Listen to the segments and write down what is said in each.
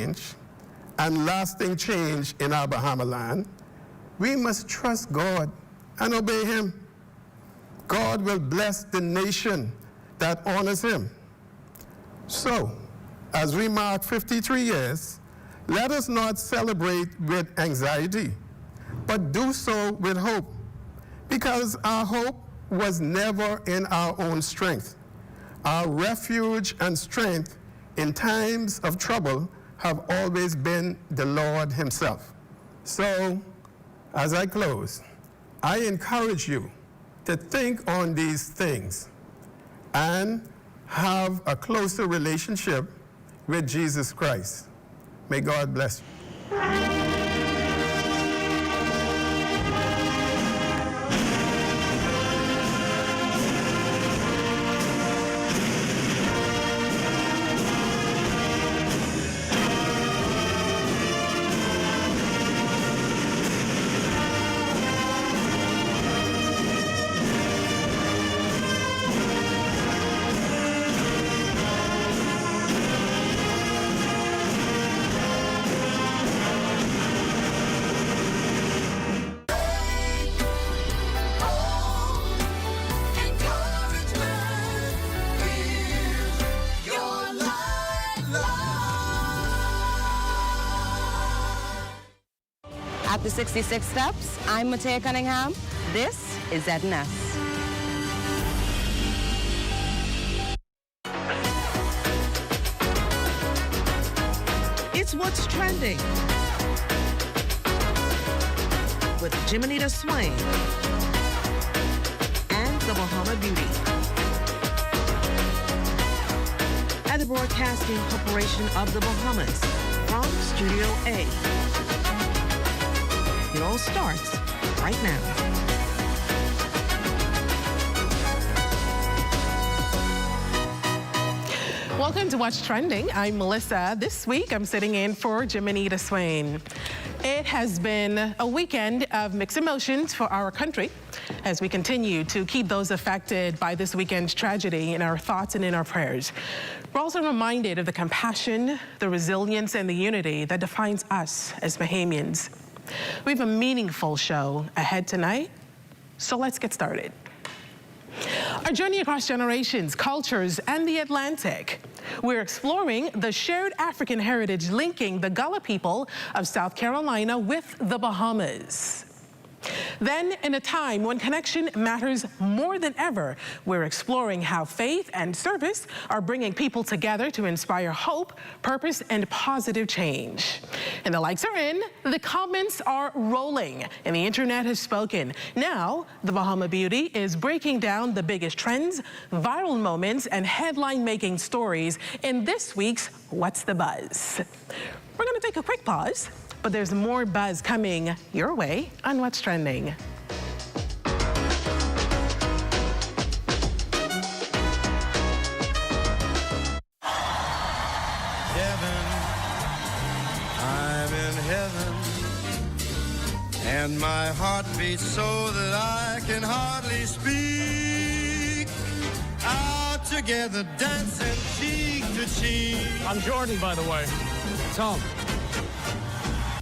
change and lasting change in our Bahama land, we must trust God and obey Him. God will bless the nation that honors Him. So, as we mark 53 years, let us not celebrate with anxiety, but do so with hope, because our hope was never in our own strength. Our refuge and strength in times of trouble have always been the Lord Himself. So, as I close, I encourage you to think on these things and have a closer relationship with Jesus Christ. May God bless you. After 66 steps, I'm Matea Cunningham. This is ZNS. It's What's Trending with Jiminita Swain and the Bahama Beauty at the Broadcasting Corporation of the Bahamas from Studio A. It all starts right now. Welcome to What's Trending. I'm Melissa. This week, I'm sitting in for Jiminita Swain. It has been a weekend of mixed emotions for our country as we continue to keep those affected by this weekend's tragedy in our thoughts and in our prayers. We're also reminded of the compassion, the resilience, and the unity that defines us as Bahamians. We have a meaningful show ahead tonight, so let's get started. Our journey across generations, cultures, and the Atlantic. We're exploring the shared African heritage linking the Gullah people of South Carolina with the Bahamas. Then, in a time when connection matters more than ever, we're exploring how faith and service are bringing people together to inspire hope, purpose, and positive change. And the likes are in, the comments are rolling, and the internet has spoken. Now, the Bahama Beauty is breaking down the biggest trends, viral moments, and headline-making stories in this week's What's the Buzz? We're going to take a quick pause, but there's more buzz coming your way on What's Trending. I'm in heaven, and my heart beats so that I can hardly speak. Out together, dancing cheek to cheek. I'm Jordan, by the way. Tom.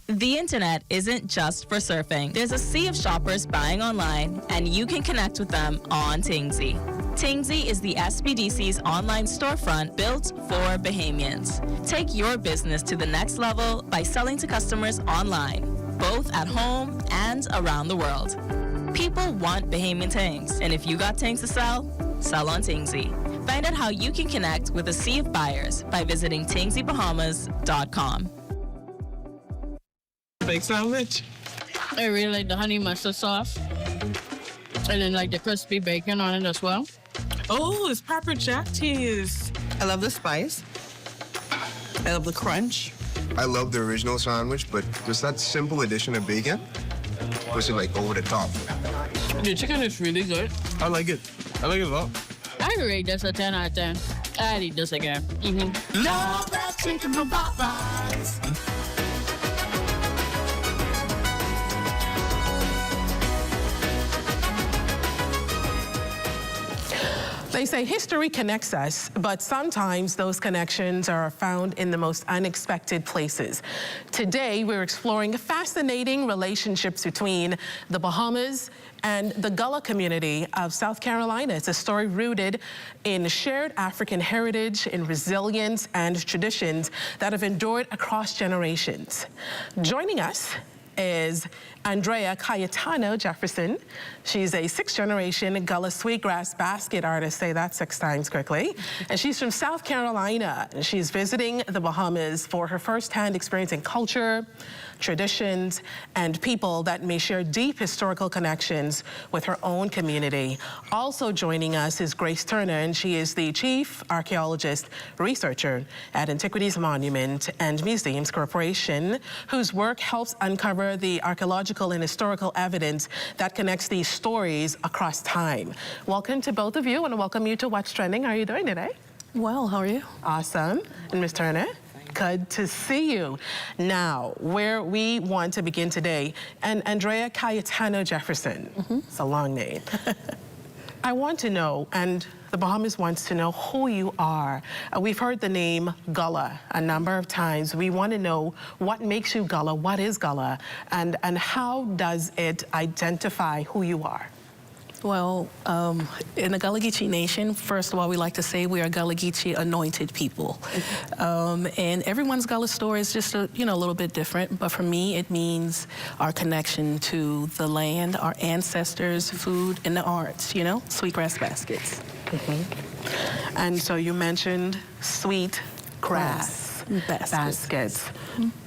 The internet isn't just for surfing. There's a sea of shoppers buying online, and you can connect with them on Tingsy. Tingsy is the SBDC's online storefront built for Bahamians. Take your business to the next level by selling to customers online, both at home and around the world. People want Bahamian things, and if you got things to sell, sell on Tingsy. Find out how you can connect with a sea of buyers by visiting TingsyBahamas.com. Big sandwich. I really like the honey mustard sauce. And then like the crispy bacon on it as well. Oh, it's pepper jack cheese. I love the spice. I love the crunch. I love the original sandwich, but just that simple addition of bacon was like over the top. The chicken is really good. I like it. I like it a lot. I rate this a 10 out of 10. I'd eat this again. Love that chicken from Popeyes. They say history connects us, but sometimes those connections are found in the most unexpected places. Today, we're exploring fascinating relationships between the Bahamas and the Gullah community of South Carolina. It's a story rooted in shared African heritage, in resilience and traditions that have endured across generations. Joining us is Andrea Cayetano Jefferson. She's a sixth-generation Gullah sweetgrass basket artist. Say that 6 times quickly. And she's from South Carolina. And she's visiting the Bahamas for her first-hand experience in culture, traditions, and people that may share deep historical connections with her own community. Also joining us is Grace Turner, and she is the Chief Archaeologist Researcher at Antiquities Monument and Museums Corporation, whose work helps uncover the archaeological and historical evidence that connects these stories across time. Welcome to both of you, and welcome you to What's Trending. How are you doing today? Well, how are you? Awesome. And Ms. Turner? Good to see you. Now, where we want to begin today, and Andrea Cayetano Jefferson, it's a long name. I want to know, and the Bahamas wants to know who you are. We've heard the name Gullah a number of times. We want to know what makes you Gullah, what is Gullah, and how does it identify who you are? Well, in the Gullah Geechee Nation, first of all, we like to say we are Gullah Geechee anointed people. And everyone's Gullah story is just a little bit different, but for me, it means our connection to the land, our ancestors, food, and the arts, sweetgrass baskets. And so you mentioned sweet grass baskets.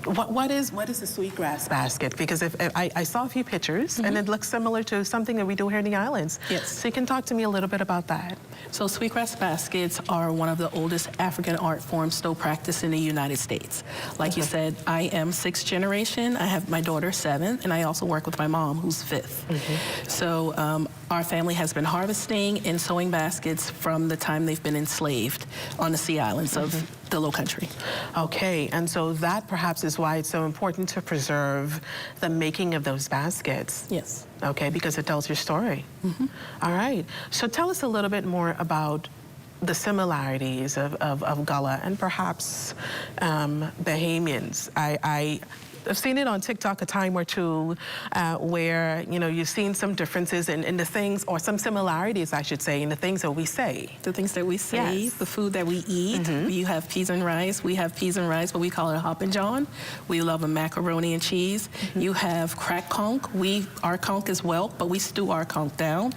What is a sweetgrass basket? Because if I saw a few pictures and it looks similar to something that we do here in the islands. Yes. So you can talk to me a little bit about that. So sweetgrass baskets are one of the oldest African art forms still practiced in the United States. Like you said, I am 6th generation. I have my daughter 7th, and I also work with my mom, who's 5th. So our family has been harvesting and sewing baskets from the time they've been enslaved on the sea islands of the Low Country. Okay, and so that perhaps is why it's so important to preserve the making of those baskets. Yes. Okay, because it tells your story. All right, so tell us a little bit more about the similarities of Gullah and perhaps Bahamians. I've seen it on TikTok a time or two where, you've seen some differences in the things, or some similarities, I should say, in the things that we say. The things that we say, Yes. the food that we eat. You have peas and rice. We have peas and rice, but we call it a hop and john. We love a macaroni and cheese. You have crack conch. Our conch is whelk, but we stew our conch down.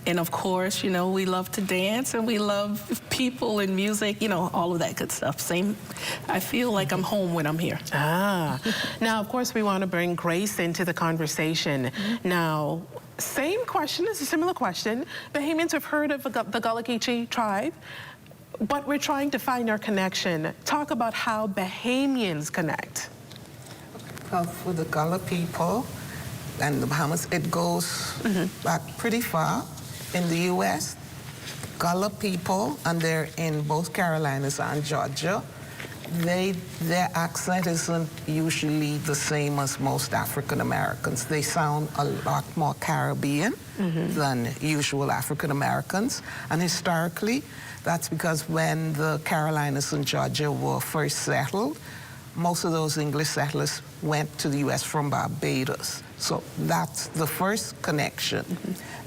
And of course, we love to dance, and we love people and music, all of that good stuff. I feel like I'm home when I'm here. Now, of course, we want to bring Grace into the conversation. Now, same question, it's a similar question. Bahamians have heard of the Gullah Geechee tribe, but we're trying to find our connection. Talk about how Bahamians connect. Well, for the Gullah people and the Bahamas, it goes back pretty far. In the U.S., Gullah people, and they're in both Carolinas and Georgia, their accent isn't usually the same as most African Americans. They sound a lot more Caribbean than usual African Americans. And historically, that's because when the Carolinas and Georgia were first settled, most of those English settlers went to the U.S. from Barbados. So that's the first connection.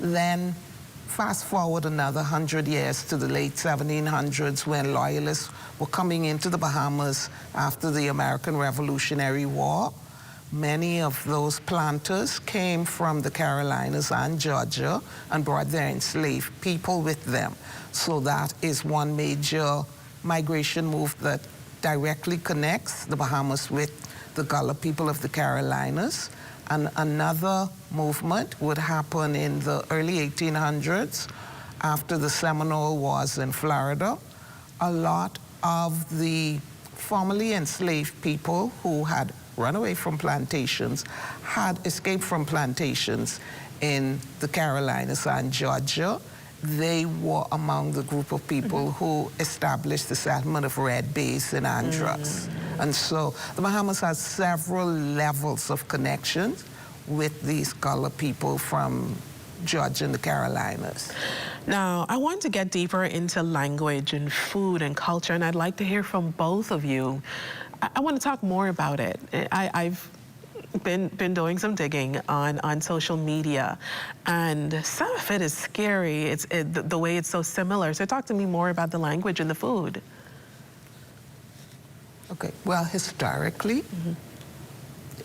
Then fast forward another 100 years to the late 1700s, when loyalists were coming into the Bahamas after the American Revolutionary War. Many of those planters came from the Carolinas and Georgia and brought their enslaved people with them. So that is one major migration move that directly connects the Bahamas with the Gullah people of the Carolinas. And another movement would happen in the early 1800s after the Seminole Wars in Florida. A lot of the formerly enslaved people who had run away from plantations had escaped from plantations in the Carolinas and Georgia. They were among the group of people who established the settlement of Red Base in Andros. And so the Bahamas has several levels of connections with these Gullah people from Georgia and the Carolinas. Now, I want to get deeper into language and food and culture, and I'd like to hear from both of you. I want to talk more about it. I've been doing some digging on social media, and some of it is scary. The way it's so similar. So talk to me more about the language and the food. Okay, well, historically,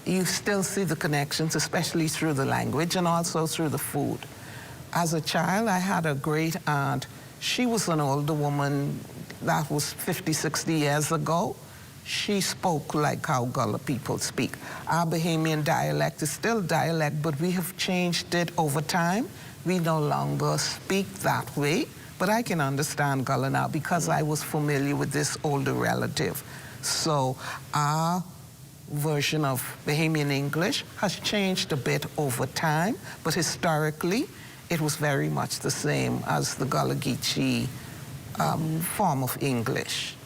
you still see the connections, especially through the language and also through the food. As a child, I had a great aunt. She was an older woman that was 50, 60 years ago. She spoke like how Gullah people speak. Our Bahamian dialect is still dialect, but we have changed it over time. We no longer speak that way, but I can understand Gullah now because I was familiar with this older relative. So our version of Bahamian English has changed a bit over time, but historically, it was very much the same as the Gullah Geechee form of English.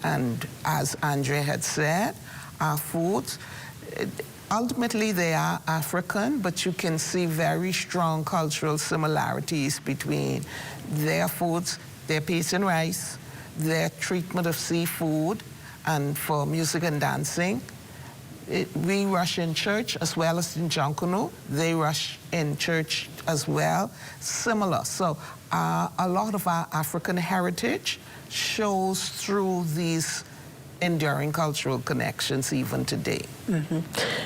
And as Andrea had said, our foods, ultimately they are African, but you can see very strong cultural similarities between their foods, their peas and rice, their treatment of seafood, and for music and dancing. We rush in church as well as in Junkanoo. They rush in church as well, similar. So a lot of our African heritage shows through these enduring cultural connections even today.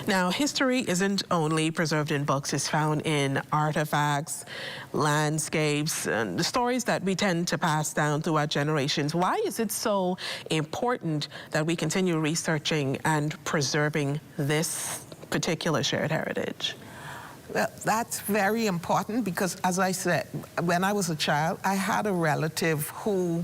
Now, history isn't only preserved in books, it's found in artifacts, landscapes, and the stories that we tend to pass down throughout generations. Why is it so important that we continue researching and preserving this particular shared heritage? Well, that's very important because, as I said, when I was a child, I had a relative who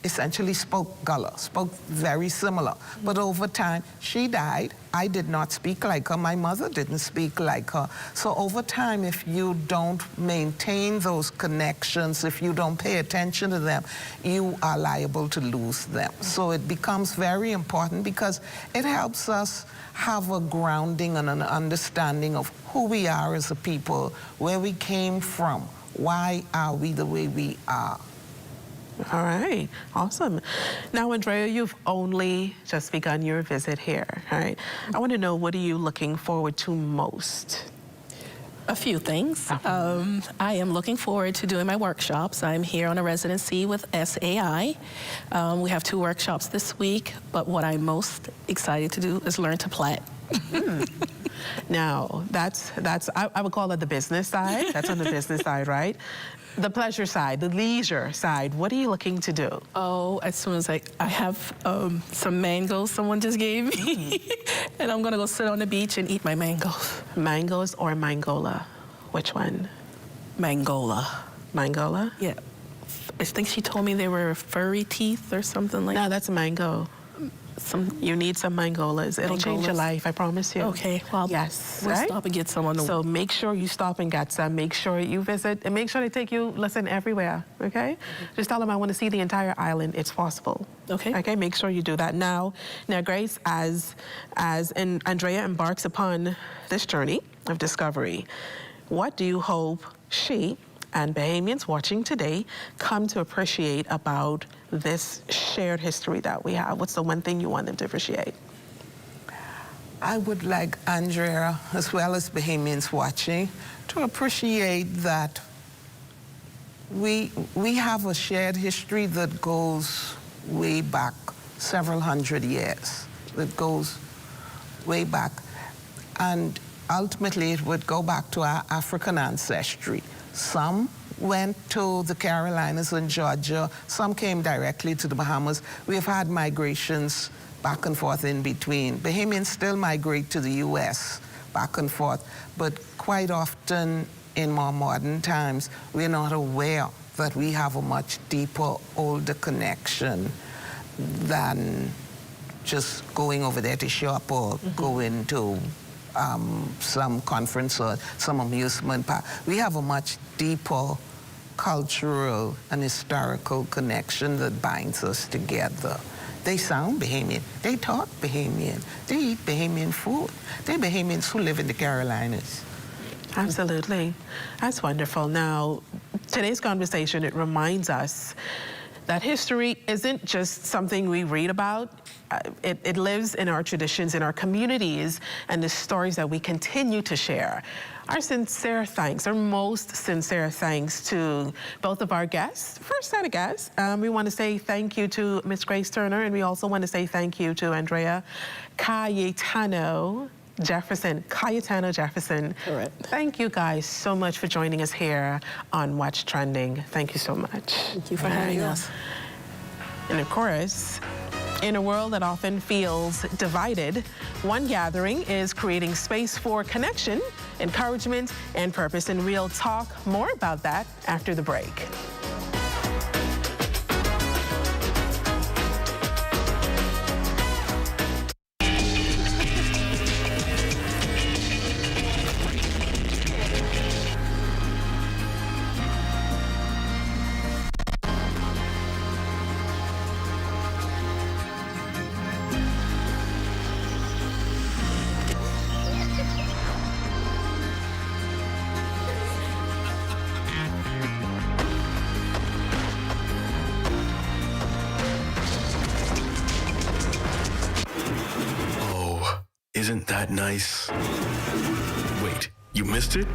essentially spoke Gullah, spoke very similar. But over time, she died. I did not speak like her. My mother didn't speak like her. So over time, if you don't maintain those connections, if you don't pay attention to them, you are liable to lose them. So it becomes very important because it helps us have a grounding and an understanding of who we are as a people, where we came from, why are we the way we are. All right, awesome. Now, Andrea, you've only just begun your visit here, all right? I want to know, what are you looking forward to most? A few things. I am looking forward to doing my workshops. I'm here on a residency with SAI. We have 2 workshops this week, but what I'm most excited to do is learn to plait. Now, that's I would call that the business side. That's on the business side, right? The pleasure side, the leisure side, what are you looking to do? Oh, as soon as I have some mangoes someone just gave me, and I'm gonna go sit on the beach and eat my mangoes. Mangoes or mangola? Which one? Mangola. Mangola? Yeah. I think she told me they were furry teeth or something like that. No, that's a mango. You need some mangolas. It'll change your life, I promise you. Okay, well, yes, we'll right? stop and get some on the So make sure you stop and get some. Make sure you visit, and make sure they take you, listen, everywhere, okay? Just tell them I want to see the entire island. It's possible. Okay. Okay, make sure you do that. Now, Grace, as Andrea embarks upon this journey of discovery, what do you hope she and Bahamians watching today come to appreciate about this shared history that we have? What's the one thing you want them to appreciate? I would like Andrea, as well as Bahamians watching, to appreciate that we have a shared history that goes way back several hundred years, that goes way back. And ultimately, it would go back to our African ancestry. Some went to the Carolinas and Georgia. Some came directly to the Bahamas. We have had migrations back and forth in between. Bahamians still migrate to the U.S. back and forth, but quite often in more modern times, we're not aware that we have a much deeper, older connection than just going over there to shop or going to some conference or some amusement park. We have a much deeper cultural and historical connection that binds us together. They sound Bahamian. They talk Bahamian. They eat Bahamian food. They're Bahamians who live in the Carolinas. Absolutely. That's wonderful. Now, today's conversation, it reminds us that history isn't just something we read about. It lives in our traditions, in our communities, and the stories that we continue to share. Our sincere thanks, our most sincere thanks to both of our guests. First set of guests, we want to say thank you to Miss Grace Turner, and we also want to say thank you to Andrea Cayetano Jefferson. Correct. Thank you guys so much for joining us here on What's Trending. Thank you so much. Thank you for having us. And of course, in a world that often feels divided, one gathering is creating space for connection, encouragement, and purpose. And we'll talk more about that after the break. Isn't that nice? Wait, you missed it?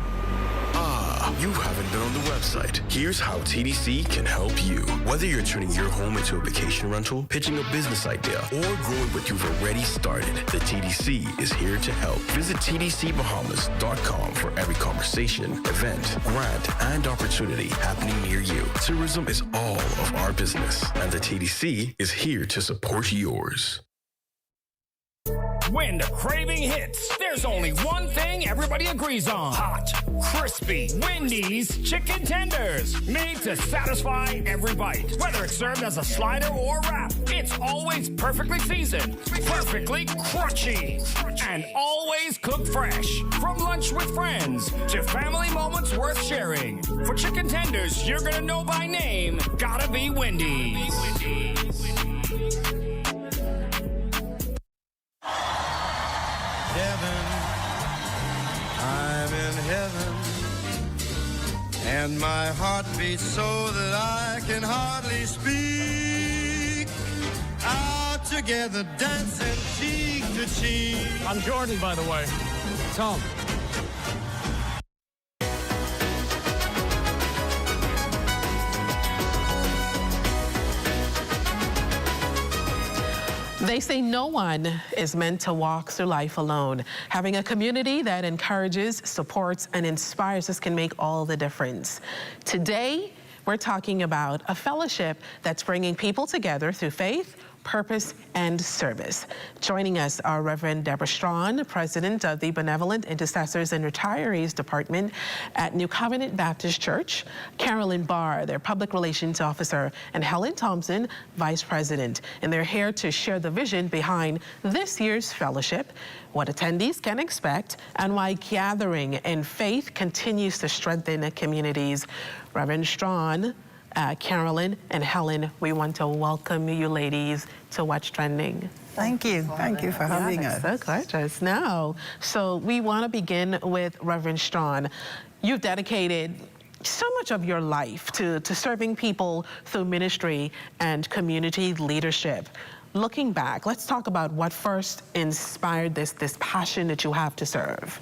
Ah, you haven't been on the website. Here's how TDC can help you. Whether you're turning your home into a vacation rental, pitching a business idea, or growing what you've already started, the TDC is here to help. Visit tdcbahamas.com for every conversation, event, grant, and opportunity happening near you. Tourism is all of our business, and the TDC is here to support yours. When the craving hits, there's only one thing everybody agrees on. Hot, crispy, Wendy's chicken tenders. Made to satisfy every bite. Whether it's served as a slider or wrap, it's always perfectly seasoned, perfectly crunchy, and always cooked fresh. From lunch with friends to family moments worth sharing. For chicken tenders you're gonna know by name, gotta be Wendy's. Heaven, I'm in heaven, and my heart beats so that I can hardly speak. Out together, dancing cheek to cheek. I'm Jordan, by the way. Tom. They say no one is meant to walk through life alone. Having a community that encourages, supports, and inspires us can make all the difference. Today, we're talking about a fellowship that's bringing people together through faith, purpose, and service. Joining us are Reverend Deborah Strawn, President of the Benevolent Intercessors and Retirees Department at New Covenant Baptist Church, Carolyn Barr, their Public Relations Officer, and Helen Thompson, Vice President. And they're here to share the vision behind this year's fellowship, what attendees can expect, and why gathering in faith continues to strengthen communities. Reverend Strawn, Carolyn and Helen, we want to welcome you ladies to What's Trending. Thank you. Thank you for having us. So gorgeous. Now, so we want to begin with Reverend Strawn. You've dedicated so much of your life to serving people through ministry and community leadership. Looking back, let's talk about what first inspired this passion that you have to serve.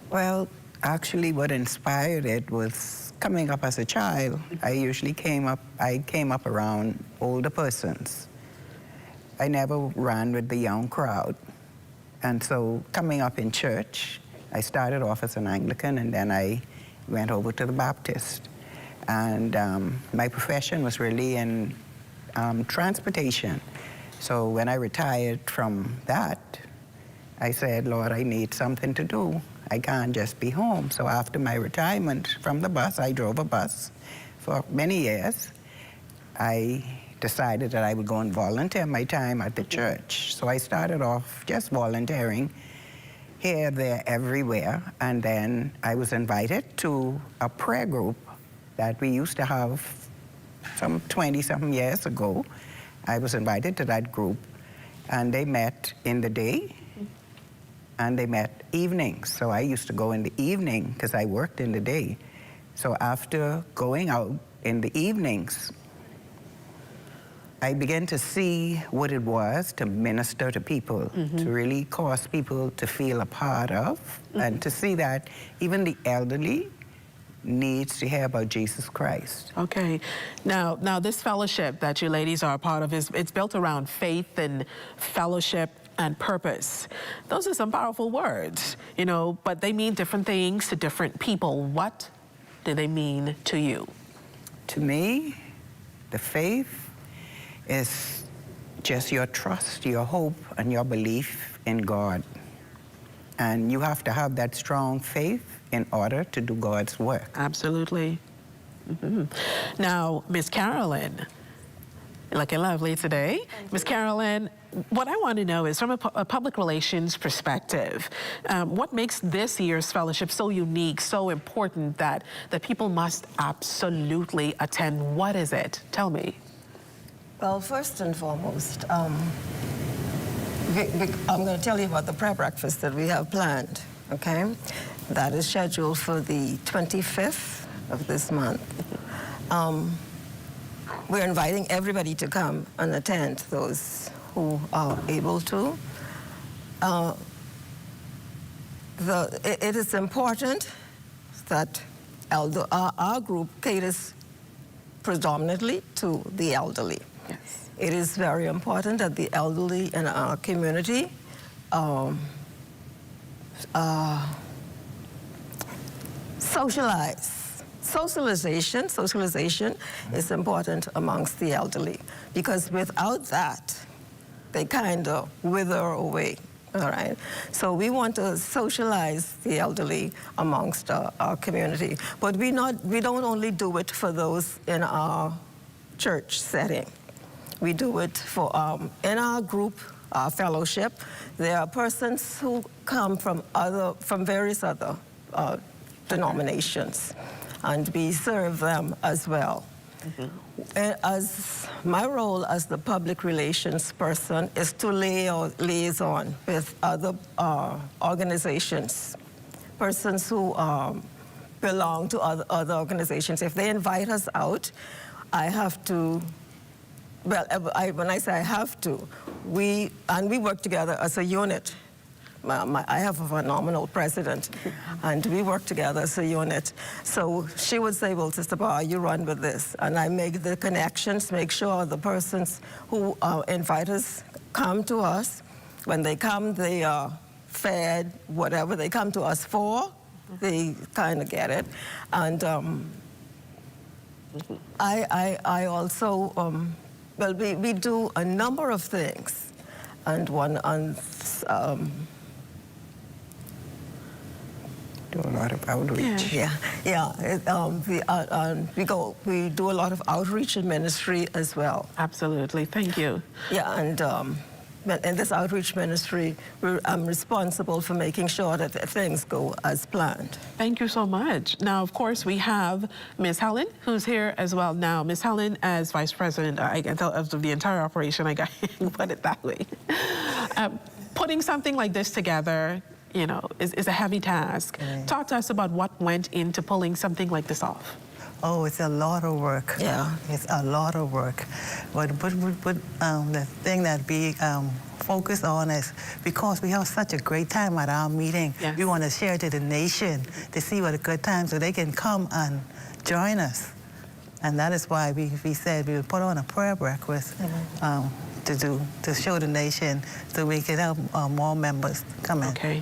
Well, actually what inspired it was coming up as a child. I came up around older persons. I never ran with the young crowd. And so coming up in church, I started off as an Anglican and then I went over to the Baptist. And my profession was really in transportation. So when I retired from that, I said, Lord, I need something to do. I can't just be home. So after my retirement from the bus, I drove a bus for many years. I decided that I would go and volunteer my time at the church. So I started off just volunteering here, there, everywhere. And then I was invited to a prayer group that we used to have some 20-something years ago. I was invited to that group, and they met in the day and they met evenings. So I used to go in the evening because I worked in the day. So after going out in the evenings, I began to see what it was to minister to people, to really cause people to feel a part of, and to see that even the elderly needs to hear about Jesus Christ. Okay. Now this fellowship that you ladies are a part of, it's built around faith and fellowship and purpose. Those are some powerful words, you know, but they mean different things to different people. What do they mean to you? To me, the faith is just your trust, your hope, and your belief in God. And you have to have that strong faith in order to do God's work. Absolutely. Now, Miss Carolyn, looking lovely today. Miss Carolyn, what I want to know is from a public relations perspective, what makes this year's fellowship so unique, so important that people must absolutely attend? What is it? Tell me. Well, first and foremost, I'm going to tell you about the prayer breakfast that we have planned, okay? That is scheduled for the 25th of this month. We're inviting everybody to come and attend, those who are able to. It is important that our group caters predominantly to the elderly. Yes. It is very important that the elderly in our community socialize. Socialization is important amongst the elderly, because without that, they kind of wither away. All right. So we want to socialize the elderly amongst our community, but we don't only do it for those in our church setting. We do it for in our group, our fellowship. There are persons who come from various other denominations, and we serve them as well. As my role as the public relations person is to liaison with other organizations, persons who belong to other organizations. If they invite us out, I have to, well, when I say I have to, we work together as a unit. I have a phenomenal president, and we work together as a unit. So she would say, well, Sister Bar, you run with this. And I make the connections, make sure the persons who invite us come to us. When they come, they are fed whatever they come to us for. They kind of get it. And I also, well, we do a number of things. And one on... do a lot of outreach. We do a lot of outreach and ministry as well. Absolutely, thank you. Yeah, and in this outreach ministry, I'm responsible for making sure that things go as planned. Thank you so much. Now, of course, we have Ms. Helen, who's here as well now. Ms. Helen, as Vice President, I can tell of the entire operation, I got to put it that way. Putting something like this together, you know, is a heavy task. Right. Talk to us about what went into pulling something like this off. Oh, it's a lot of work. Yeah. It's a lot of work. But the thing that we focus on is because we have such a great time at our meeting, yes, we want to share it to the nation to see what a good time so they can come and join us. And that is why we said we would put on a prayer breakfast to show the nation so we can have more members come in. Okay.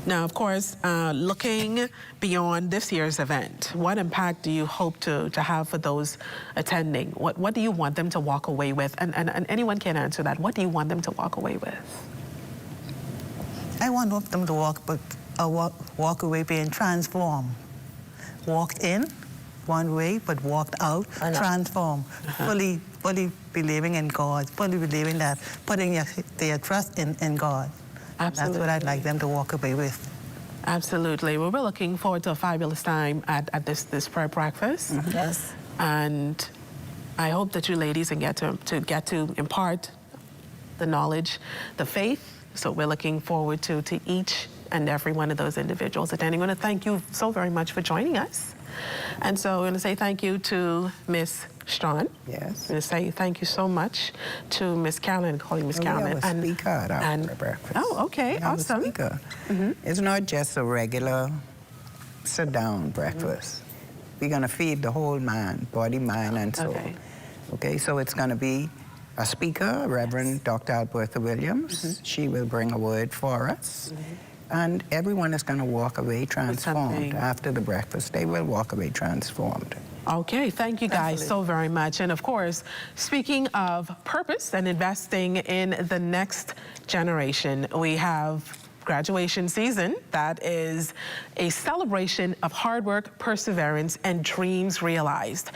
Now, of course, looking beyond this year's event, what impact do you hope to have for those attending? What do you want them to walk away with? And anyone can answer that. What do you want them to walk away with? I want them to walk away being transformed. Walked in one way, but walked out, transformed, fully believing in God, fully believing that, putting their trust in God. Absolutely. That's what I'd like them to walk away with. Absolutely. Well, we're looking forward to a fabulous time at this prayer breakfast. Yes. And I hope that you ladies can get to impart the knowledge, the faith, So we're looking forward to each and every one of those individuals. And I want to thank you so very much for joining us. And so I'm going to say thank you to Ms. Strawn. Yes. I'm going to say thank you so much to Ms. Carolyn, calling Ms. Carolyn. We have a speaker at our breakfast. Oh, okay, awesome. Speaker. It's not just a regular sit-down breakfast. We're going to feed the whole man, body, mind, and soul. Okay, so it's going to be a speaker, Reverend Dr. Alberta Williams. She will bring a word for us. And everyone is going to walk away transformed after the breakfast. They will walk away transformed. Okay, thank you guys so very much. And of course, speaking of purpose and investing in the next generation, we have graduation season. That is a celebration of hard work, perseverance, and dreams realized.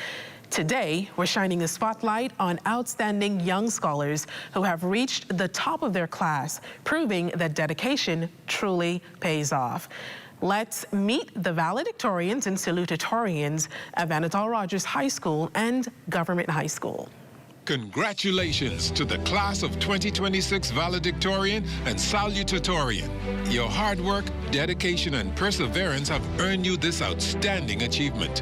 Today, we're shining a spotlight on outstanding young scholars who have reached the top of their class, proving that dedication truly pays off. Let's meet the valedictorians and salutatorians of Anatole Rogers High School and Government High School. Congratulations to the class of 2026 valedictorian and salutatorian. Your hard work, dedication, and perseverance have earned you this outstanding achievement.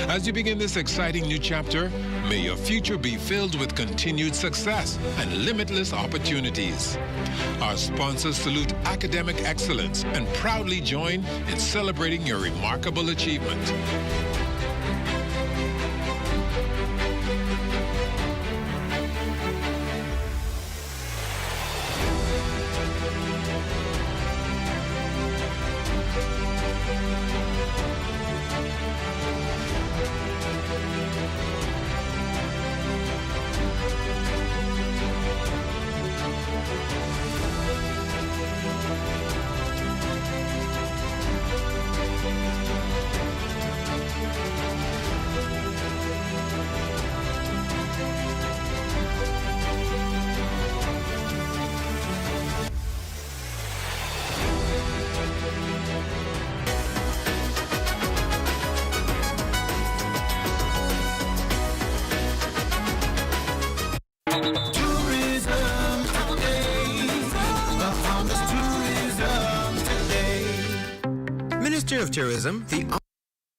As you begin this exciting new chapter, may your future be filled with continued success and limitless opportunities. Our sponsors salute academic excellence and proudly join in celebrating your remarkable achievement. Minister of Tourism, the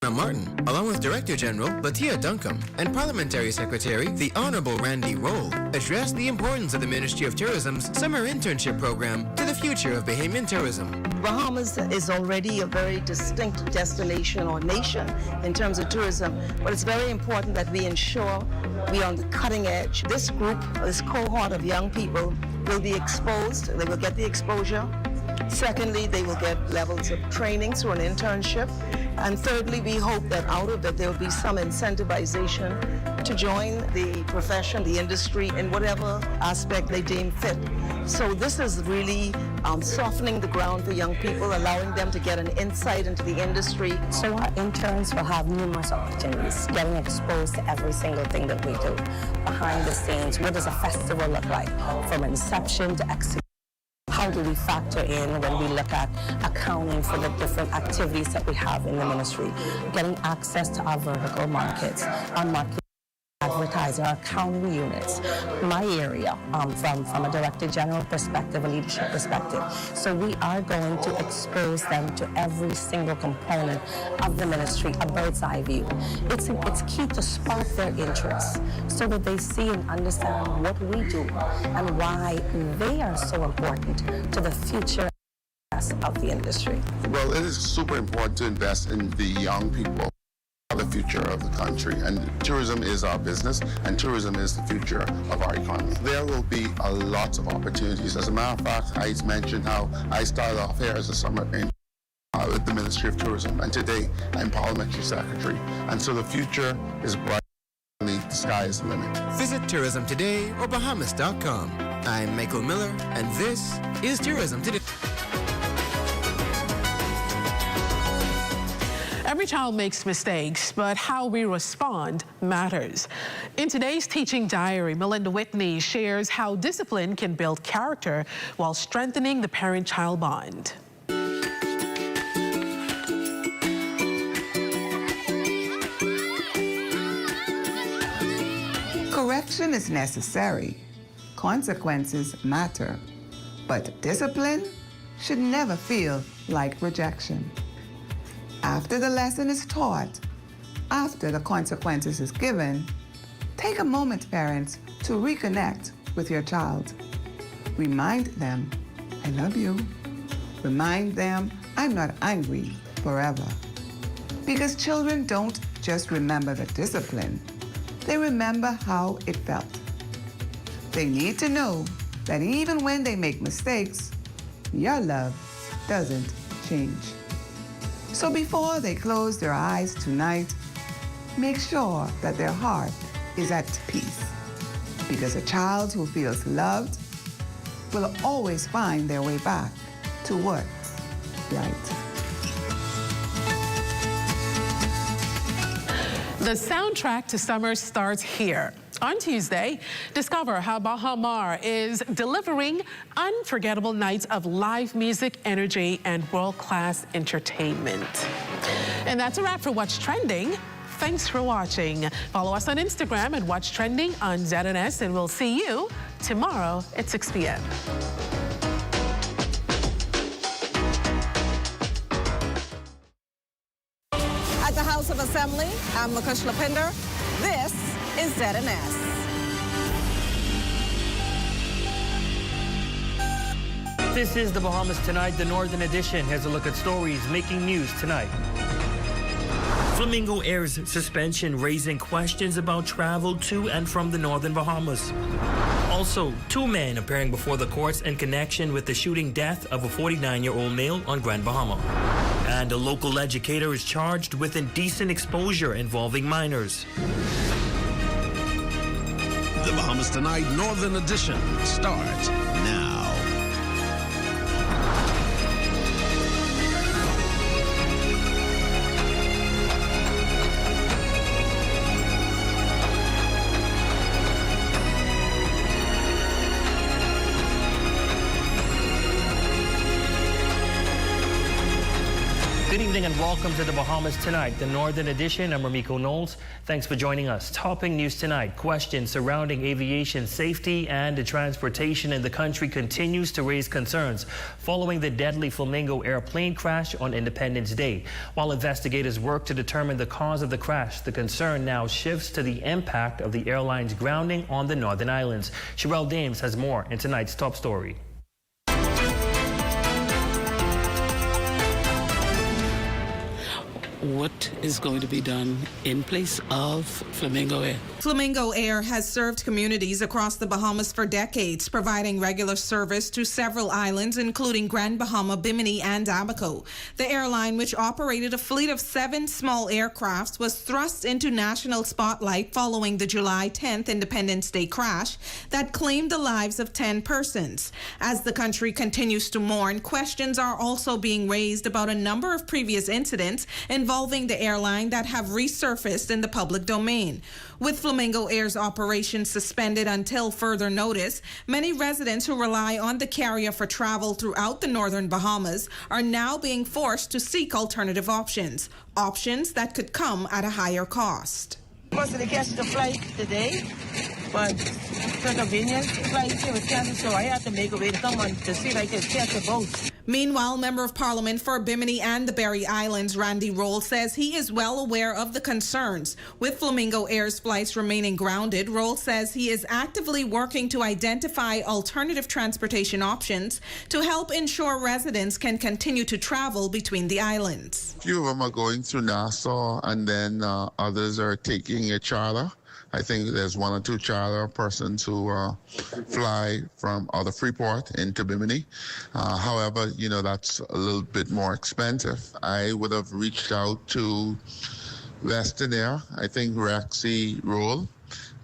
Honorable Martin, along with Director General Latia Duncombe and Parliamentary Secretary, the Honorable Randy Roll, addressed the importance of the Ministry of Tourism's summer internship program to the future of Bahamian tourism. Bahamas is already a very distinct destination or nation in terms of tourism, but it's very important that we ensure we are on the cutting edge. This group, this cohort of young people will be exposed, they will get the exposure. Secondly, they will get levels of training through an internship. And thirdly, we hope that out of it, there will be some incentivization to join the profession, the industry, in whatever aspect they deem fit. So this is really softening the ground for young people, allowing them to get an insight into the industry. So our interns will have numerous opportunities, getting exposed to every single thing that we do. Behind the scenes, what does a festival look like? From inception to execution. How do we factor in when we look at accounting for the different activities that we have in the ministry? Getting access to our vertical markets, our market advertising, our county units, my area, from a Director General perspective, a leadership perspective. So we are going to expose them to every single component of the ministry, a bird's eye view. It's key to spark their interest so that they see and understand what we do and why they are so important to the future of the industry. Well, it is super important to invest in the young people, the future of the country, and tourism is our business, and tourism is the future of our economy. There will be a lot of opportunities. As a matter of fact, I mentioned how I started off here as a summer intern with the Ministry of Tourism, and today I'm Parliamentary Secretary, and so the future is bright. The sky is the limit. Visit Tourism Today or Bahamas.com. I'm Michael Miller, and this is Tourism Today. Every child makes mistakes, but how we respond matters. In today's teaching diary, Melinda Whitney shares how discipline can build character while strengthening the parent-child bond. Correction is necessary. Consequences matter. But discipline should never feel like rejection. After the lesson is taught, after the consequences is given, take a moment, parents, to reconnect with your child. Remind them, I love you. Remind them, I'm not angry forever. Because children don't just remember the discipline, they remember how it felt. They need to know that even when they make mistakes, your love doesn't change. So before they close their eyes tonight, make sure that their heart is at peace. Because a child who feels loved will always find their way back to what's right. The soundtrack to summer starts here. On Tuesday, discover how Bahamas is delivering unforgettable nights of live music, energy, and world-class entertainment. And that's a wrap for What's Trending. Thanks for watching. Follow us on Instagram at What's Trending on ZNS, and we'll see you tomorrow at 6 p.m. At the House of Assembly, I'm Makush Lapinder. This is ZNS. This is the Bahamas Tonight, the Northern Edition. Here's a look at stories making news tonight. Flamingo Air's suspension raising questions about travel to and from the Northern Bahamas. Also, 2 men appearing before the courts in connection with the shooting death of a 49-year-old male on Grand Bahama. And a local educator is charged with indecent exposure involving minors. The Bahamas Tonight Northern Edition starts now. Good evening and welcome to the Bahamas Tonight, the Northern Edition. I'm Ramiko Knowles. Thanks for joining us. Topping news tonight, questions surrounding aviation safety and the transportation in the country continues to raise concerns following the deadly Flamingo airplane crash on Independence Day. While investigators work to determine the cause of the crash, the concern now shifts to the impact of the airline's grounding on the Northern Islands. Sherelle Dames has more in tonight's top story. What is going to be done in place of Flamingo Air? Flamingo Air has served communities across the Bahamas for decades, providing regular service to several islands, including Grand Bahama, Bimini, and Abaco. The airline, which operated a fleet of 7 small aircrafts, was thrust into national spotlight following the July 10th Independence Day crash that claimed the lives of 10 persons. As the country continues to mourn, questions are also being raised about a number of previous incidents involving the airline that have resurfaced in the public domain. With Flamingo Air's operation suspended until further notice, many residents who rely on the carrier for travel throughout the Northern Bahamas are now being forced to seek alternative options that could come at a higher cost. Supposed to catch the flight today, but for convenience, the flight was canceled, so I had to make a way to come on to see if I could catch the boat. Meanwhile, Member of Parliament for Bimini and the Berry Islands, Randy Roll, says he is well aware of the concerns. With Flamingo Air's flights remaining grounded, Roll says he is actively working to identify alternative transportation options to help ensure residents can continue to travel between the islands. A few of them are going through Nassau, and then others are taking a charter. I think there's 1 or 2 charter persons who fly from out of Freeport into Bimini. However, you know, that's a little bit more expensive. I would have reached out to Western Air, I think Rexy Roll,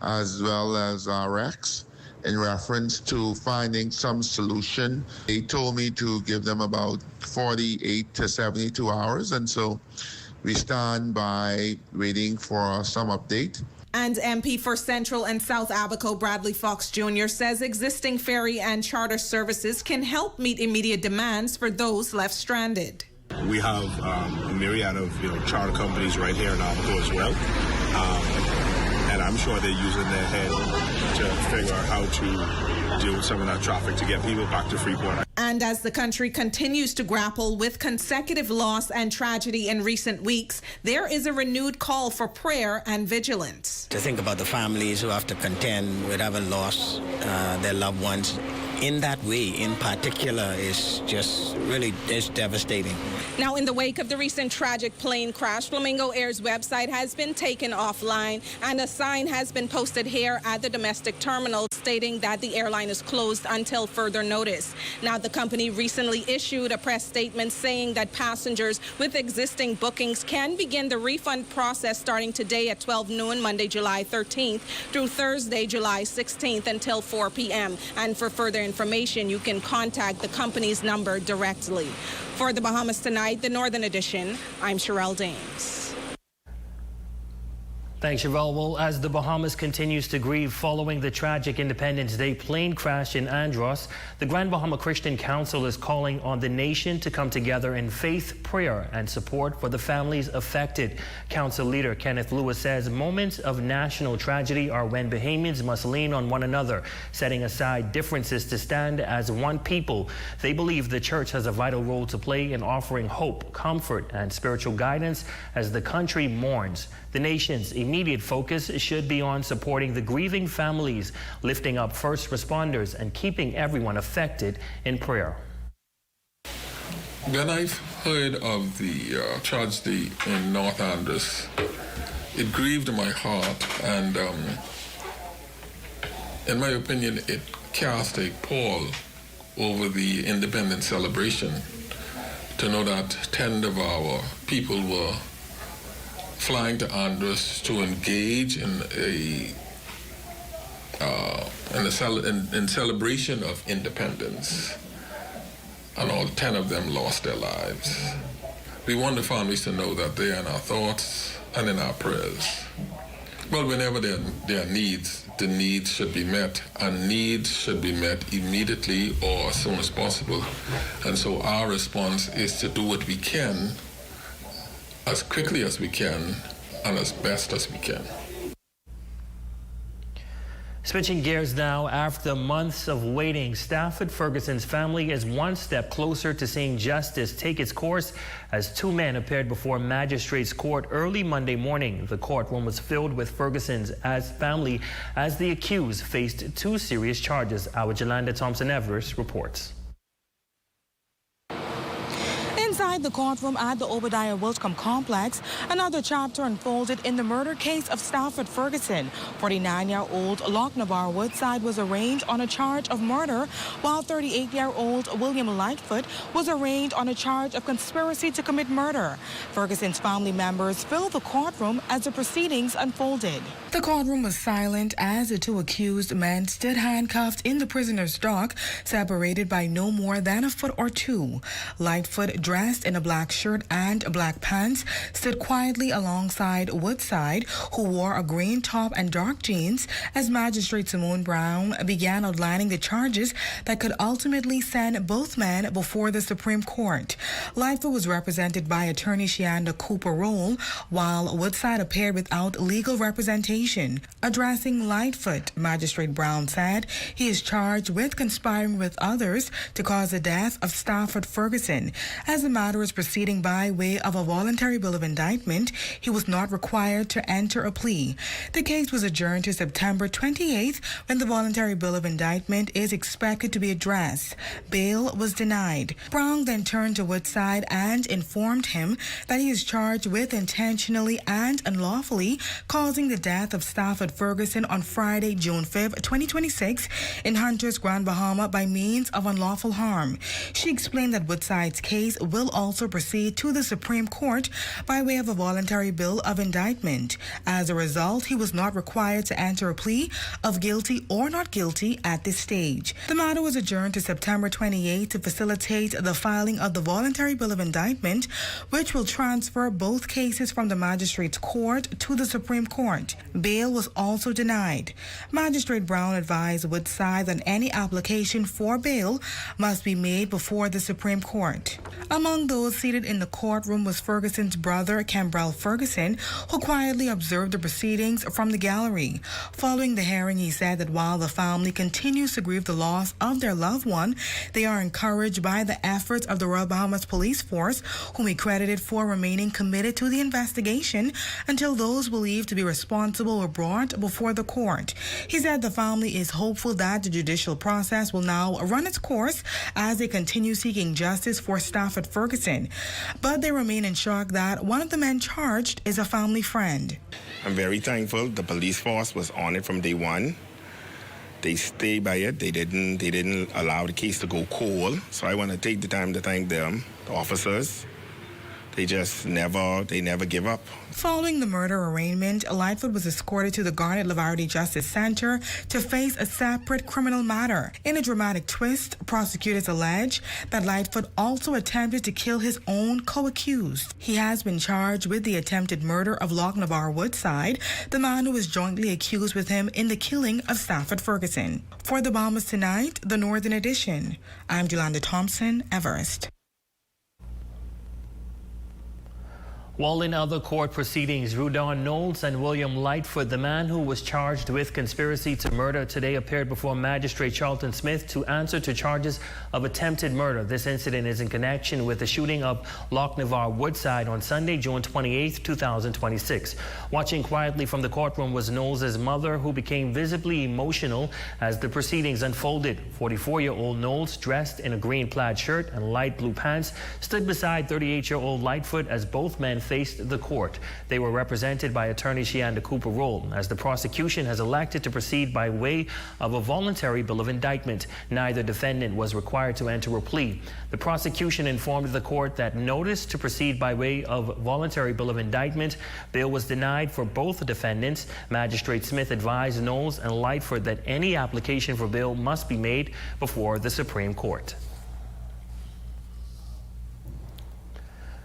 as well as Rex, in reference to finding some solution. They told me to give them about 48 to 72 hours, and so we stand by waiting for some update. And MP for Central and South Abaco, Bradley Fox Jr., says existing ferry and charter services can help meet immediate demands for those left stranded. We have a myriad of charter companies right here in Abaco as well, and I'm sure they're using their head to figure out how to deal with some of that traffic to get people back to Freeport. And as the country continues to grapple with consecutive loss and tragedy in recent weeks, there is a renewed call for prayer and vigilance. To think about the families who have to contend with having lost their loved ones in that way in particular is just really devastating. Now, in the wake of the recent tragic plane crash, Flamingo Air's website has been taken offline, and a sign has been posted here at the domestic terminal stating that the airline is closed until further notice. Now, the company recently issued a press statement saying that passengers with existing bookings can begin the refund process starting today at 12 noon, Monday, July 13th, through Thursday, July 16th until 4 p.m. And for further information, you can contact the company's number directly. For the Bahamas Tonight, the Northern Edition, I'm Sherelle Dames. Thanks, Sherelle. Well, as the Bahamas continues to grieve following the tragic Independence Day plane crash in Andros, the Grand Bahama Christian Council is calling on the nation to come together in faith, prayer, and support for the families affected. Council leader Kenneth Lewis says moments of national tragedy are when Bahamians must lean on one another, setting aside differences to stand as one people. They believe the church has a vital role to play in offering hope, comfort, and spiritual guidance as the country mourns. The nation's immediate focus should be on supporting the grieving families, lifting up first responders, and keeping everyone affected in prayer. When I've heard of the tragedy in North Andros, it grieved my heart, and in my opinion, it cast a pall over the independence celebration to know that 10 of our people were flying to Andros to engage in celebration of independence, and all 10 of them lost their lives. We want the families to know that they are in our thoughts and in our prayers. Well, whenever there are needs, the needs should be met, and needs should be met immediately or as soon as possible. And so our response is to do what we can as quickly as we can and as best as we can. Switching gears now, after months of waiting, Stafford Ferguson's family is one step closer to seeing justice take its course as two men appeared before magistrate's court early Monday morning. The courtroom was filled with Ferguson's family as the accused faced two serious charges. Our Jolanda Thompson-Everest reports. Inside the courtroom at the Obadiah Wilcombe complex, another chapter unfolded in the murder case of Stafford Ferguson. 49-year-old Lochnabar Woodside was arraigned on a charge of murder, while 38-year-old William Lightfoot was arraigned on a charge of conspiracy to commit murder. Ferguson's family members filled the courtroom as the proceedings unfolded. The courtroom was silent as the two accused men stood handcuffed in the prisoner's dock, separated by no more than a foot or two. Lightfoot, dressed in a black shirt and black pants, stood quietly alongside Woodside, who wore a green top and dark jeans, as Magistrate Simone Brown began outlining the charges that could ultimately send both men before the Supreme Court. Lightfoot was represented by attorney Shianda Cooper Roll, while Woodside appeared without legal representation. Addressing Lightfoot, Magistrate Brown said he is charged with conspiring with others to cause the death of Stafford Ferguson. As the matter is proceeding by way of a voluntary bill of indictment, he was not required to enter a plea. The case was adjourned to September 28th, when the voluntary bill of indictment is expected to be addressed. Bail was denied. Brown then turned to Woodside and informed him that he is charged with intentionally and unlawfully causing the death of Stafford Ferguson on Friday, June 5, 2026, in Hunters, Grand Bahama by means of unlawful harm. She explained that Woodside's case will also proceed to the Supreme Court by way of a voluntary bill of indictment. As a result, he was not required to enter a plea of guilty or not guilty at this stage. The matter was adjourned to September 28 to facilitate the filing of the voluntary bill of indictment, which will transfer both cases from the Magistrate's Court to the Supreme Court. Bail was also denied. Magistrate Brown advised Woodside that any application for bail must be made before the Supreme Court. Among Among those seated in the courtroom was Ferguson's brother, Cambrell Ferguson, who quietly observed the proceedings from the gallery. Following the hearing, he said that while the family continues to grieve the loss of their loved one, they are encouraged by the efforts of the Royal Bahamas Police Force, whom he credited for remaining committed to the investigation until those believed to be responsible were brought before the court. He said the family is hopeful that the judicial process will now run its course as they continue seeking justice for Stafford Ferguson. But they remain in shock that one of the men charged is a family friend. I'm very thankful the police force was on it from day one. They stayed by it. They didn't allow the case to go cold. So I want to take the time to thank them, the officers. They never give up. Following the murder arraignment, Lightfoot was escorted to the Garnet Lavardi Justice Center to face a separate criminal matter. In a dramatic twist, prosecutors allege that Lightfoot also attempted to kill his own co-accused. He has been charged with the attempted murder of Lochnabar Woodside, the man who was jointly accused with him in the killing of Stafford Ferguson. For the Bahamas Tonight, the Northern Edition, I'm Jolanda Thompson, Everest. While in other court proceedings, Rudon Knowles and William Lightfoot, the man who was charged with conspiracy to murder, today appeared before Magistrate Charlton Smith to answer to charges of attempted murder. This incident is in connection with the shooting of Lochnavar Woodside on Sunday, June 28, 2026. Watching quietly from the courtroom was Knowles' mother, who became visibly emotional as the proceedings unfolded. 44-year-old Knowles, dressed in a green plaid shirt and light blue pants, stood beside 38-year-old Lightfoot as both men faced the court. They were represented by attorney Shianda Cooper Roll, as the prosecution has elected to proceed by way of a voluntary bill of indictment. Neither defendant was required to enter a plea. The prosecution informed the court that notice to proceed by way of voluntary bill of indictment bail was denied for both defendants. Magistrate Smith advised Knowles and Lightfoot that any application for bail must be made before the Supreme Court.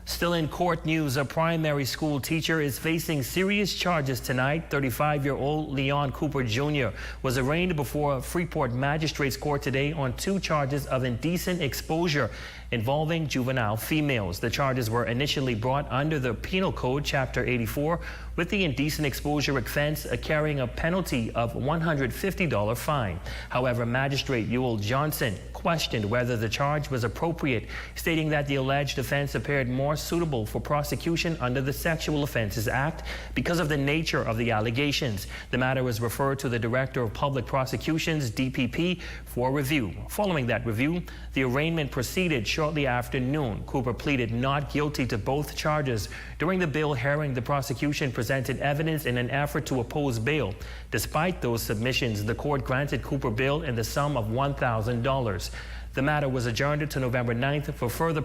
Still in court news, a primary school teacher is facing serious charges tonight. 35-year-old Leon Cooper Jr. was arraigned before Freeport Magistrates Court today on 2 charges of indecent exposure involving juvenile females. The charges were initially brought under the Penal Code, Chapter 84, with the indecent exposure offense carrying a penalty of $150 fine. However, Magistrate Ewell Johnson questioned whether the charge was appropriate, stating that the alleged offense appeared more suitable for prosecution under the Sexual Offenses Act because of the nature of the allegations. The matter was referred to the Director of Public Prosecutions, DPP, for review. Following that review, the arraignment proceeded shortly after noon. Cooper pleaded not guilty to both charges. During the bail hearing, the prosecution presented evidence in an effort to oppose bail. Despite those submissions, the court granted Cooper bail in the sum of $1,000. The matter was adjourned to November 9th for further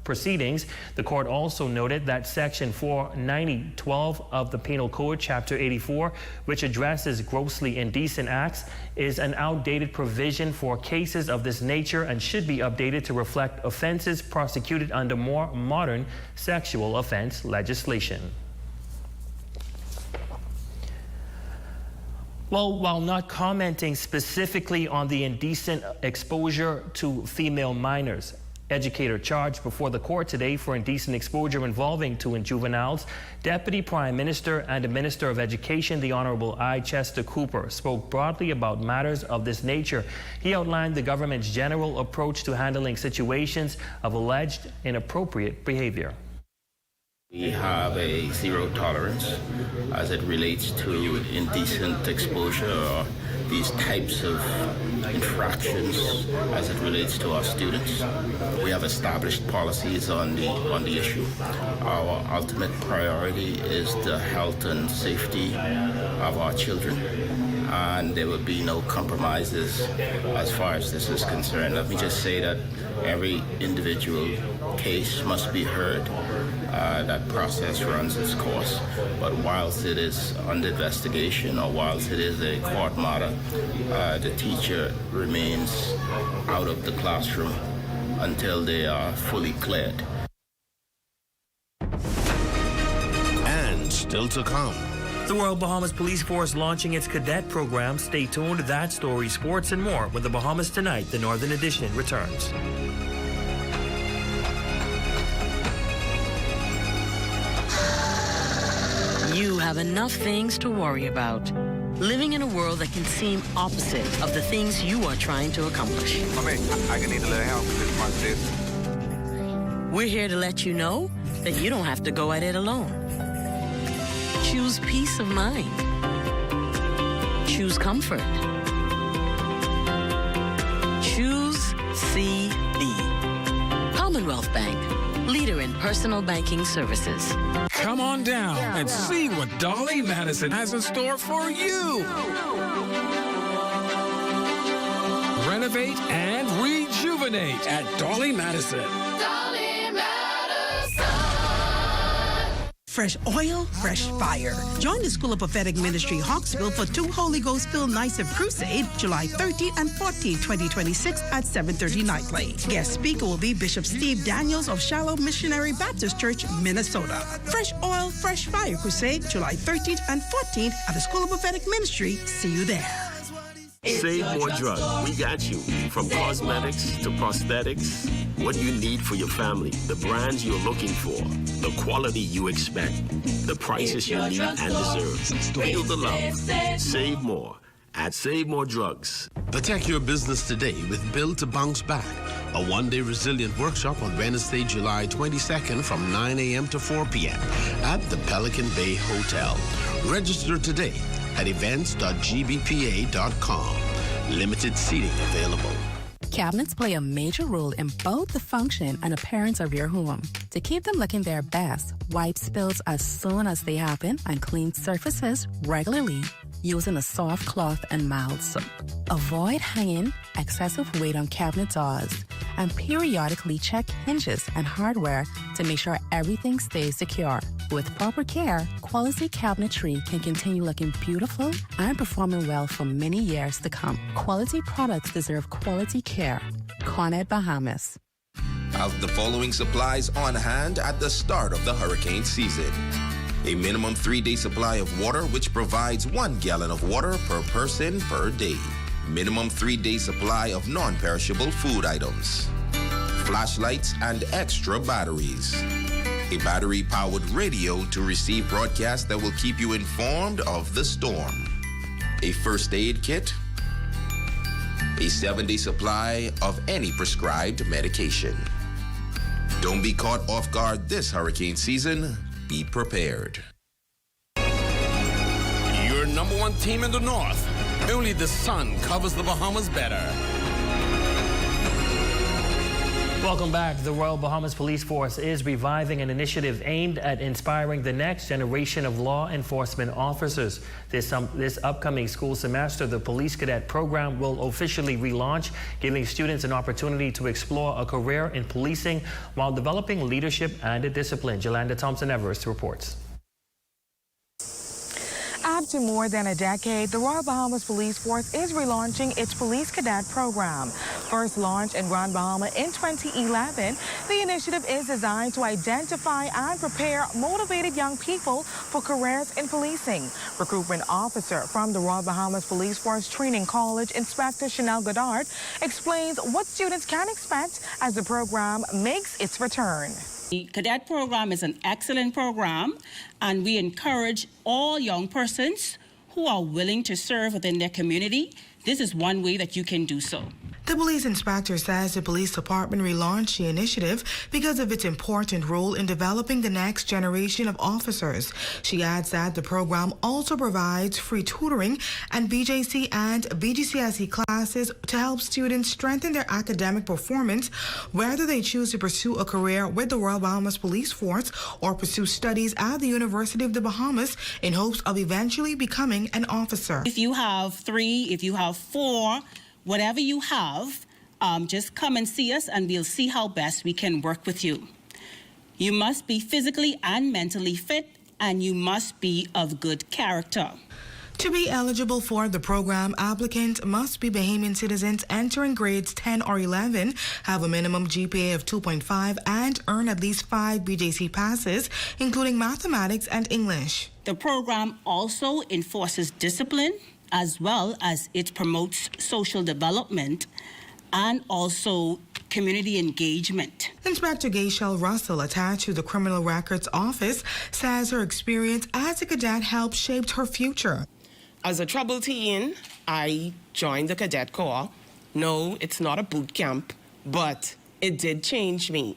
proceedings. The court also noted that Section 490.12 of the Penal Code, Chapter 84, which addresses grossly indecent acts, is an outdated provision for cases of this nature and should be updated to reflect offenses prosecuted under more modern sexual offense legislation. Well, while not commenting specifically on the indecent exposure to female minors, educator charged before the court today for indecent exposure involving 2 juveniles, Deputy Prime Minister and Minister of Education, the Honorable I. Chester Cooper, spoke broadly about matters of this nature. He outlined the government's general approach to handling situations of alleged inappropriate behavior. We have a zero tolerance as it relates to indecent exposure or these types of infractions as it relates to our students. We have established policies on the issue. Our ultimate priority is the health and safety of our children, and there will be no compromises as far as this is concerned. Let me just say that every individual case must be heard. That process runs its course, but whilst it is under investigation or whilst it is a court matter, the teacher remains out of the classroom until they are fully cleared. And still to come. The Royal Bahamas Police Force launching its cadet program. Stay tuned. That story, sports, and more when the Bahamas Tonight, the Northern Edition, returns. You have enough things to worry about. Living in a world that can seem opposite of the things you are trying to accomplish. I can need a little help with this. We're here to let you know that you don't have to go at it alone. Choose peace of mind. Choose comfort. Choose CB. Commonwealth Bank, leader in personal banking services. Come on down and see what Dolly Madison has in store for you. Renovate and rejuvenate at Dolly Madison. Fresh oil, fresh fire. Join the School of Prophetic Ministry Hawksville for 2 Holy Ghost-filled nights of crusade, July 13 and 14, 2026 at 7:30 nightly. Guest speaker will be Bishop Steve Daniels of Shallow Missionary Baptist Church, Minnesota. Fresh oil, fresh fire crusade, July 13th and 14th at the School of Prophetic Ministry. See you there. Save More Drugs. We got you. From cosmetics to prosthetics, what you need for your family, the brands you're looking for, the quality you expect, the prices you need and deserve. Feel the love. Save more at Save More Drugs. Protect your business today with Build to Bounce Back, a one-day resilient workshop on Wednesday, July 22nd from 9 a.m. to 4 p.m. at the Pelican Bay Hotel. Register today at events.gbpa.com. Limited seating available. Cabinets play a major role in both the function and appearance of your home. To keep them looking their best, wipe spills as soon as they happen and clean surfaces regularly using a soft cloth and mild soap. Avoid hanging excessive weight on cabinet doors and periodically check hinges and hardware to make sure everything stays secure. With proper care, quality cabinetry can continue looking beautiful and performing well for many years to come. Quality products deserve quality care. Cornet, Bahamas. Have the following supplies on hand at the start of the hurricane season. A minimum 3-day supply of water, which provides 1 gallon of water per person per day. Minimum 3-day supply of non-perishable food items. Flashlights and extra batteries. A battery-powered radio to receive broadcasts that will keep you informed of the storm. A first aid kit. A 7-day supply of any prescribed medication. Don't be caught off guard this hurricane season. Be prepared. Your number one team in the North. Only the sun covers the Bahamas better. Welcome back. The Royal Bahamas Police Force is reviving an initiative aimed at inspiring the next generation of law enforcement officers. This upcoming school semester, the Police Cadet program will officially relaunch, giving students an opportunity to explore a career in policing while developing leadership and discipline. Jolanda Thompson-Everest reports. After more than a decade, the Royal Bahamas Police Force is relaunching its Police Cadet program. First launched in Grand Bahama in 2011, the initiative is designed to identify and prepare motivated young people for careers in policing. Recruitment officer from the Royal Bahamas Police Force Training College, Inspector Chanel Goddard, explains what students can expect as the program makes its return. The cadet program is an excellent program, and we encourage all young persons who are willing to serve within their community. This is one way that you can do so. The police inspector says the police department relaunched the initiative because of its important role in developing the next generation of officers. She adds that the program also provides free tutoring and BJC and BGCSE classes to help students strengthen their academic performance, whether they choose to pursue a career with the Royal Bahamas Police Force or pursue studies at the University of the Bahamas in hopes of eventually becoming an officer. If you have 3, if you have 4, whatever you have, just come and see us and we'll see how best we can work with you. You must be physically and mentally fit, and you must be of good character. To be eligible for the program, applicants must be Bahamian citizens entering grades 10 or 11, have a minimum GPA of 2.5, and earn at least 5 BJC passes, including mathematics and English. The program also enforces discipline, as well as it promotes social development and also community engagement. Inspector Gayshel Russell, attached to the Criminal Records Office, says her experience as a cadet helped shape her future. As a troubled teen, I joined the Cadet Corps. No, it's not a boot camp, but it did change me.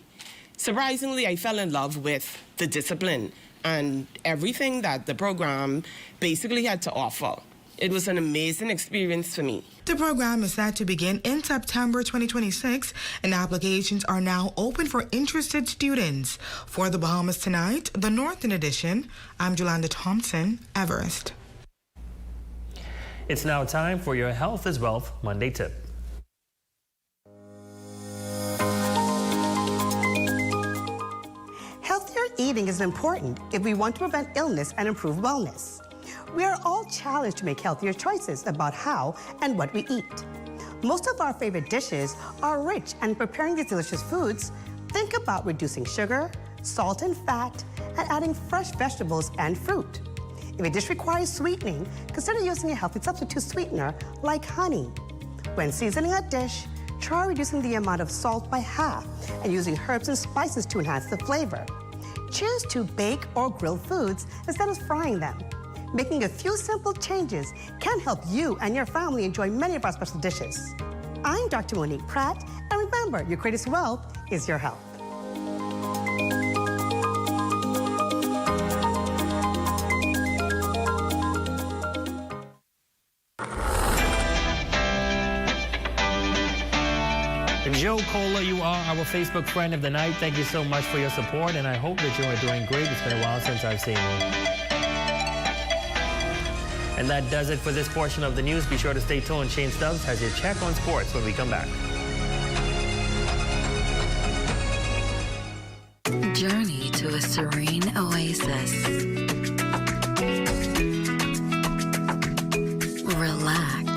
Surprisingly, I fell in love with the discipline and everything that the program basically had to offer. It was an amazing experience for me. The program is set to begin in September 2026, and applications are now open for interested students. For the Bahamas Tonight, the Northern Edition, I'm Jolanda Thompson, Everest. It's now time for your Health is Wealth Monday Tip. Healthier eating is important if we want to prevent illness and improve wellness. We are all challenged to make healthier choices about how and what we eat. Most of our favorite dishes are rich, and preparing these delicious foods, think about reducing sugar, salt, and fat, and adding fresh vegetables and fruit. If a dish requires sweetening, consider using a healthy substitute sweetener like honey. When seasoning a dish, try reducing the amount of salt by half and using herbs and spices to enhance the flavor. Choose to bake or grill foods instead of frying them. Making a few simple changes can help you and your family enjoy many of our special dishes. I'm Dr. Monique Pratt, and remember, your greatest wealth is your health. Joe Cola, you are our Facebook friend of the night. Thank you so much for your support, and I hope that you are doing great. It's been a while since I've seen you. And that does it for this portion of the news. Be sure to stay tuned. Shane Stubbs has your check on sports when we come back. Journey to a serene oasis. Relax.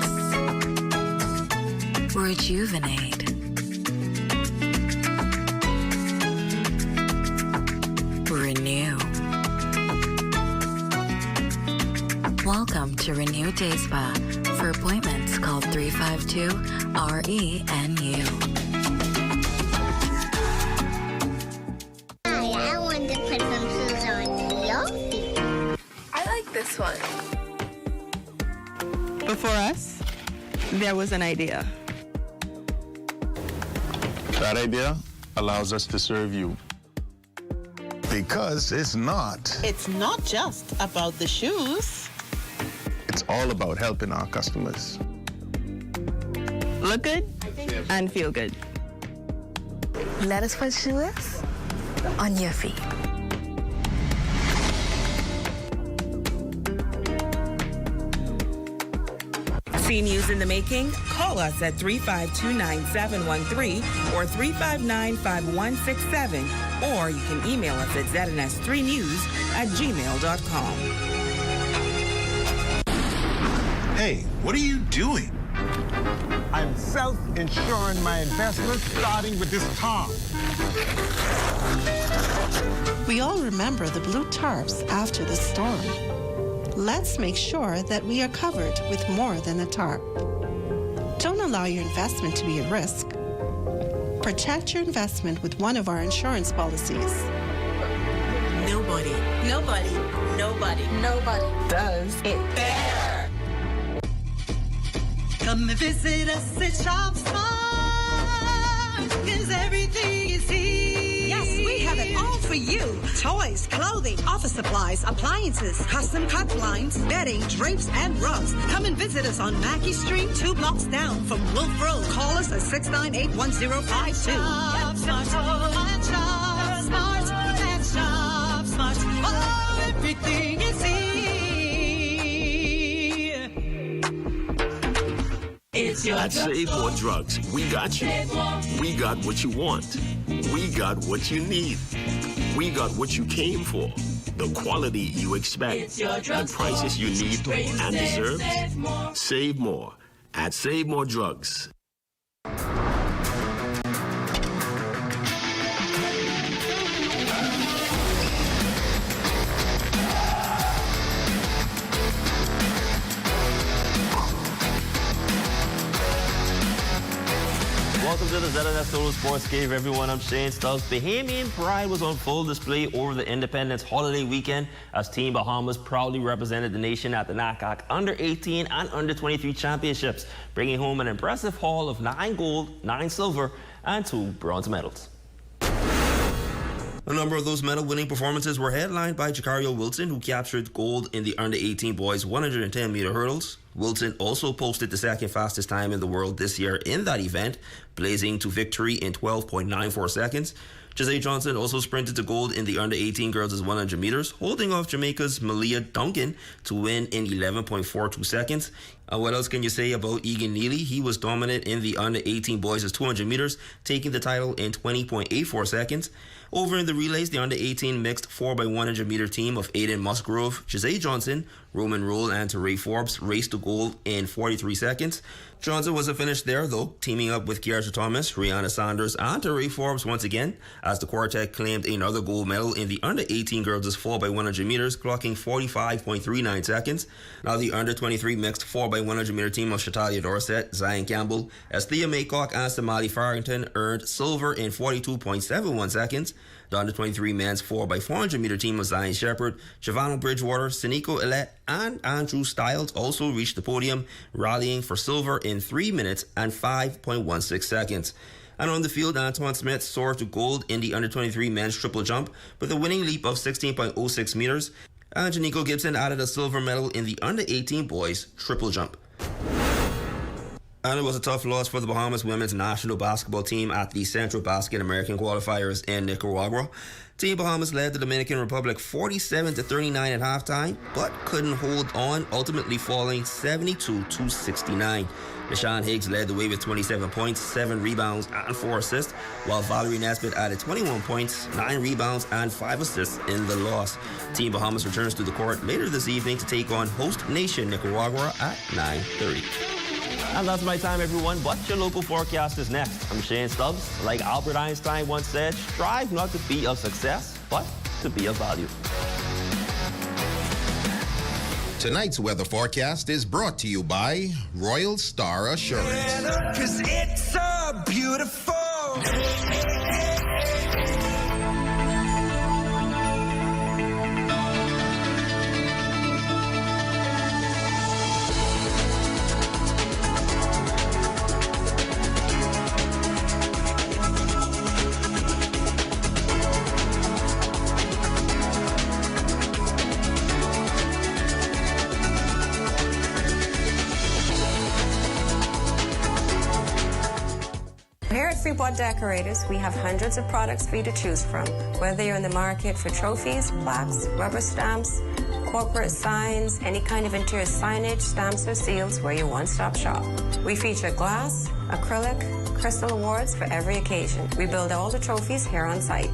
Rejuvenate. Renew. Welcome to Renew Day Spa. For appointments, call 352-RENU. I want to put some shoes on your feet. I like this one. Before us, there was an idea. That idea allows us to serve you. Because it's not. It's not just about the shoes. It's all about helping our customers. Look good and feel good. Let us put shoes on your feet. See news in the making? Call us at 352-9713 or 359-5167. Or you can email us at zns3news@gmail.com. Hey, what are you doing? I'm self-insuring my investments, starting with this tarp. We all remember the blue tarps after the storm. Let's make sure that we are covered with more than a tarp. Don't allow your investment to be at risk. Protect your investment with one of our insurance policies. Nobody does it better. Come and visit us at Shop Smart, 'cause everything is here. Yes, we have it all for you. Toys, clothing, office supplies, appliances, custom cut blinds, bedding, drapes, and rugs. Come and visit us on Mackey Street, 2 blocks down from Wolf Road. Call us at 698-1052. Shop Smart, and Shop Smart, and Shop Smart. Oh, everything is here. At Save More Drugs, we got you. We got what you want. We got what you need. We got what you came for. The quality you expect. The prices you need and deserve. Save more at Save More Drugs. Welcome to the LNS Total Sports gave everyone. I'm Shane Stubbs. Bahamian pride was on full display over the Independence holiday weekend as Team Bahamas proudly represented the nation at the NACAC Under-18 and Under-23 championships, bringing home an impressive haul of 9 gold, 9 silver, and 2 bronze medals. A number of those medal-winning performances were headlined by Jacario Wilson, who captured gold in the Under-18 boys 110-meter hurdles. Wilson also posted the second fastest time in the world this year in that event, blazing to victory in 12.94 seconds. Jose Johnson also sprinted to gold in the Under-18 girls' 100 meters, holding off Jamaica's Malia Duncan to win in 11.42 seconds. What else can you say about Egan Neely? He was dominant in the Under-18 boys' 200 meters, taking the title in 20.84 seconds. Over in the relays, the Under-18 mixed 4x100 meter team of Aiden Musgrove, Jose Johnson, Roman Roll, and Teray Forbes raced to gold in 43 seconds. Johnson wasn't finished there, though, teaming up with Kiara Thomas, Rihanna Sanders, and Teray Forbes once again, as the quartet claimed another gold medal in the Under-18 girls' 4x100 meters, clocking 45.39 seconds. Now, the Under-23 mixed 4x100 meter team of Shatalia Dorset, Zion Campbell, Esthea Maycock, and Somali Farrington earned silver in 42.71 seconds. The Under-23 men's 4x400 meter team of Zion Shepherd, Giovanni Bridgewater, Sinico Elette, and Andrew Stiles also reached the podium, rallying for silver in 3 minutes and 5.16 seconds. And on the field, Antoine Smith soared to gold in the Under-23 men's triple jump with a winning leap of 16.06 meters. And Janico Gibson added a silver medal in the Under-18 boys triple jump. And it was a tough loss for the Bahamas women's national basketball team at the Central Basket American qualifiers in Nicaragua. Team Bahamas led the Dominican Republic 47-39 at halftime, but couldn't hold on, ultimately falling 72-69. Deshaun Higgs led the way with 27 points, 7 rebounds, and 4 assists, while Valerie Nesbitt added 21 points, 9 rebounds, and 5 assists in the loss. Team Bahamas returns to the court later this evening to take on host nation Nicaragua at 9:30. And that's my time, everyone, but your local forecast is next. I'm Shane Stubbs. Like Albert Einstein once said, strive not to be a success, but to be of value. Tonight's weather forecast is brought to you by Royal Star Assurance. 'Cause it's so beautiful. Here at Freeport Decorators, we have hundreds of products for you to choose from. Whether you're in the market for trophies, plaques, rubber stamps, corporate signs, any kind of interior signage, stamps, or seals, we're your one-stop shop. We feature glass, acrylic, crystal awards for every occasion. We build all the trophies here on site.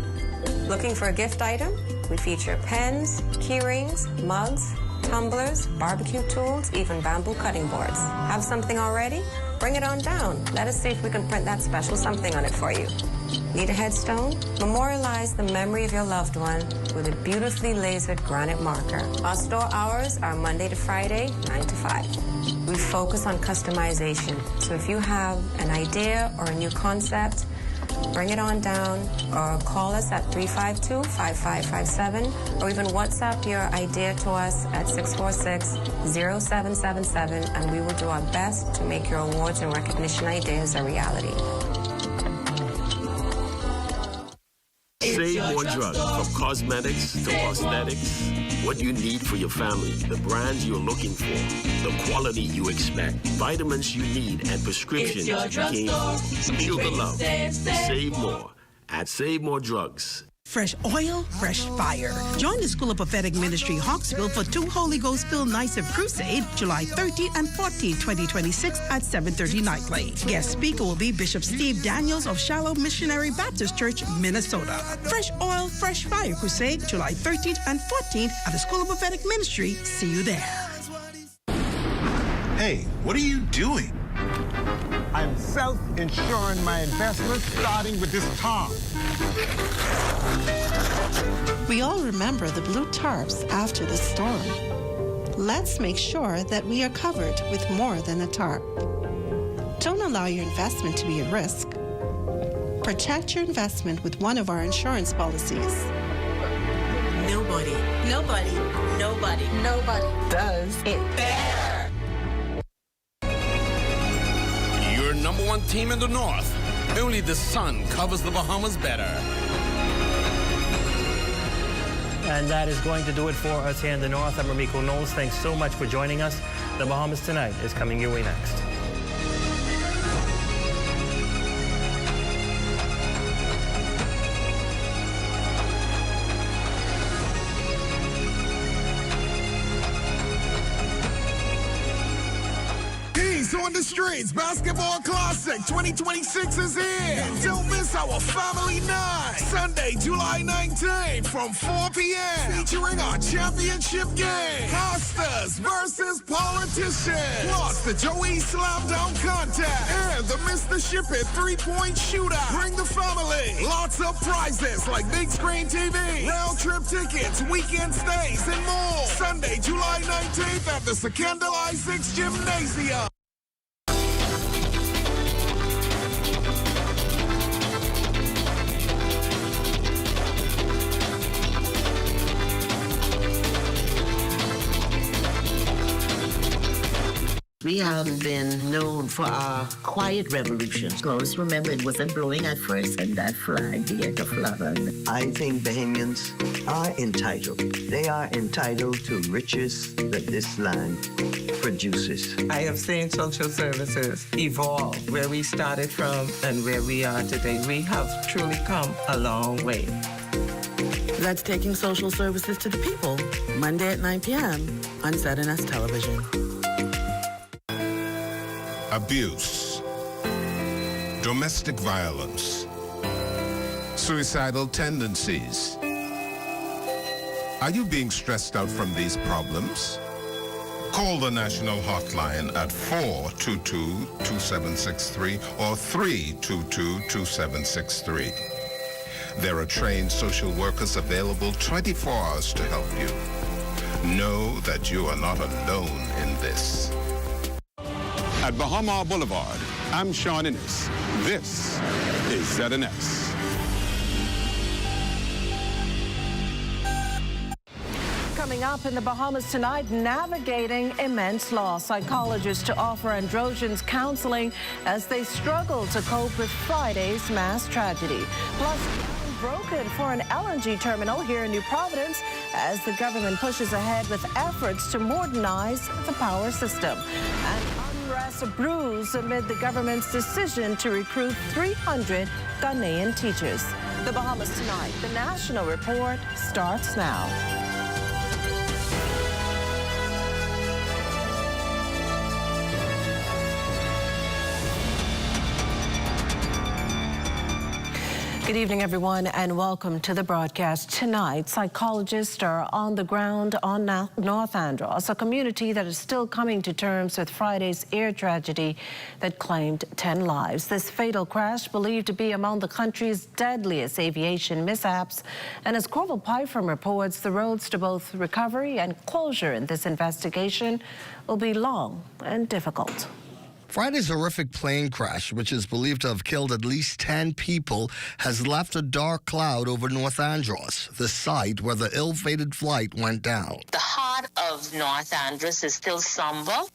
Looking for a gift item? We feature pens, key rings, mugs, tumblers, barbecue tools, even bamboo cutting boards. Have something already? Bring it on down. Let us see if we can print that special something on it for you. Need a headstone? Memorialize the memory of your loved one with a beautifully lasered granite marker. Our store hours are Monday to Friday, 9 to 5. We focus on customization. So if you have an idea or a new concept, bring it on down or call us at 352-5557 or even WhatsApp your idea to us at 646-0777 and we will do our best to make your awards and recognition ideas a reality. Save more drugs, from cosmetics to prosthetics. What you need for your family, the brands you're looking for, the quality you expect, vitamins you need, and prescriptions you came for. Feel the love. Save more at Save More Drugs. Fresh oil, fresh fire. Join the School of Prophetic Ministry Hawksville for 2 Holy Ghost-filled nights of crusade, July 13 and 14, 2026 at 7:30 nightly. Guest speaker will be Bishop Steve Daniels of Shallow Missionary Baptist Church, Minnesota. Fresh oil, fresh fire crusade, July 13th and 14th at the School of Prophetic Ministry. See you there. Hey, what are you doing? I'm self-insuring my investments, starting with this tarp. We all remember the blue tarps after the storm. Let's make sure that we are covered with more than a tarp. Don't allow your investment to be at risk. Protect your investment with one of our insurance policies. Nobody Does it better. Your number one team in the North. Only the sun covers the Bahamas better. And that is going to do it for us here in the North. I'm Ramiko Knowles. Thanks so much for joining us. The Bahamas Tonight is coming your way next. On the streets, Basketball Classic 2026 is here. Don't miss our family night. Sunday, July 19th from 4 p.m. Featuring our championship game. Pastors versus politicians. Plus the Joey Slam Down contest. And the Mr. Ship It 3-point shootout. Bring the family. Lots of prizes like big screen TV, round trip tickets, weekend stays, and more. Sunday, July 19th at the Secandal I-6 Gymnasium. We have been known for our quiet revolutions. Always remember, it wasn't blowing at first, and that flag began to flutter. I think Bahamians are entitled. They are entitled to riches that this land produces. I have seen social services evolve where we started from and where we are today. We have truly come a long way. That's taking social services to the people. Monday at 9 p.m. on ZNS Television. Abuse, domestic violence, suicidal tendencies. Are you being stressed out from these problems? Call the national hotline at 422-2763 or 322-2763. There are trained social workers available 24 hours to help you. Know that you are not alone in this. At Bahama Boulevard, I'm Sean Innes. This is ZNS. Coming up in the Bahamas tonight, navigating immense loss. Psychologists to offer androgens counseling as they struggle to cope with Friday's mass tragedy. Plus, broken for an LNG terminal here in New Providence as the government pushes ahead with efforts to modernize the power system. And unrest brews amid the government's decision to recruit 300 Ghanaian teachers. The Bahamas tonight. The National Report starts now. Good evening, everyone, and welcome to the broadcast. Tonight, psychologists are on the ground on North Andros, a community that is still coming to terms with Friday's air tragedy that claimed 10 lives. This fatal crash believed to be among the country's deadliest aviation mishaps. And as Corval Pyfrom reports, the roads to both recovery and closure in this investigation will be long and difficult. Friday's horrific plane crash, which is believed to have killed at least 10 people, has left a dark cloud over North Andros, the site where the ill-fated flight went down. The heart of North Andros is still somber.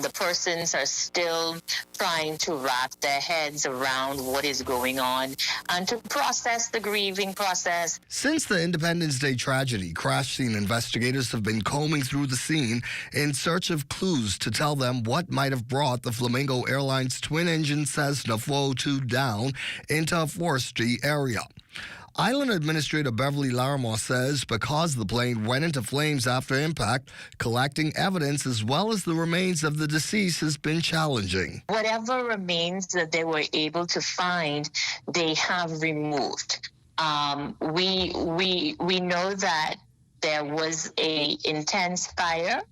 The persons are still trying to wrap their heads around what is going on and to process the grieving process. Since the Independence Day tragedy, crash scene investigators have been combing through the scene in search of clues to tell them what might have brought the Flamingo Airlines twin-engine Cessna 402 down into a foresty area. Island Administrator Beverly Larimore says because the plane went into flames after impact, collecting evidence as well as the remains of the deceased has been challenging. Whatever remains that they were able to find, they have removed. We know that there was a intense fire,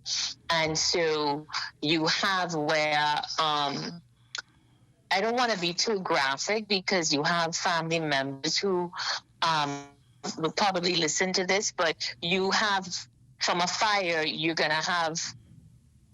and so you have where I don't want to be too graphic because you have family members who will probably listen to this, but you have, from a fire, you're going to have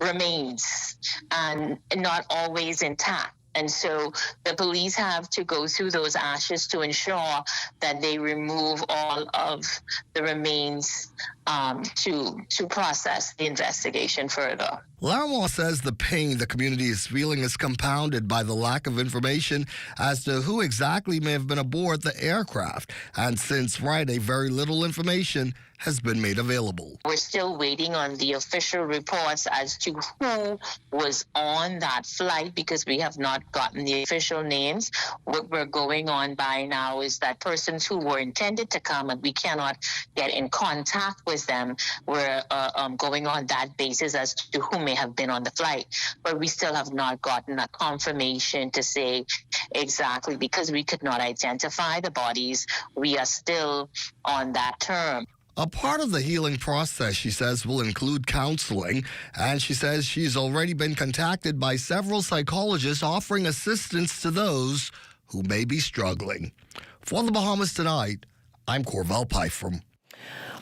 remains and not always intact. And so the police have to go through those ashes to ensure that they remove all of the remains to process the investigation further. Larimore says the pain the community is feeling is compounded by the lack of information as to who exactly may have been aboard the aircraft. And since Friday, very little information has been made available. We're still waiting on the official reports as to who was on that flight because we have not gotten the official names. What we're going on by now is that persons who were intended to come and we cannot get in contact with them. We're going on that basis as to who may have been on the flight. But we still have not gotten a confirmation to say exactly because we could not identify the bodies. We are still on that term. A part of the healing process, she says, will include counseling, and she says she's already been contacted by several psychologists offering assistance to those who may be struggling. For the Bahamas Tonight, I'm Corval Pyfrom.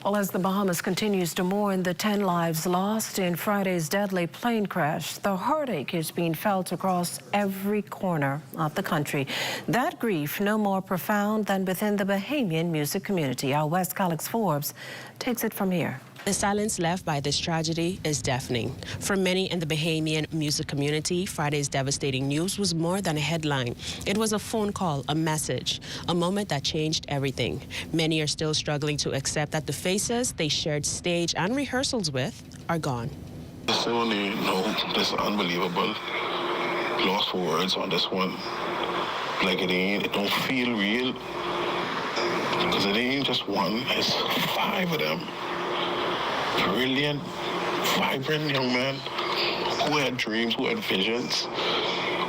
Well, as the Bahamas continues to mourn the 10 lives lost in Friday's deadly plane crash, the heartache is being felt across every corner of the country. That grief no more profound than within the Bahamian music community. Our West Alex Forbes takes it from here. The silence left by this tragedy is deafening. For many in the Bahamian music community, Friday's devastating news was more than a headline. It was a phone call, a message, a moment that changed everything. Many are still struggling to accept that the faces they shared stage and rehearsals with are gone. I only know this unbelievable. Lost for words on this one. Like it don't feel real. Because it ain't just one, it's 5 of them. Brilliant, vibrant young men who had dreams, who had visions,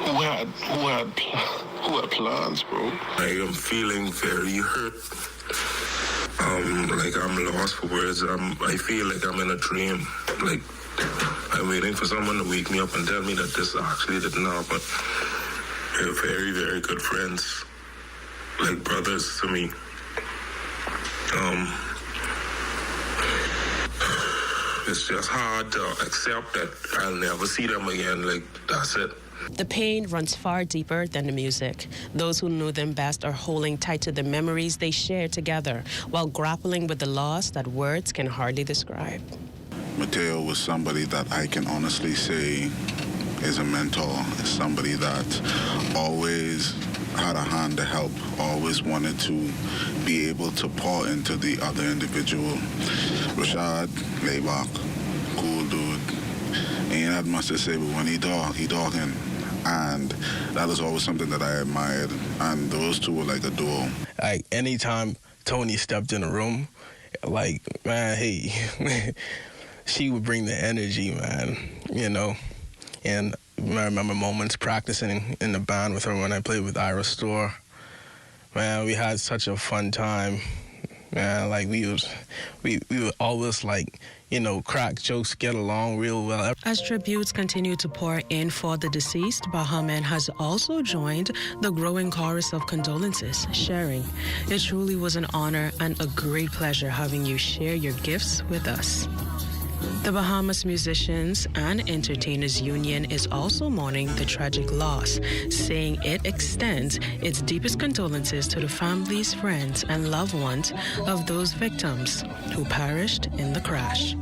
who had plans, bro. I'm feeling very hurt. Like I'm lost for words. I feel like I'm in a dream. Like I'm waiting for someone to wake me up and tell me that this actually didn't happen. They're very, very good friends, like brothers to me. It's just hard to accept that I'll never see them again. Like, that's it. The pain runs far deeper than the music. Those who knew them best are holding tight to the memories they shared together while grappling with the loss that words can hardly describe. Mateo was somebody that I can honestly say is a mentor, is somebody that always had a hand to help, always wanted to be able to pour into the other individual. Rashad, layback, cool dude. Ain't had much to say, but when he talking. And that was always something that I admired. And those two were like a duo. Like, anytime Tony stepped in the room, like, man, hey, she would bring the energy, man, you know. And I remember moments practicing in the band with her when I played with Ira Store. Man, we had such a fun time. Man, like we would always, like, you know, crack jokes, get along real well. As tributes continue to pour in for the deceased, Bahaman has also joined the growing chorus of condolences, sharing, "It truly was an honor and a great pleasure having you share your gifts with us." The Bahamas Musicians and Entertainers Union is also mourning the tragic loss, saying it extends its deepest condolences to the families, friends, and loved ones of those victims who perished in the crash.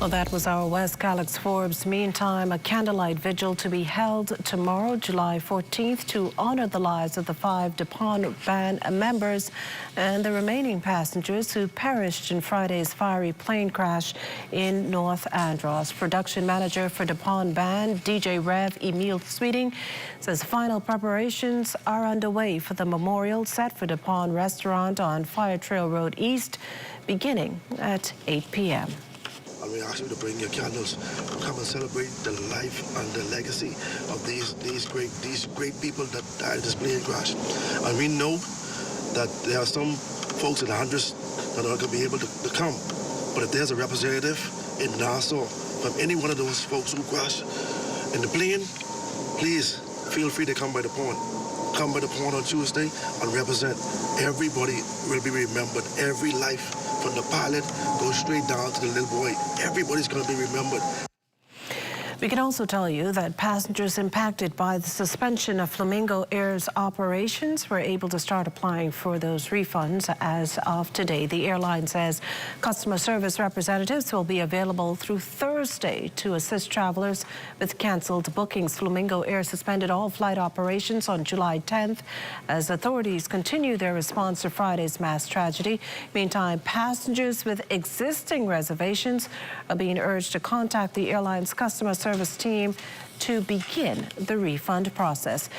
Well, that was our West Alex Forbes. Meantime, a candlelight vigil to be held tomorrow, July 14th, to honor the lives of the 5 DuPont band members and the remaining passengers who perished in Friday's fiery plane crash in North Andros. Production manager for DuPont band, DJ Rev Emil Sweeting, says final preparations are underway for the memorial set for DuPont Restaurant on Fire Trail Road East, beginning at 8 p.m. And we ask you to bring your candles, come and celebrate the life and the legacy of these great people that died in this plane crash. And we know that there are some folks in the hundreds that are going to be able to come. But if there's a representative in Nassau from any one of those folks who crashed in the plane, please feel free to come by the pond. Come by the pond on Tuesday and represent. Everybody will be remembered. Every life from from the pilot, go straight down to the little boy. Everybody's going to be remembered. We can also tell you that passengers impacted by the suspension of Flamingo Air's operations were able to start applying for those refunds as of today. The airline says customer service representatives will be available through Thursday to assist travelers with canceled bookings. Flamingo Air suspended all flight operations on July 10th as authorities continue their response to Friday's mass tragedy. Meantime, passengers with existing reservations are being urged to contact the airline's customer service team to begin the refund process.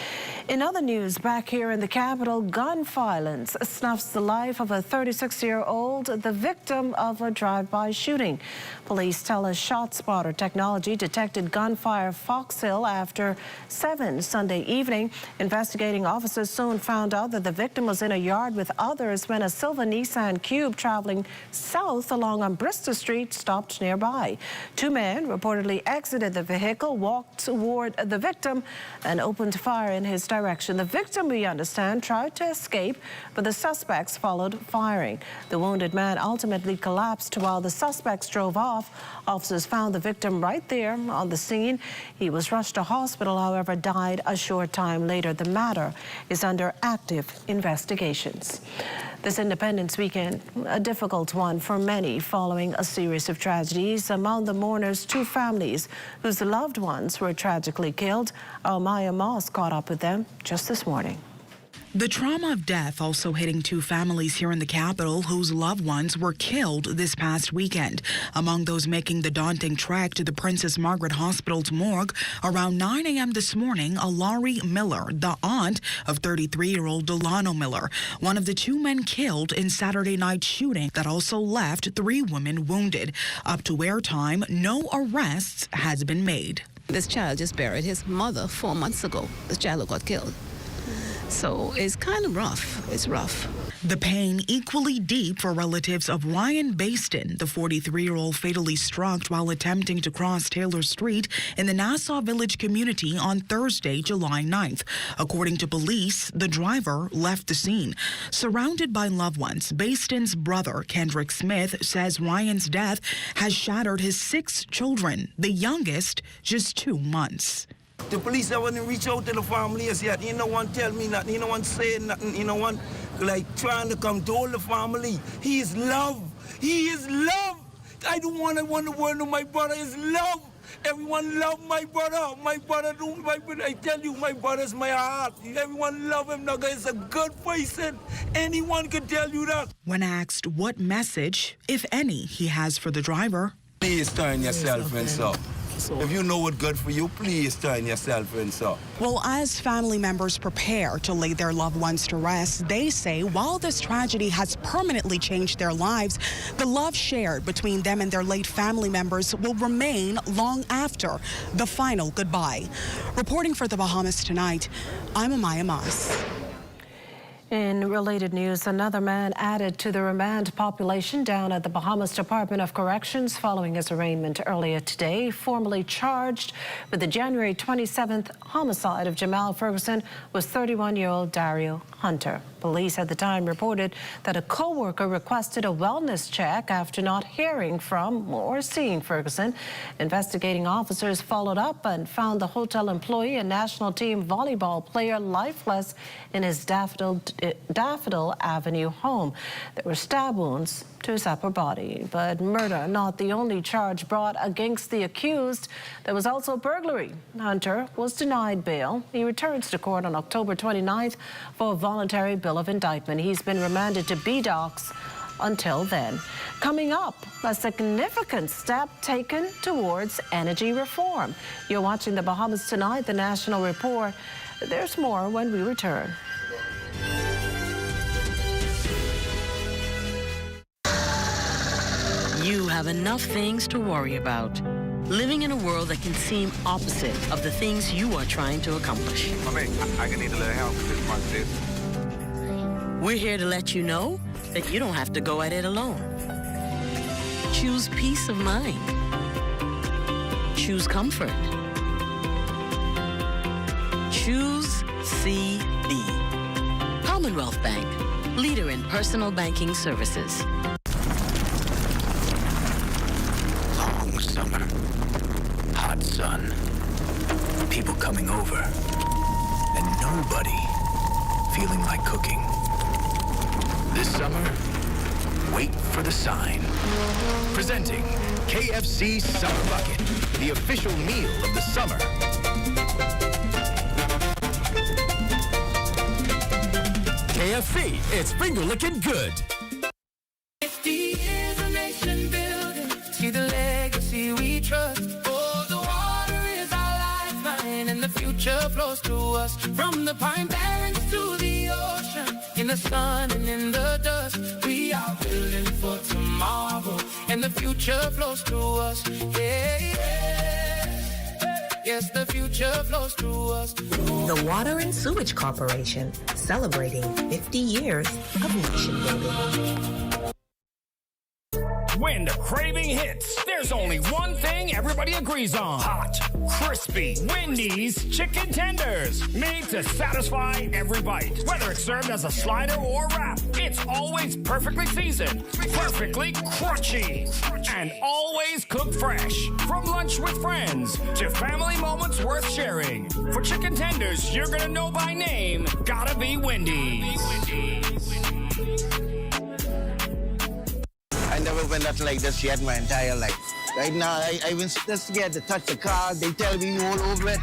In other news, back here in the capital, gun violence snuffs the life of a 36-year-old, the victim of a drive-by shooting. Police tell us ShotSpotter technology detected gunfire Fox Hill after 7 Sunday evening. Investigating officers soon found out that the victim was in a yard with others when a silver Nissan Cube traveling south along on Bristol Street stopped nearby. 2 men reportedly exited the vehicle, walked toward the victim and opened fire in his direction. The victim, we understand, tried to escape, but the suspects followed firing. The wounded man ultimately collapsed while the suspects drove off. Officers found the victim right there on the scene. He was rushed to hospital, however, died a short time later. The matter is under active investigations. This Independence Weekend, a difficult one for many following a series of tragedies. Among the mourners, 2 families whose loved ones were tragically killed. Our Maya Moss caught up with them just this morning. The trauma of death also hitting 2 families here in the capital whose loved ones were killed this past weekend. Among those making the daunting trek to the Princess Margaret Hospital's morgue around 9 a.m. this morning, Laurie Miller, the aunt of 33-year-old Delano Miller, one of the 2 men killed in Saturday night shooting that also left 3 women wounded. Up to airtime, no arrests has been made. This child just buried his mother 4 months ago. This child got killed. So it's kind of rough. It's rough. The pain equally deep for relatives of Ryan Baston, the 43-year-old fatally struck while attempting to cross Taylor Street in the Nassau Village community on Thursday, July 9th. According to police, the driver left the scene. Surrounded by loved ones, Baston's brother, Kendrick Smith, says Ryan's death has shattered his 6 children, the youngest just 2 months. The police haven't reached out to the family as yet. No one tell me nothing. No one saying nothing. No one trying to come to all the family. He is love. He is love. I don't want the world to my brother is love. Everyone love my brother. My brother, I tell you, my brother's my heart. Everyone love him. Naga is a good person. Anyone can tell you that. When asked what message, if any, he has for the driver. Please turn yourself in, sir. If you know what's good for you, please turn yourself in, sir. Well, as family members prepare to lay their loved ones to rest, they say while this tragedy has permanently changed their lives, the love shared between them and their late family members will remain long after the final goodbye. Reporting for the Bahamas Tonight, I'm Amaya Moss. In related news, another man added to the remand population down at the Bahamas Department of Corrections following his arraignment earlier today. Formally charged with the January 27th homicide of Jamal Ferguson was 31-year-old Dario Hunter. Police at the time reported that a co-worker requested a wellness check after not hearing from or seeing Ferguson. Investigating officers followed up and found the hotel employee and national team volleyball player lifeless in his Daffodil Avenue home. There were stab wounds to his upper body, but murder not the only charge brought against the accused. There was also burglary. Hunter was denied bail. He returns to court on October 29th for a voluntary bill of indictment. He's been remanded to B-Docks until then. Coming up, a significant step taken towards energy reform. You're watching the Bahamas Tonight, the National Report. There's more when we return. You have enough things to worry about. Living in a world that can seem opposite of the things you are trying to accomplish. I can need a little help with this. We're here to let you know that you don't have to go at it alone. Choose peace of mind. Choose comfort. Choose CB. Commonwealth Bank, leader in personal banking services. hot sun, people coming over, and nobody feeling like cooking. This summer, wait for the sign. Presenting KFC Summer Bucket, the official meal of the summer. KFC, it's finger-licking good. 50 years of nation building, see the legacy we trust. Oh, the water is our lifeline, and the future flows through us. From the pine barrens to the ocean, in the sun and in the dust, we are building for tomorrow, and the future flows through us. Yeah, yeah. Yes, the future flows through us. The Water and Sewage Corporation, celebrating 50 years of nation building. When the craving hits, there's only one thing everybody agrees on. Hot, crispy, Wendy's chicken tenders. Made to satisfy every bite. Whether it's served as a slider or wrap, it's always perfectly seasoned, perfectly crunchy, and always cooked fresh. From lunch with friends to family moments worth sharing. For chicken tenders you're gonna know by name, gotta be Wendy's. I never went out like this yet my entire life. Right now, I was just scared to touch the car. They tell me all over it.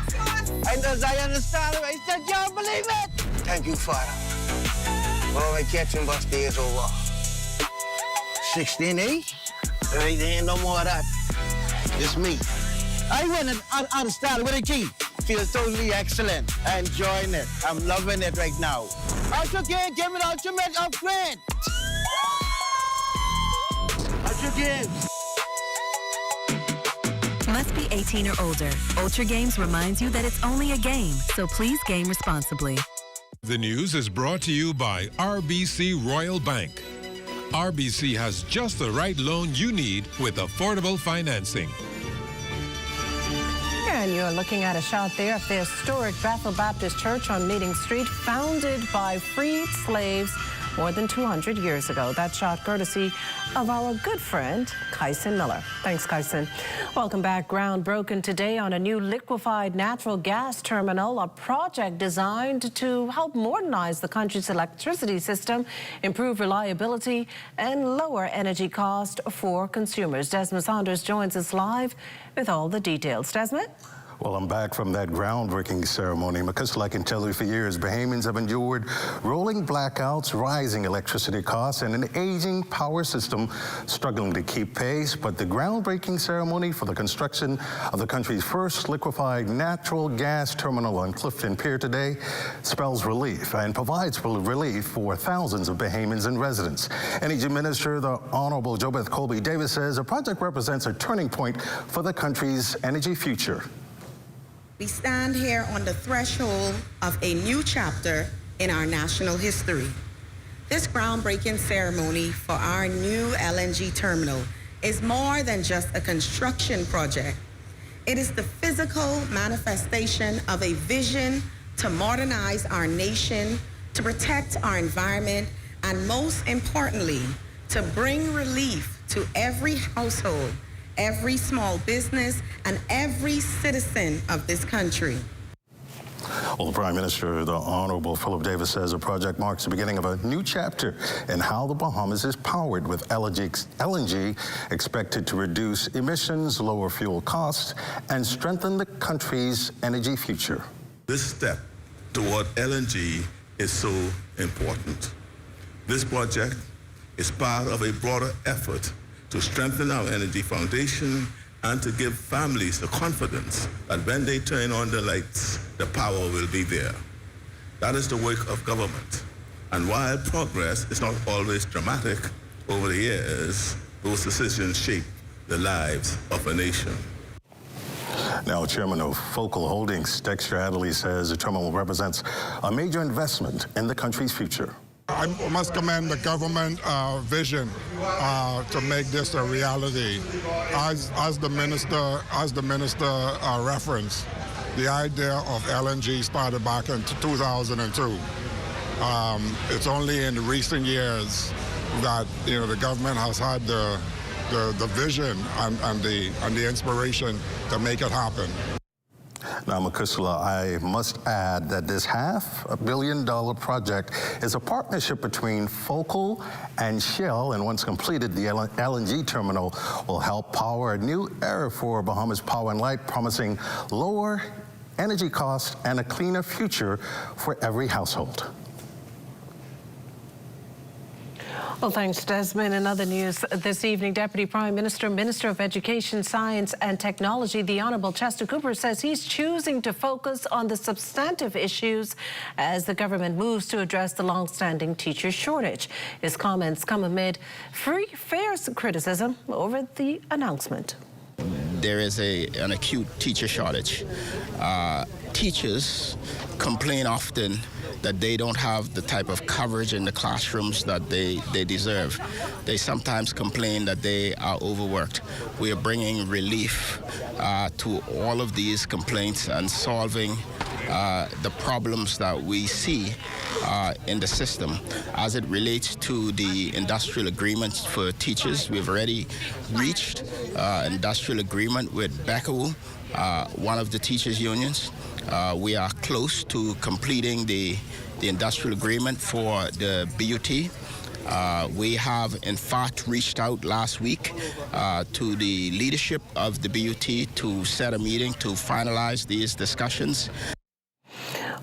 And as I understand it, I said, you don't believe it. Thank you, Father. Oh, my catching bus day is over. 16, eh? There ain't no more of that. It's me. I went out of style with a key. Feels totally excellent. I'm enjoying it. I'm loving it right now. Ultra Game, give me the ultimate upgrade. Must be 18 or older. Ultra Games reminds you that it's only a game, so please game responsibly. The news is brought to you by RBC Royal Bank. RBC has just the right loan you need with affordable financing. And you're looking at a shot there of the historic Bethel Baptist Church on Meeting Street, founded by freed slaves more than 200 years ago. That shot courtesy of our good friend, Kyson Miller. Thanks, Kyson. Welcome back. Ground broken today on a new liquefied natural gas terminal, a project designed to help modernize the country's electricity system, improve reliability, and lower energy cost for consumers. Desmond Saunders joins us live with all the details. Desmond? Well, I'm back from that groundbreaking ceremony. Because like I can tell you for years, Bahamians have endured rolling blackouts, rising electricity costs, and an aging power system struggling to keep pace. But the groundbreaking ceremony for the construction of the country's first liquefied natural gas terminal on Clifton Pier today spells relief and provides relief for thousands of Bahamians and residents. Energy Minister, the Honorable Jobeth Colby Davis, says the project represents a turning point for the country's energy future. We stand here on the threshold of a new chapter in our national history. This groundbreaking ceremony for our new LNG terminal is more than just a construction project. It is the physical manifestation of a vision to modernize our nation, to protect our environment, and most importantly, to bring relief to every household, every small business, and every citizen of this country. Well, the Prime Minister, the Honorable Philip Davis, says the project marks the beginning of a new chapter in how the Bahamas is powered, with LNG expected to reduce emissions, lower fuel costs, and strengthen the country's energy future. This step toward LNG is so important. This project is part of a broader effort to strengthen our energy foundation and to give families the confidence that when they turn on the lights, the power will be there. That is the work of government. And while progress is not always dramatic, over the years, those decisions shape the lives of a nation. Now, Chairman of Focal Holdings, Dexter Adderley, says the terminal represents a major investment in the country's future. I must commend the government vision to make this a reality. As the minister referenced, the idea of LNG started back in 2002. It's only in recent years that the government has had the the vision and the inspiration to make it happen. Now, Makusala, I must add that this $500 million project is a partnership between Focal and Shell, and once completed, the LNG terminal will help power a new era for Bahamas Power and Light, promising lower energy costs and a cleaner future for every household. Well, thanks, Desmond. In other news this evening, Deputy Prime Minister, Minister of Education, Science and Technology, the Honourable Chester Cooper, says he's choosing to focus on the substantive issues as the government moves to address the long-standing teacher shortage. His comments come amid fierce criticism over the announcement. There is an acute teacher shortage. Teachers complain often that they don't have the type of coverage in the classrooms that they deserve. They sometimes complain that they are overworked. We are bringing relief to all of these complaints and solving the problems that we see in the system. As it relates to the industrial agreements for teachers, we've already reached industrial agreement with BECAU, one of the teachers' unions. We are close to completing the industrial agreement for the BUT. We have, in fact, reached out last week to the leadership of the BUT to set a meeting to finalize these discussions.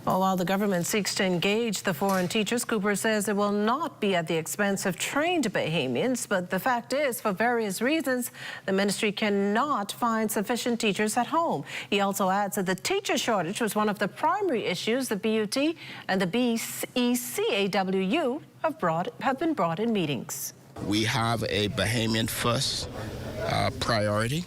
Well, while the government seeks to engage the foreign teachers, Cooper says it will not be at the expense of trained Bahamians. But the fact is, for various reasons, the ministry cannot find sufficient teachers at home. He also adds that the teacher shortage was one of the primary issues the BUT and the BECAWU have been brought in meetings. We have a Bahamian first priority.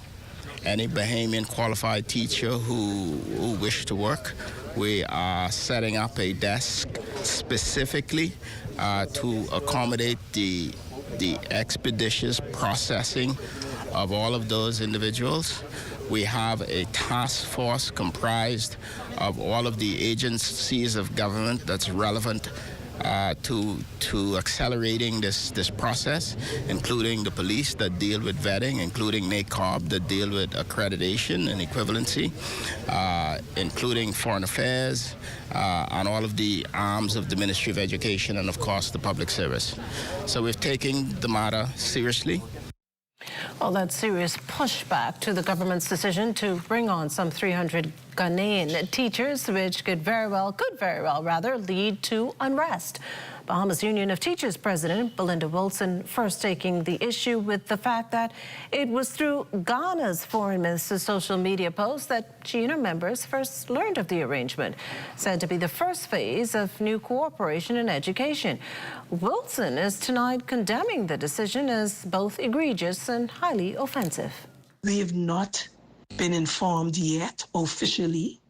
Any Bahamian qualified teacher who wish to work, we are setting up a desk specifically to accommodate the expeditious processing of all of those individuals. We have a task force comprised of all of the agencies of government that's relevant to accelerating this process, including the police that deal with vetting, including NACOB that deal with accreditation and equivalency, including foreign affairs, and all of the arms of the Ministry of Education and, of course, the public service. So we've taken the matter seriously. Well, that serious pushback to the government's decision to bring on some 300 Ghanaian teachers, which could very well lead to unrest. Bahamas Union of Teachers President Belinda Wilson first taking the issue with the fact that it was through Ghana's foreign minister's social media post that she and her members first learned of the arrangement, said to be the first phase of new cooperation in education. Wilson is tonight condemning the decision as both egregious and highly offensive. We have not been informed yet officially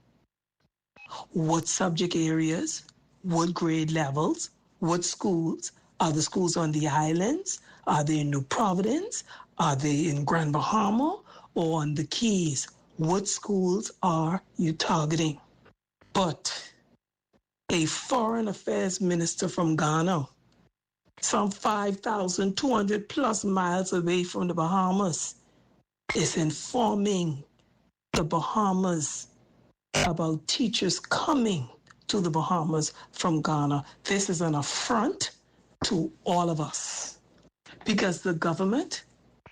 what subject areas, what grade levels, what schools. Are the schools on the islands? Are they in New Providence? Are they in Grand Bahama or on the Keys? What schools are you targeting? But a foreign affairs minister from Ghana, some 5,200 plus miles away from the Bahamas, is informing the Bahamas about teachers coming to the Bahamas from Ghana. This is an affront to all of us because the government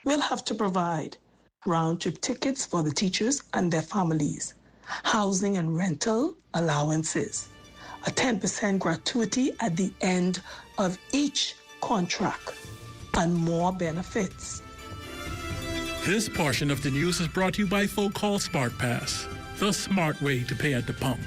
will have to provide round-trip tickets for the teachers and their families, housing and rental allowances, a 10% gratuity at the end of each contract, and more benefits. This portion of the news is brought to you by Focal Smart Pass, the smart way to pay at the pump.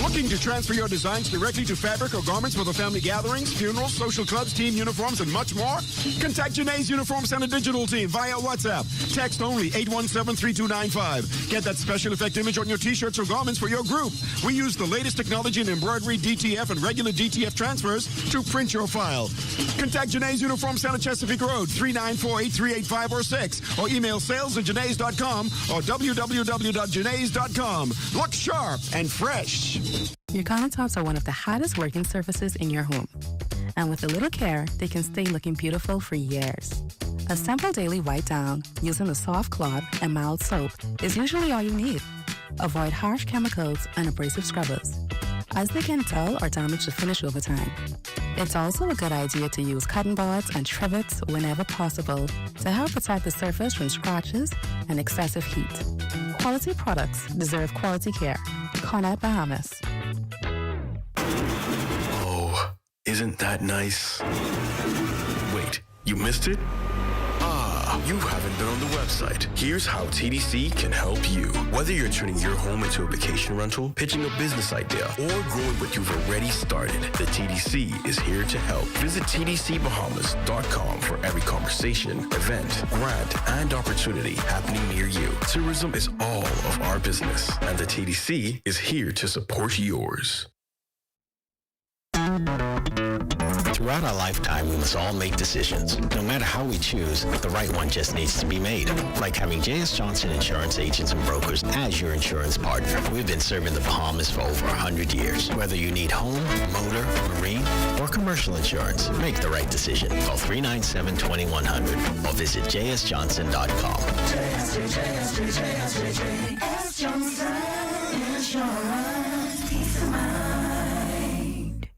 Looking to transfer your designs directly to fabric or garments for the family gatherings, funerals, social clubs, team uniforms, and much more? Contact Janae's Uniform Center digital team via WhatsApp. Text only 817-3295. Get that special effect image on your t-shirts or garments for your group. We use the latest technology in embroidery, DTF, and regular DTF transfers to print your file. Contact Janae's Uniform Center, Chesapeake Road, 394-8385 or 6, or email sales@janae's.com or www.janae's.com. Look sharp and fresh. Your countertops are one of the hottest working surfaces in your home. And with a little care, they can stay looking beautiful for years. A simple daily wipe down using a soft cloth and mild soap is usually all you need. Avoid harsh chemicals and abrasive scrubbers, as they can dull or damage the finish over time. It's also a good idea to use cotton buds and trivets whenever possible to help protect the surface from scratches and excessive heat. Quality products deserve quality care. Connaught, Bahamas. Oh, isn't that nice? Wait, you missed it? You haven't been on the website. Here's how TDC can help you. Whether you're turning your home into a vacation rental, pitching a business idea, or growing what you've already started, the TDC is here to help. Visit tdcbahamas.com for every conversation, event, grant, and opportunity happening near you. Tourism is all of our business, and the TDC is here to support yours. Throughout our lifetime, we must all make decisions. No matter how we choose, the right one just needs to be made. Like having J.S. Johnson Insurance Agents and Brokers as your insurance partner. We've been serving the Bahamas for over 100 years. Whether you need home, motor, marine, or commercial insurance, make the right decision. Call 397-2100 or visit jsjohnson.com. JS Johnson Insurance, peace of mind.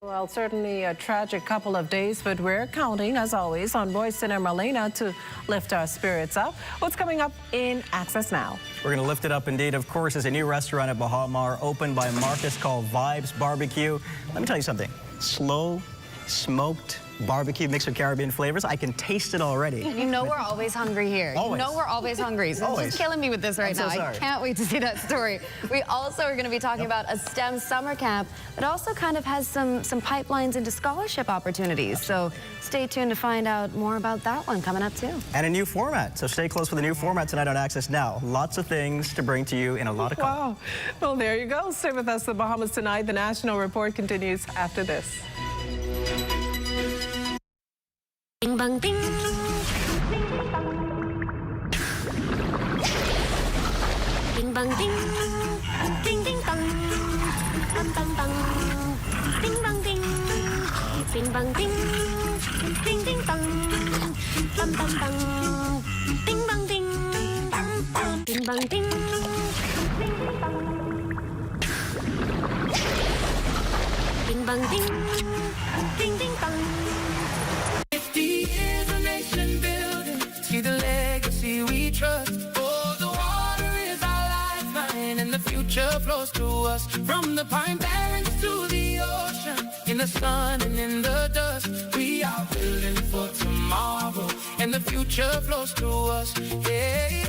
Well, certainly a tragic couple of days, but we're counting, as always, on Boyson and Marlena to lift our spirits up. What's coming up in Access Now? We're going to lift it up indeed. Of course, there's a new restaurant at Bahamas opened by Marcus called Vibes Barbecue. Let me tell you something. Slow, smoked barbecue mixed with Caribbean flavors. I can taste it already. You know we're always hungry here. Always. You know we're always hungry. So it's just killing me with this right now. I can't wait to see that story. We also are going to be talking about a STEM summer camp that also kind of has some pipelines into scholarship opportunities. So stay tuned to find out more about that one coming up too. And a new format. So stay close for the new format tonight on Access Now. Lots of things to bring to you in a lot of Wow. Well, there you go. Stay with us, the Bahamas Tonight. The National Report continues after this. Bing bang bing. Bing bang bing. Ding ding bang. Bang bang bang. Bing bang bing. Bing bang bing. Ding ding bang. Bang bang bang. Bing bang bing. Bing bang bing. Bing bang bing. Ding ding bang. 50 years of nation building, see the legacy we trust. Oh, the water is our lifeline, and the future flows to us. From the pine barrens to the ocean, in the sun and in the dust, we are building for tomorrow, and the future flows to us. Yeah, yeah.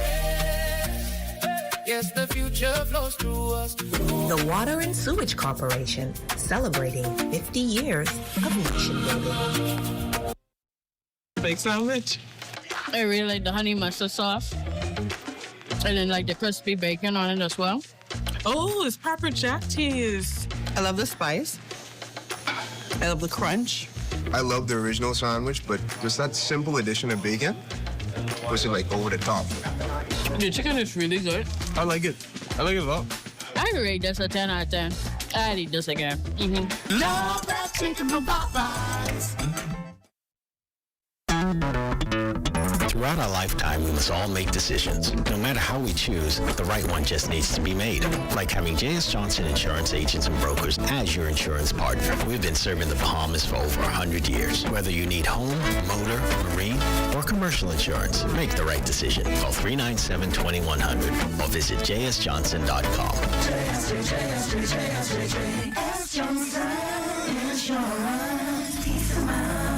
Yes, the future flows to us. The Water and Sewage Corporation, celebrating 50 years of nation building. Baked sandwich. I really like the honey mustard sauce. And then like the crispy bacon on it as well. Oh, it's pepper jack cheese. I love the spice. I love the crunch. I love the original sandwich, but just that simple addition of bacon was like over the top. The chicken is really good. I like it. I like it a lot. I rate this a 10 out of 10. I'd eat this again. Love that chicken from Popeyes. Throughout our lifetime, we must all make decisions. No matter how we choose, the right one just needs to be made. Like having J.S. Johnson Insurance Agents and Brokers as your insurance partner. We've been serving the Bahamas for over 100 years. Whether you need home, motor, marine, or commercial insurance, make the right decision. Call 397-2100 or visit jsjohnson.com. JS Johnson Insurance, peace of mind.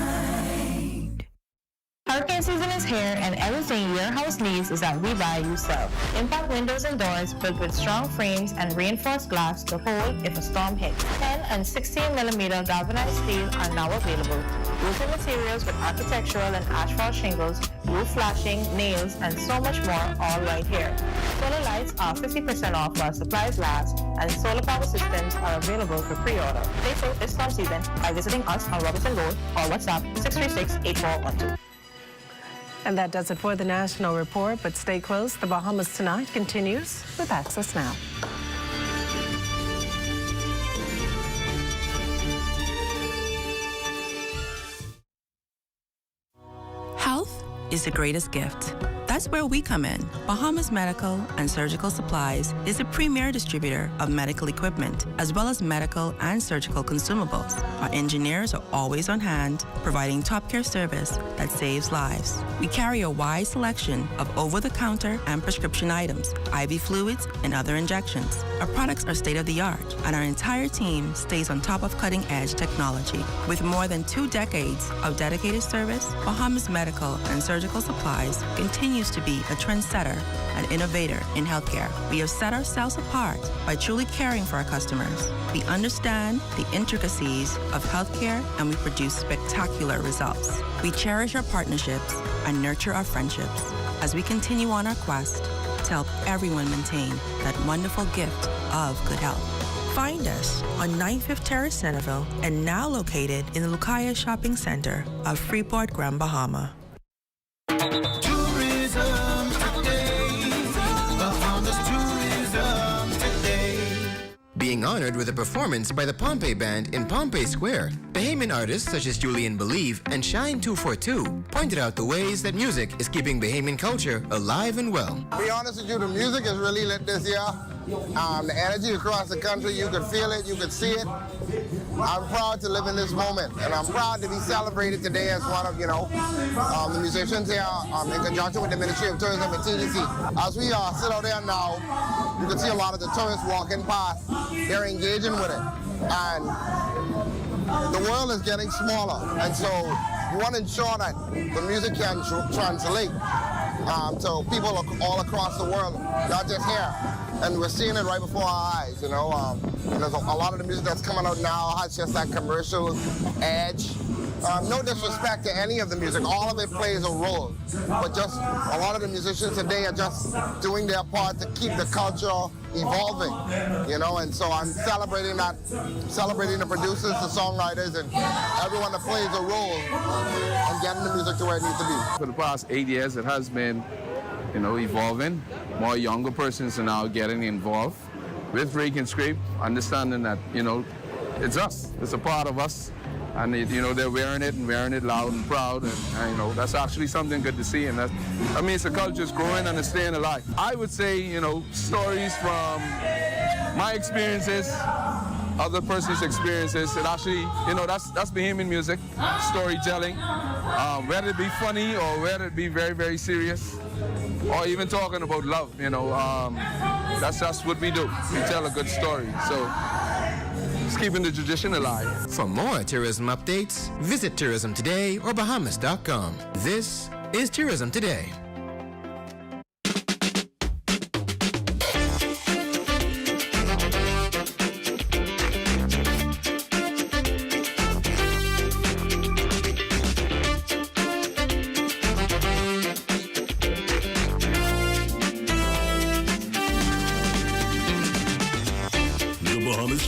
Hurricane season is here, and everything your house needs is at We Buy You Sell. Impact windows and doors built with strong frames and reinforced glass to hold if a storm hits. 10 and 16 millimeter galvanized steel are now available. Roofing materials with architectural and asphalt shingles, roof flashing, nails, and so much more, all right here. Solar lights are 50% off while supplies last, and solar power systems are available for pre-order. Stay safe this storm season by visiting us on Robinson Road or WhatsApp 636-8412. And that does it for the National Report, but stay close. The Bahamas Tonight continues with Access Now. is the greatest gift. That's where we come in. Bahamas Medical and Surgical Supplies is a premier distributor of medical equipment, as well as medical and surgical consumables. Our engineers are always on hand, providing top care service that saves lives. We carry a wide selection of over-the-counter and prescription items, IV fluids, and other injections. Our products are state-of-the-art, and our entire team stays on top of cutting-edge technology. With more than 2 decades of dedicated service, Bahamas Medical and Surgical Supplies continues to be a trendsetter and innovator in healthcare. We have set ourselves apart by truly caring for our customers. We understand the intricacies of healthcare, and we produce spectacular results. We cherish our partnerships and nurture our friendships as we continue on our quest to help everyone maintain that wonderful gift of good health. Find us on 95th Terrace, Centerville, and now located in the Lucaya Shopping Center of Freeport, Grand Bahama. Being honored with a performance by the Pompey Band in Pompey Square, Bahamian artists such as Julian Believe and Shine 242 pointed out the ways that music is keeping Bahamian culture alive and well. To be honest with you, the music is really lit this year. The energy across the country, you could feel it, you could see it. I'm proud to live in this moment, and I'm proud to be celebrated today as one of, the musicians here in conjunction with the Ministry of Tourism and TDC. As we sit out there now, you can see a lot of the tourists walking past. They're engaging with it. And the world is getting smaller, and so you want to ensure that the music can translate to people all across the world, not just here. And we're seeing it right before our eyes, There's a lot of the music that's coming out now has just that commercial edge. No disrespect to any of the music, all of it plays a role. But just a lot of the musicians today are just doing their part to keep the culture evolving, and so I'm celebrating the producers, the songwriters, and everyone that plays a role in getting the music to where it needs to be. For the past 8 years, it has been, evolving. More younger persons are now getting involved with Rake and Scrape, understanding that, it's us, it's a part of us. And, they're wearing it loud and proud. And, that's actually something good to see. And it's a culture that's growing and it's staying alive. I would say, stories from my experiences, other person's experiences, it actually, that's Bahamian music, storytelling. Whether it be funny or whether it be very, very serious, or even talking about love, that's what we do. We tell a good story. So, keeping the tradition alive. For more tourism updates, visit Tourism Today or Bahamas.com. This is Tourism Today.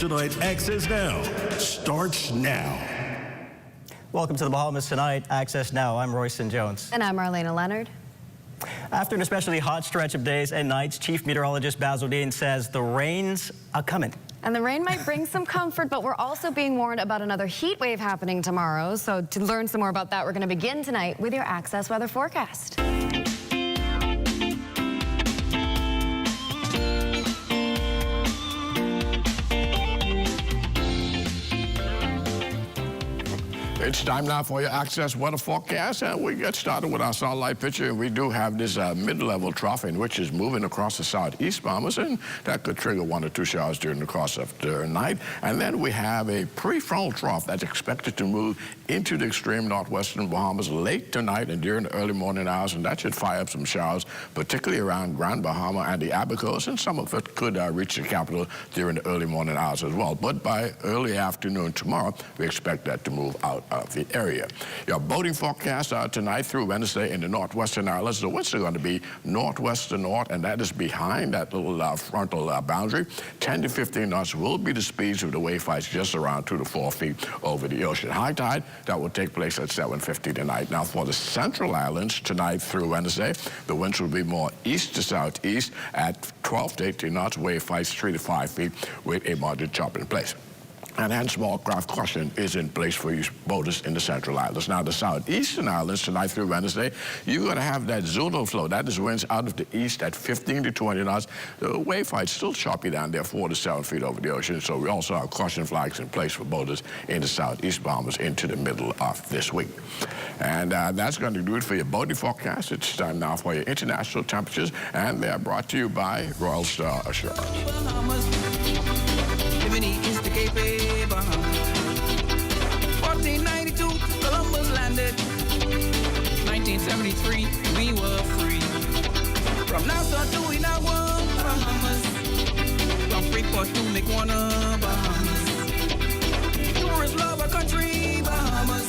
Tonight, Access Now starts now. Welcome to the Bahamas Tonight, Access Now. I'm Royston Jones. And I'm Marlena Leonard. After an especially hot stretch of days and nights, Chief Meteorologist Basil Dean says the rains are coming. And the rain might bring some comfort, but we're also being warned about another heat wave happening tomorrow. So to learn some more about that, we're going to begin tonight with your Access weather forecast. It's time now for your Access weather forecast, and we get started with our satellite picture. We do have this mid-level trough in which is moving across the southeast Bahamas, and that could trigger 1 or 2 showers during the course of the night. And then we have a prefrontal trough that's expected to move into the extreme northwestern Bahamas late tonight and during the early morning hours, and that should fire up some showers, particularly around Grand Bahama and the Abaco Coast, and some of it could reach the capital during the early morning hours as well. But by early afternoon tomorrow, we expect that to move out of the area. Your boating forecast tonight through Wednesday in the northwestern islands. The winds are going to be northwest to north, and that is behind that little frontal boundary. 10 to 15 knots will be the speeds of the wave heights, just around 2 to 4 feet over the ocean. High tide, that will take place at 7:50 tonight. Now, for the central islands tonight through Wednesday, the winds will be more east to southeast at 12 to 18 knots, wave heights 3 to 5 feet with a moderate chop in place. And hence more craft caution is in place for you boaters in the Central Islands. Now, the southeastern islands, tonight through Wednesday, you're going to have that zonal flow. That is winds out of the east at 15 to 20 knots. The wave height's still choppy down there, 4 to 7 feet over the ocean. So we also have caution flags in place for boaters in the southeast Bahamas into the middle of this week. And that's going to do it for your boating forecast. It's time now for your international temperatures, and they're brought to you by Royal Star Assurance. Bahamas. 1492, Columbus landed. 1973, we were free. From Nassau to Inawa, Bahamas. From Freeport to Mequona, Bahamas. Tourists love our country, Bahamas.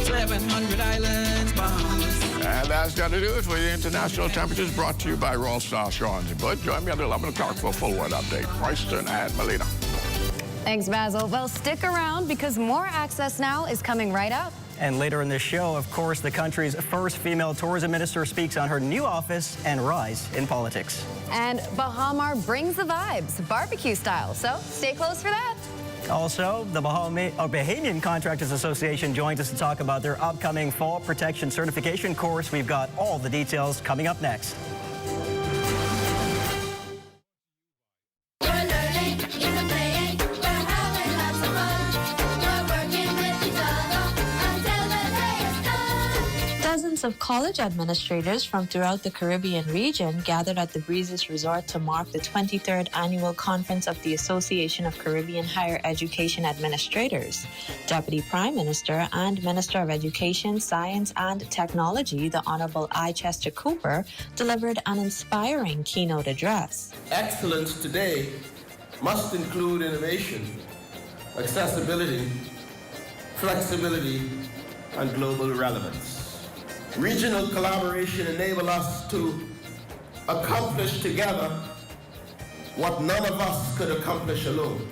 700 islands, Bahamas. And that's going to do it for your international temperatures, brought to you by Royal Star Assurance. But join me at 11 o'clock for a full weather update. Royston and Melina. Thanks, Basil. Well, stick around because more Access Now is coming right up. And later in the show, of course, the country's first female tourism minister speaks on her new office and rise in politics. And Bahamar brings the vibes, barbecue style. So stay close for that. Also, the Bahamian Contractors Association joins us to talk about their upcoming fall protection certification course. We've got all the details coming up next. Dozens of college administrators from throughout the Caribbean region gathered at the Breezes Resort to mark the 23rd annual conference of the Association of Caribbean Higher Education Administrators. Deputy Prime Minister and Minister of Education, Science and Technology, the Honorable I. Chester Cooper, delivered an inspiring keynote address. Excellence today must include innovation, accessibility, flexibility, and global relevance. Regional collaboration enables us to accomplish together what none of us could accomplish alone.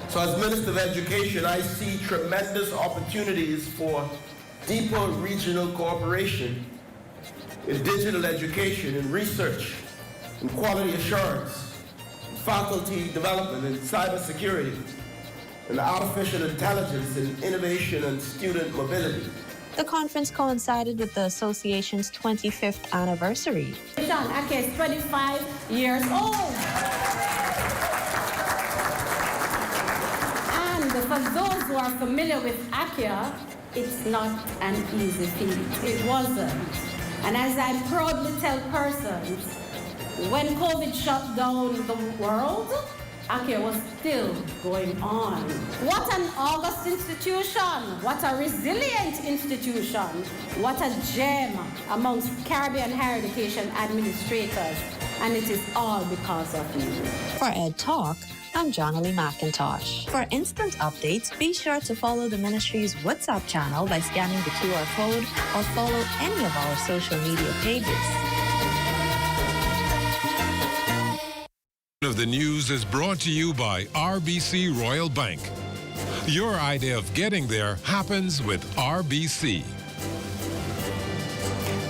So as Minister of Education, I see tremendous opportunities for deeper regional cooperation in digital education, in research, in quality assurance, in faculty development, in cybersecurity, in artificial intelligence, in innovation and student mobility. The conference coincided with the association's 25th anniversary. ACIA is 25 years old. And for those who are familiar with ACIA, it's not an easy feat. It wasn't. And as I proudly tell persons, when COVID shut down the world, ACIA was still going on. What an august institution. What a resilient institution. What a gem amongst Caribbean higher education administrators. And it is all because of you. For Ed Talk, I'm Jonalie McIntosh. For instant updates, be sure to follow the ministry's WhatsApp channel by scanning the QR code or follow any of our social media pages. Of the news is brought to you by RBC Royal Bank. Your idea of getting there happens with RBC.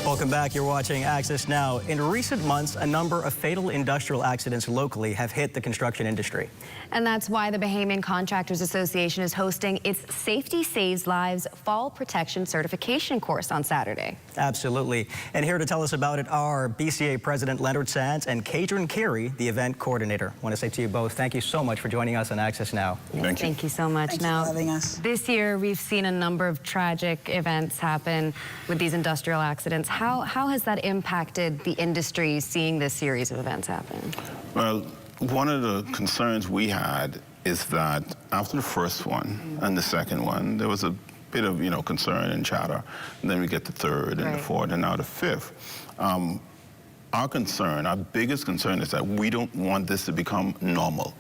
Welcome back. You're watching Access Now. In recent months, a number of fatal industrial accidents locally have hit the construction industry. And that's why the Bahamian Contractors Association is hosting its Safety Saves Lives Fall Protection Certification course on Saturday. Absolutely. And here to tell us about it are BCA President Leonard Sands and Kadron Carey, the event coordinator. I want to say to you both, thank you so much for joining us on Access Now. Thank you so much. Thanks now, for having us. This year, we've seen a number of tragic events happen with these industrial accidents. How has that impacted the industry seeing this series of events happen? Well, one of the concerns we had is that after the first one and the second one, there was a bit of, concern and chatter. And then we get the third and the fourth and now the fifth. Our concern, our biggest concern is that we don't want this to become normal.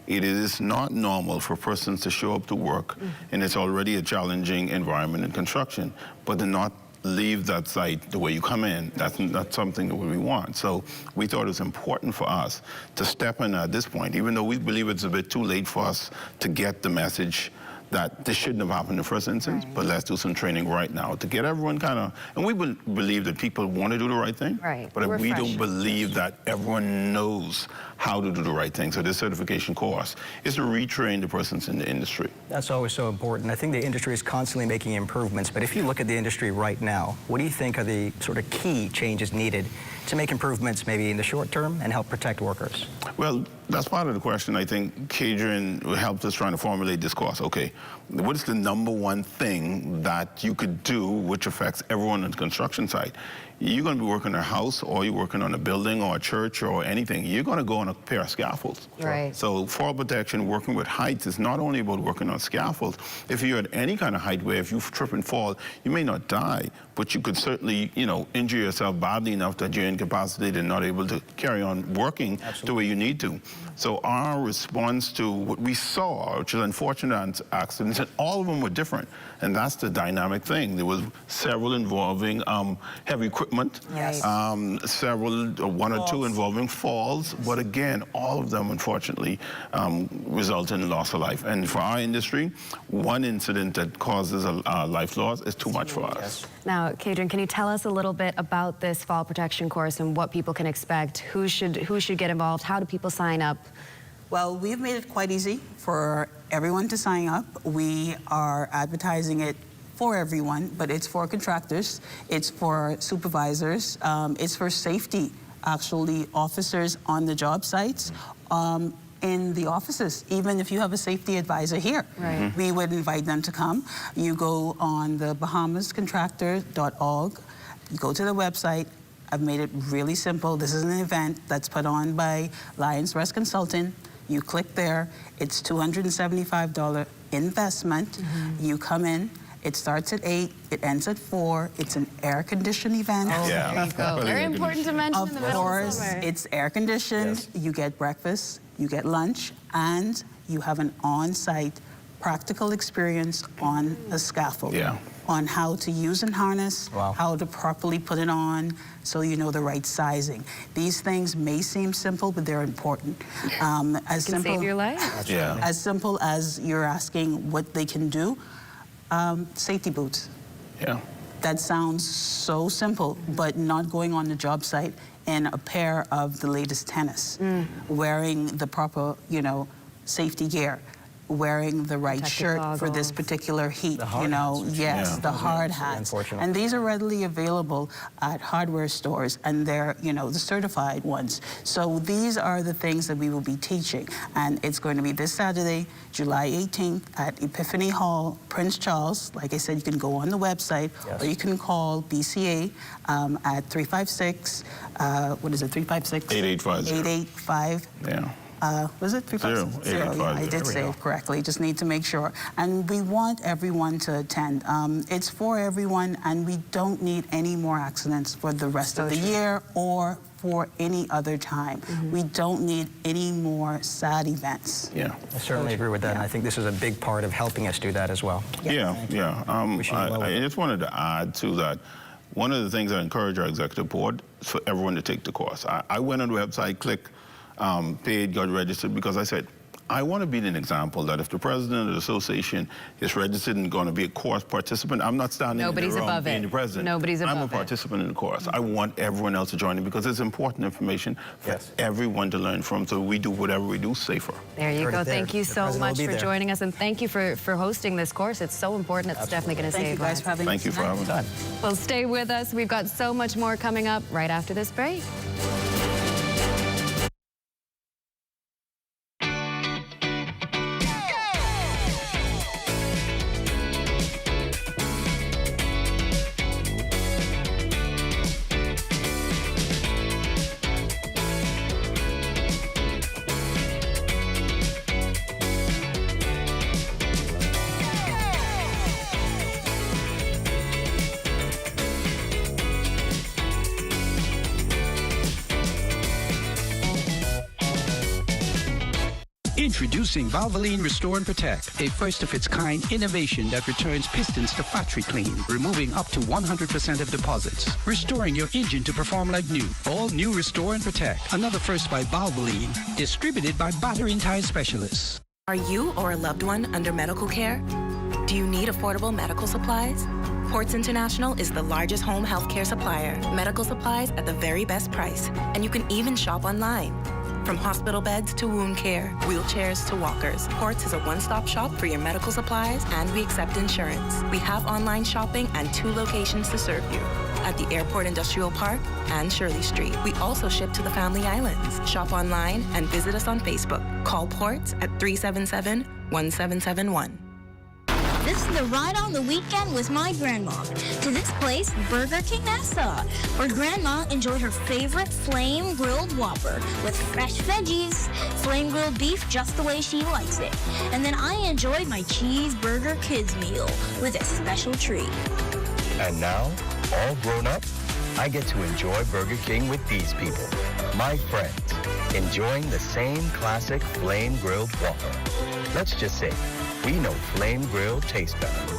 It is not normal for persons to show up to work and it's already a challenging environment in construction, but to not leave that site the way you come in. That's not something that we want. So we thought it was important for us to step in at this point, even though we believe it's a bit too late for us to get the message that this shouldn't have happened in the first instance, but let's do some training right now to get everyone kind of, and we believe that people want to do the right thing, but we don't believe that everyone knows how to do the right thing. So this certification course is to retrain the persons in the industry. That's always so important. I think the industry is constantly making improvements, but if you look at the industry right now, what do you think are the sort of key changes needed to make improvements maybe in the short term and help protect workers? Well, that's part of the question. I think Kadrian helped us trying to formulate this course. Okay, what is the number one thing that you could do which affects everyone on the construction site? You're going to be working in a house, or you're working on a building or a church or anything. You're going to go on a pair of scaffolds. Right. So fall protection, working with heights, is not only about working on scaffolds. If you're at any kind of height where if you trip and fall, you may not die, but you could certainly, you know, injure yourself badly enough that you're incapacitated and not able to carry on working the way you need to. So our response to what we saw, which is unfortunate accidents, and all of them were different. And that's the dynamic thing. There was several involving heavy equipment, several, one or two involving falls, but again, all of them, unfortunately, result in loss of life. And for our industry, one incident that causes a life loss is too much for us. Now, Kadrian, can you tell us a little bit about this fall protection course and what people can expect? Who should get involved? How do people sign up? Well, we've made it quite easy for everyone to sign up. We are advertising it for everyone, but it's for contractors, it's for supervisors, it's for safety, actually, officers on the job sites, in the offices. Even if you have a safety advisor here, we would invite them to come. You go on the bahamascontractor.org, you go to the website. I've made it really simple. This is an event that's put on by Lions Rest Consulting. You click there, it's $275 investment. You come in, it starts at 8, it ends at 4. It's an air-conditioned event. Oh, there you go. Very important to mention in the middle of summer. It's air-conditioned, you get breakfast, you get lunch, and you have an on-site practical experience on a scaffold. On how to use a harness, how to properly put it on, so you know the right sizing. These things may seem simple, but they're important. As Can save your life. As simple as you're asking what they can do. Safety boots. That sounds so simple, but not going on the job site in a pair of the latest tennis, wearing the proper, you know, safety gear, wearing the right shirt for this particular heat, you know, the hard hats. And these are readily available at hardware stores, and they're, you know, the certified ones. So these are the things that we will be teaching. And it's going to be this Saturday, July 18th at Epiphany Hall, Prince Charles. Like I said, you can go on the website, or you can call BCA at 356, what is it, 356? 8850. 8850. Was it 350? Yeah, I did say it correctly. Just need to make sure. And we want everyone to attend. It's for everyone, and we don't need any more accidents for the rest of the year or for any other time. We don't need any more sad events. I certainly agree with that, and I think this is a big part of helping us do that as well. I just wanted to add to that. One of the things I encourage our executive board is for everyone to take the course. I went on the website, clicked, paid, got registered, because I said, I want to be an example that if the president of the association is registered and going to be a course participant, I'm not standing in the room being the president. I'm a participant in the course. I want everyone else to join in because it's important information for everyone to learn from, so we do whatever we do safer. There you go. Thank you so much for joining us, and thank you for hosting this course. It's so important. It's definitely going to save lives. Thank you for having us. Well, stay with us. We've got so much more coming up right after this break. Introducing Valvoline Restore and Protect, a first-of-its-kind innovation that returns pistons to factory clean, removing up to 100% of deposits, restoring your engine to perform like new. All new Restore and Protect, another first by Valvoline, distributed by Battery and Tire Specialists. Are you or a loved one under medical care? Do you need affordable medical supplies? Ports International is the largest home healthcare supplier. Medical supplies at the very best price. And you can even shop online. From hospital beds to wound care, wheelchairs to walkers, Ports is a one-stop shop for your medical supplies, and we accept insurance. We have online shopping and 2 locations to serve you, at the Airport Industrial Park and Shirley Street. We also ship to the Family Islands. Shop online and visit us on Facebook. Call Ports at 377-1771. This is the ride on the weekend with my grandma to this place, Burger King Nassau, where Grandma enjoyed her favorite flame grilled Whopper with fresh veggies, flame grilled beef just the way she likes it. And then I enjoyed my cheeseburger kids meal with a special treat. And now, all grown up, I get to enjoy Burger King with these people, my friends, enjoying the same classic flame grilled Whopper. Let's just say, we know flame grilled tastes better.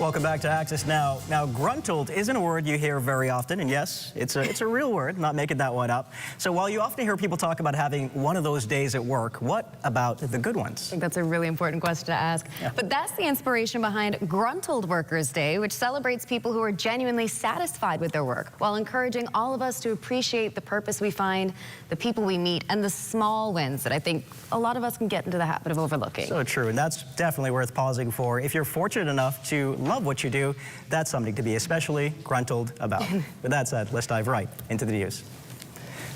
Welcome back to Access Now. Now, gruntled isn't a word you hear very often, and yes, it's a real word, not making that one up. So while you often hear people talk about having one of those days at work, what about the good ones? I think that's a really important question to ask. Yeah. But that's the inspiration behind Gruntled Workers Day, which celebrates people who are genuinely satisfied with their work, while encouraging all of us to appreciate the purpose we find, the people we meet, and the small wins that I think a lot of us can get into the habit of overlooking. So true, and that's definitely worth pausing for. If you're fortunate enough to love what you do, that's something to be especially gruntled about. With that said, let's dive right into the news.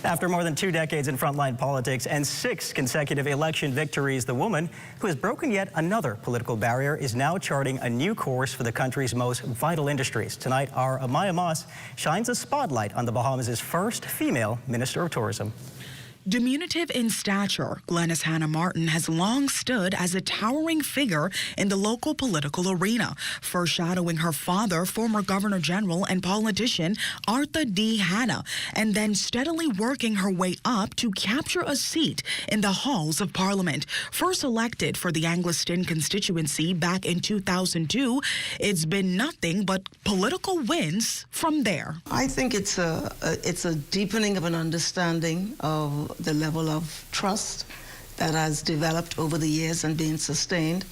After more than 2 decades in frontline politics and 6 consecutive election victories, the woman who has broken yet another political barrier is now charting a new course for the country's most vital industries. Tonight, our Amaya Moss shines a spotlight on the Bahamas' first female Minister of Tourism. Diminutive in stature, Glenys Hannah Martin has long stood as a towering figure in the local political arena, foreshadowing her father, former Governor General and politician Arthur D. Hannah, and then steadily working her way up to capture a seat in the halls of Parliament. First elected for the Angliston constituency back in 2002, it's been nothing but political wins from there. I think it's a deepening of an understanding of the level of trust that has developed over the years and been sustained,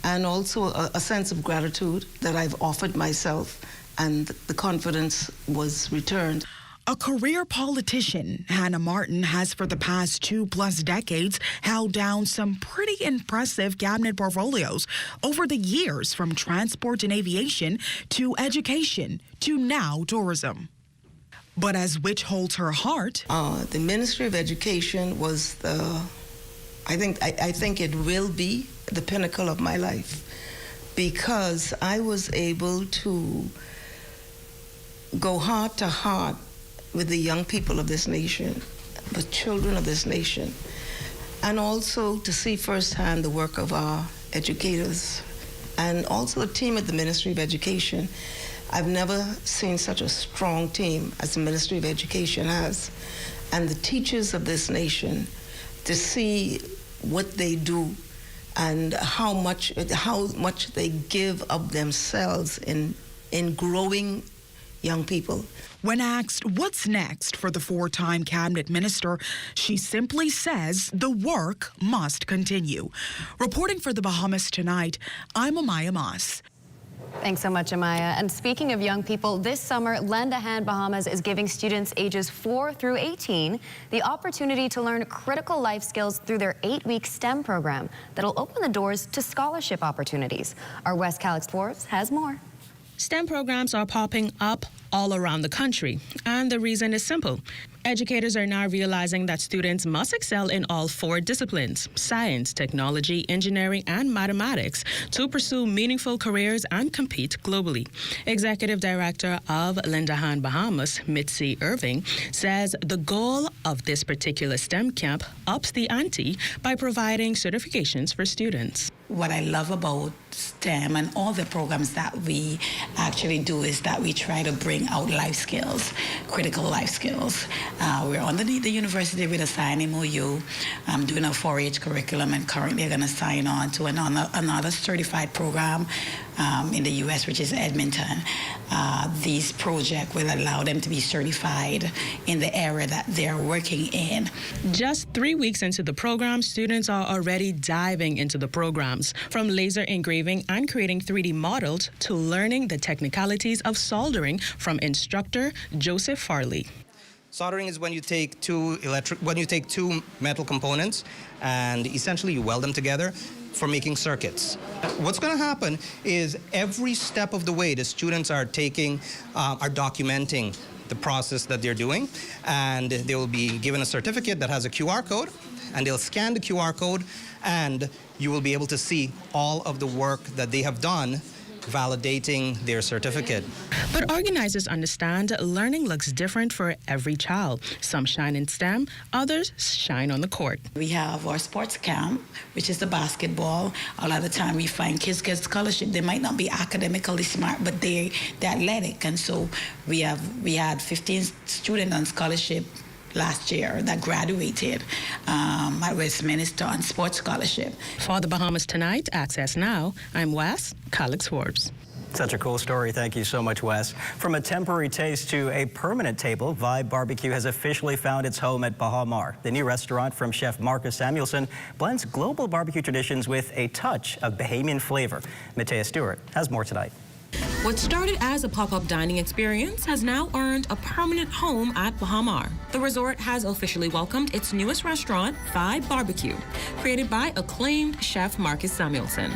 and also a sense of gratitude that I've offered myself, and the confidence was returned. A career politician, Hannah Martin has for the past 2+ decades held down some pretty impressive cabinet portfolios over the years, from transport and aviation to education to now tourism. But as which holds her heart? The Ministry of Education was I think it will be the pinnacle of my life, because I was able to go heart to heart with the young people of this nation, the children of this nation, and also to see firsthand the work of our educators and also the team at the Ministry of Education. I've never seen such a strong team as the Ministry of Education has, and the teachers of this nation, to see what they do and how much they give of themselves in growing young people. When asked what's next for the 4-time cabinet minister, she simply says the work must continue. Reporting for the Bahamas Tonight, I'm Amaya Moss. Thanks so much, Amaya. And speaking of young people, this summer, Lend a Hand Bahamas is giving students ages 4 through 18 the opportunity to learn critical life skills through their 8-week STEM program that'll open the doors to scholarship opportunities. Our West Calix Forbes has more. STEM programs are popping up all around the country, and the reason is simple. Educators are now realizing that students must excel in all 4 disciplines: science, technology, engineering, and mathematics to pursue meaningful careers and compete globally. Executive Director of Lend a Hand Bahamas, Mitzi Irving, says the goal of this particular STEM camp ups the ante by providing certifications for students. What I love about STEM and all the programs that we actually do is that we try to bring out life skills, critical life skills. We're underneath the university with a signed MOU. I'm doing a 4-H curriculum, and currently I'm going to sign on to another certified program in the U.S., which is Edmonton. These projects will allow them to be certified in the area that they're working in. Just 3 weeks into the program, students are already diving into the programs, from laser engraving and creating 3D models to learning the technicalities of soldering from instructor Joseph Farley. Soldering is when you take two metal components and essentially you weld them together for making circuits. What's going to happen is every step of the way the students are documenting the process that they're doing, and they will be given a certificate that has a QR code, and they'll scan the QR code, and you will be able to see all of the work that they have done validating their certificate. But organizers understand learning looks different for every child. Some shine in STEM, others shine on the court. We have our sports camp, which is the basketball. A lot of the time we find kids get scholarship. They might not be academically smart, but they're athletic. And so we had 15 students on scholarship last year that graduated at Westminster on sports scholarship. For the Bahamas Tonight, Access Now, I'm Wes Collix-Forbes. Such a cool story. Thank you so much, Wes. From a temporary taste to a permanent table, Vibe Barbecue has officially found its home at Bahamas. The new restaurant from Chef Marcus Samuelson blends global barbecue traditions with a touch of Bahamian flavor. Matea Stewart has more tonight. What started as a pop-up dining experience has now earned a permanent home at Bahamas. The resort has officially welcomed its newest restaurant, Vibe Barbecue, created by acclaimed chef Marcus Samuelson.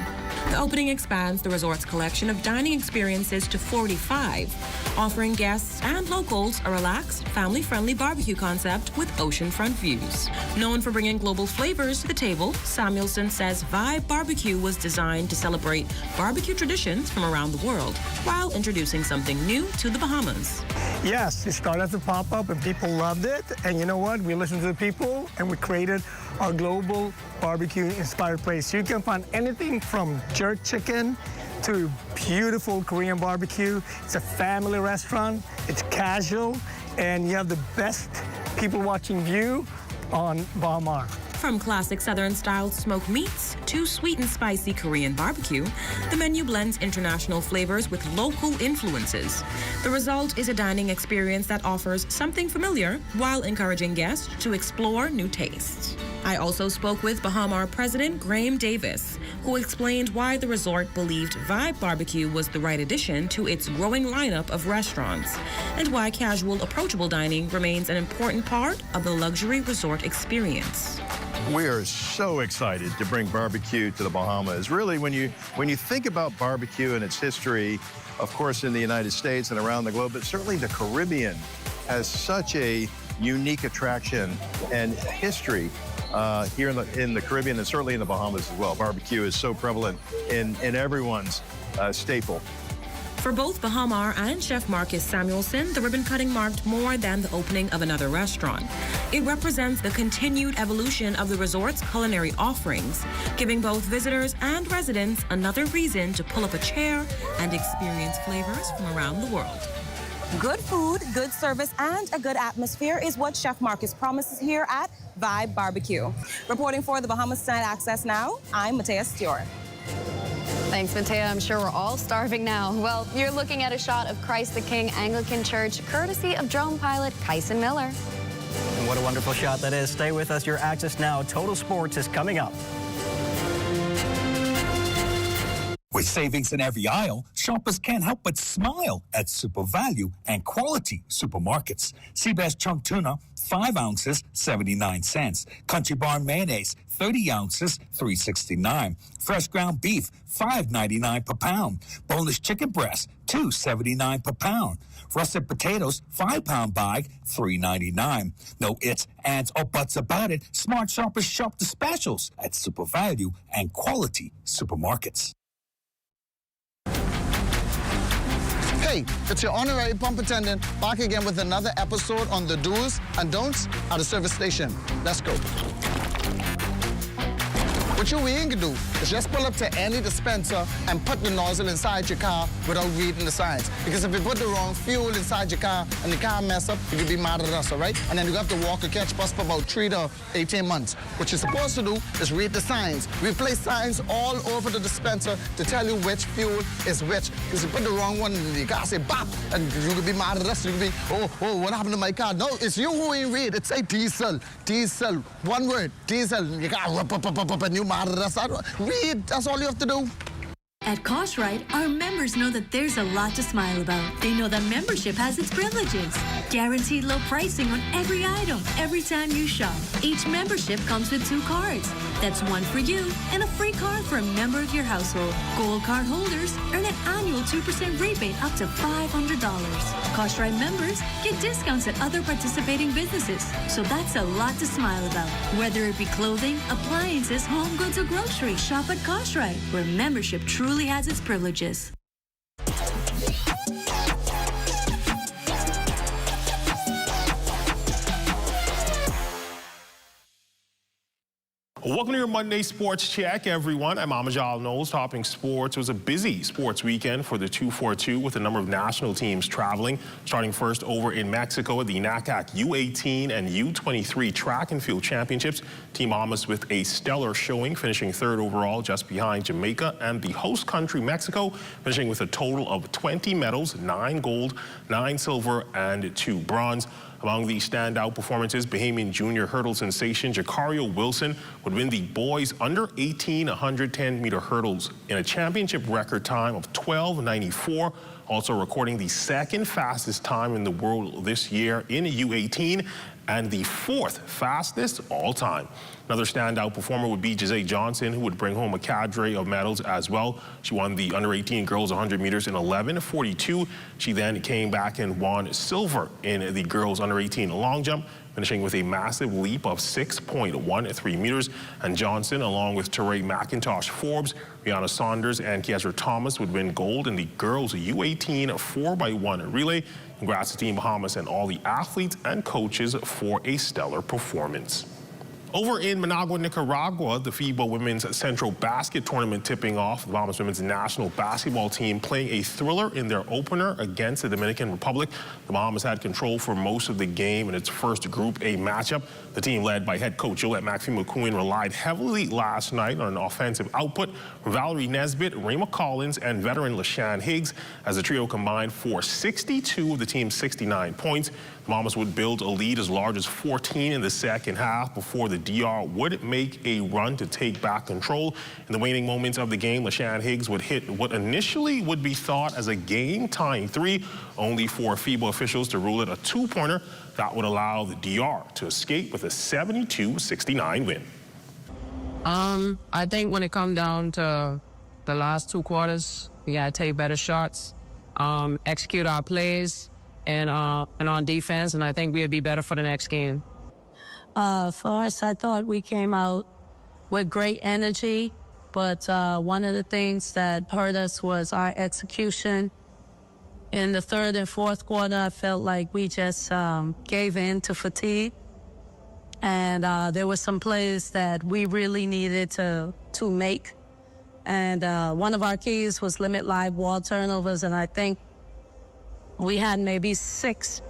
The opening expands the resort's collection of dining experiences to 45, offering guests and locals a relaxed, family-friendly barbecue concept with oceanfront views. Known for bringing global flavors to the table, Samuelson says Vibe Barbecue was designed to celebrate barbecue traditions from around the world, while introducing something new to the Bahamas. Yes, it started as a pop-up and people loved it. And you know what? We listened to the people and we created our global barbecue-inspired place. You can find anything from jerk chicken to beautiful Korean barbecue. It's a family restaurant. It's casual, and you have the best people-watching view on Bahamas. From classic Southern-style smoked meats to sweet and spicy Korean barbecue, the menu blends international flavors with local influences. The result is a dining experience that offers something familiar while encouraging guests to explore new tastes. I also spoke with Bahamas President Graham Davis, who explained why the resort believed Vibe Barbecue was the right addition to its growing lineup of restaurants, and why casual, approachable dining remains an important part of the luxury resort experience. We are so excited to bring barbecue to the Bahamas. Really, when you think about barbecue and its history, of course, in the United States and around the globe, but certainly the Caribbean has such a unique attraction and history here in the Caribbean and certainly in the Bahamas as well. Barbecue is so prevalent in everyone's staple. For both Bahamas and Chef Marcus Samuelson, the ribbon cutting marked more than the opening of another restaurant. It represents the continued evolution of the resort's culinary offerings, giving both visitors and residents another reason to pull up a chair and experience flavors from around the world. Good food, good service, and a good atmosphere is what Chef Marcus promises here at Vibe Barbecue. Reporting for the Bahamas Tonight Access Now, I'm Matea Stewart. Thanks, Matea. I'm sure we're all starving now. Well, you're looking at a shot of Christ the King Anglican Church, courtesy of drone pilot Kyson Miller. And what a wonderful shot that is. Stay with us. Your Access Now Total Sports is coming up. With savings in every aisle, shoppers can't help but smile at Super Value and Quality Supermarkets. Seabass chunk tuna, 5 ounces, 79 cents. Country Barn mayonnaise, 30 ounces, $3.69. Fresh ground beef, $5.99 per pound. Boneless chicken breast, $2.79 per pound. Russet potatoes, 5-pound bag, $3.99. No ifs, ands, or buts about it. Smart shoppers shop the specials at Super Value and Quality Supermarkets. Hey, it's your honorary pump attendant back again with another episode on the do's and don'ts at a service station. Let's go. What you ain't gonna do is just pull up to any dispenser and put the nozzle inside your car without reading the signs. Because if you put the wrong fuel inside your car and the car mess up, you could be mad at us, all right? And then you have to walk a catch bus for about 3 to 18 months. What you're supposed to do is read the signs. We place signs all over the dispenser to tell you which fuel is which. Because you put the wrong one in the car, say bop, and you could be mad at us. You could be, oh, what happened to my car? No, it's you who ain't read. It say diesel, diesel, one word, diesel. You got up, and you mad at us. Read, that's all you have to do. At Koshright, our members know that there's a lot to smile about. They know that membership has its privileges. Guaranteed low pricing on every item, every time you shop. Each membership comes with 2 cards. That's one for you and a free card for a member of your household. Gold card holders earn an annual 2% rebate up to $500. Koshright members get discounts at other participating businesses. So that's a lot to smile about. Whether it be clothing, appliances, home goods, or groceries, shop at Koshright, where membership truly has its privileges. Welcome to your Monday Sports Check, everyone. I'm Amajal Knowles, topping sports. It was a busy sports weekend for the 242 with a number of national teams traveling. Starting first over in Mexico at the NACAC U18 and U23 track and field championships. Team Bahamas with a stellar showing, finishing 3rd overall just behind Jamaica and the host country Mexico, finishing with a total of 20 medals, 9 gold, 9 silver, and 2 bronze. Among the standout performances, Bahamian junior hurdle sensation Jacario Wilson would win the boys under 18 110-meter hurdles in a championship record time of 12:94, also recording the 2nd fastest time in the world this year in U18 and the 4th fastest all time. Another standout performer would be Giselle Johnson, who would bring home a cadre of medals as well. She won the under-18 girls 100 meters in 11:42. She then came back and won silver in the girls under-18 long jump, finishing with a massive leap of 6.13 meters. And Johnson, along with Teray McIntosh Forbes, Rihanna Saunders, and Kiesra Thomas would win gold in the girls U18 4x1 relay. Congrats to Team Bahamas and all the athletes and coaches for a stellar performance. Over in Managua, Nicaragua, the FIBA Women's Central Basket Tournament tipping off. The Bahamas women's national basketball team playing a thriller in their opener against the Dominican Republic. The Bahamas had control for most of the game in its first Group A matchup. The team, led by head coach Gillette McPhee-McQueen, relied heavily last night on an offensive output from Valerie Nesbitt, Rayma Collins, and veteran LaShawn Higgs, as the trio combined for 62 of the team's 69 points. The Bahamas would build a lead as large as 14 in the second half before the DR would make a run to take back control. In the waning moments of the game, LaShawn Higgs would hit what initially would be thought as a game-tying 3, only for FIBA officials to rule it a 2-pointer that would allow the DR to escape with a 72-69 win. I think when it comes down to the last 2 quarters, we got to take better shots, execute our plays, and on defense, and I think we'll be better for the next game. For us, I thought we came out with great energy, but one of the things that hurt us was our execution. In the 3rd and 4th quarter, I felt like we just gave in to fatigue, and there were some plays that we really needed to make, and one of our keys was limit live ball turnovers, and I think we had maybe 6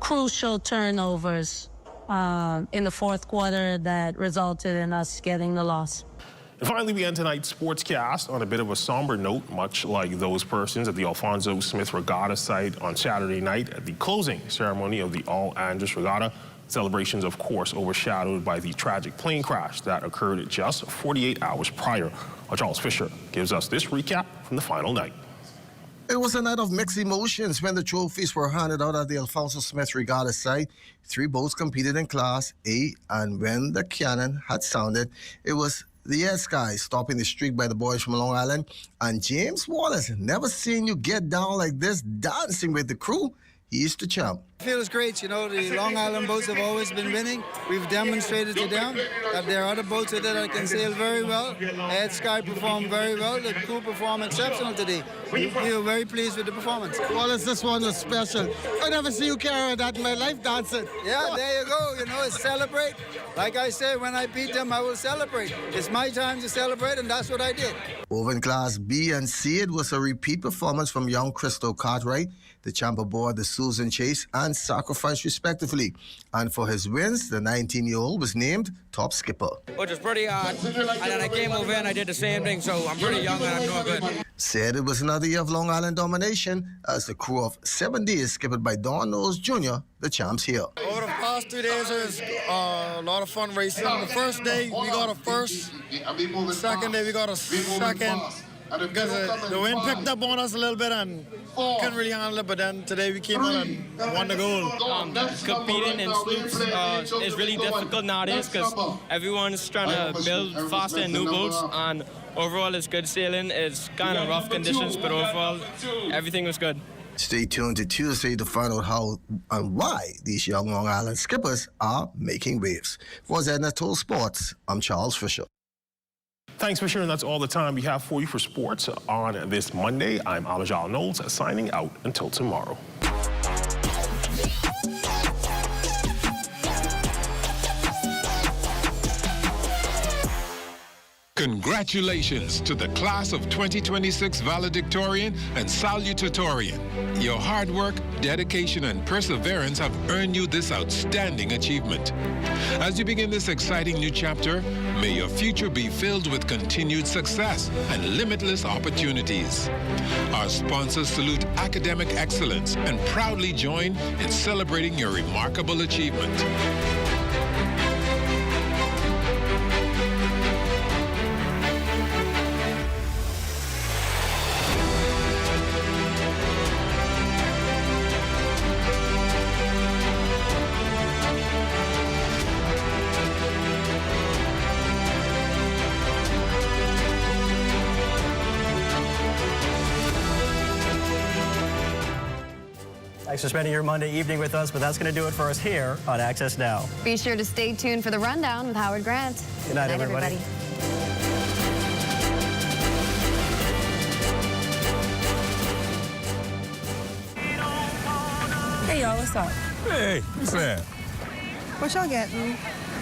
crucial turnovers in the 4th quarter that resulted in us getting the loss. And finally, we end tonight's sportscast on a bit of a somber note, much like those persons at the Alfonso Smith Regatta site on Saturday night at the closing ceremony of the All Andros Regatta. Celebrations, of course, overshadowed by the tragic plane crash that occurred just 48 hours prior. Charles Fisher gives us this recap from the final night. It was a night of mixed emotions when the trophies were handed out at the Alfonso Smith Regatta site. 3 boats competed in Class A, and when the cannon had sounded, it was the Ed Sky stopping the streak by the boys from Long Island. And James Wallace, never seen you get down like this dancing with the crew. He is the champ. It feels great. You know, the Long Island boats have always been winning. We've demonstrated to them that there are other boats out there that can sail very well. Head Sky performed very well. The crew performed exceptional today. We were very pleased with the performance. Well, this one was special. I never see you carry that in my life, dancing. Yeah, there you go. You know, it's celebrate. Like I say, when I beat them, I will celebrate. It's my time to celebrate, and that's what I did. Over in Class B and C, it was a repeat performance from young Crystal Cartwright, the champ aboard the Susan Chase and Sacrifice, respectively. And for his wins, the 19-year-old was named top skipper. Which is pretty hard. And then I came over and I did the same thing, so I'm pretty young and I'm doing good. Said it was another year of Long Island domination as the crew of 7 days, skipped by Don Knowles Jr., the champs here. Over the past 3 days, it was a lot of fun racing. The first day, we got a first. The second day, we got a second. Because the wind picked up on us a little bit and couldn't really handle it, but then today we came in and won the goal. Competing in sloops is really difficult nowadays because everyone's trying to build faster and new boats, and overall it's good sailing. It's kind of rough conditions, but overall everything was good. Stay tuned to Tuesday to find out how and why these young Long Island skippers are making waves. For Zedna Toll Sports, I'm Charles Fisher. Thanks for sharing. That's all the time we have for you for sports on this Monday. I'm Amajal Knowles, signing out until tomorrow. Congratulations to the class of 2026 valedictorian and salutatorian. Your hard work, dedication, and perseverance have earned you this outstanding achievement. As you begin this exciting new chapter, may your future be filled with continued success and limitless opportunities. Our sponsors salute academic excellence and proudly join in celebrating your remarkable achievement. Thanks for spending your Monday evening with us, but that's going to do it for us here on Access Now. Be sure to stay tuned for the rundown with Howard Grant. Good night, everybody. Hey, y'all, what's up? Hey, what's that? What y'all getting?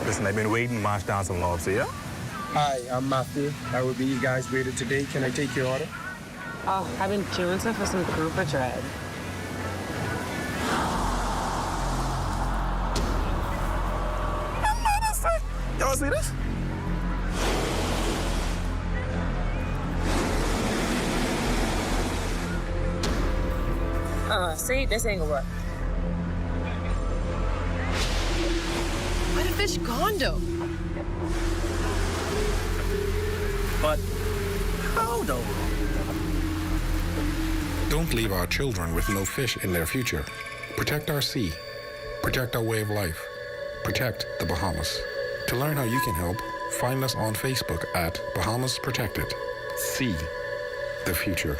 Listen, I've been waiting to march down some logs here. Hi, I'm Matthew. I will be you guys' waiter today. Can I take your order? Oh, I've been chewing for some grouper dread. Y'all see this? See, this ain't gonna work. Where the fish gone, though? But how though? Don't leave our children with no fish in their future. Protect our sea. Protect our way of life. Protect the Bahamas. To learn how you can help, find us on Facebook at Bahamas Protected. See the future.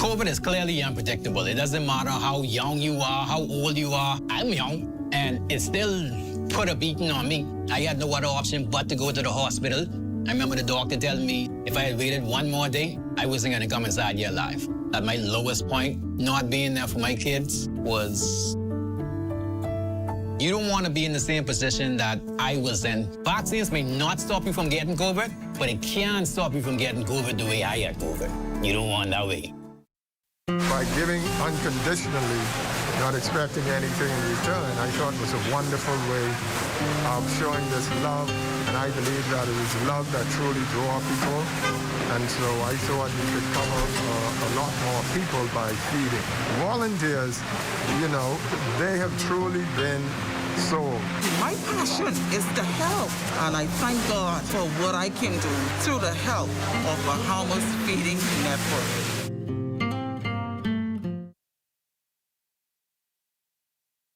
COVID is clearly unpredictable. It doesn't matter how young you are, how old you are. I'm young, and it still put a beating on me. I had no other option but to go to the hospital. I remember the doctor telling me if I had waited one more day, I wasn't gonna come inside here alive. At my lowest point, not being there for my kids was... You don't want to be in the same position that I was in. Vaccines may not stop you from getting COVID, but it can stop you from getting COVID the way I had COVID. You don't want that way. By giving unconditionally, not expecting anything in return, I thought it was a wonderful way of showing this love, and I believe that it was love that truly drew people, and so I thought we could cover a lot more people by feeding. Volunteers, you know, they have truly been sold. My passion is to help, and I thank God for what I can do through the help of Bahamas Feeding Network.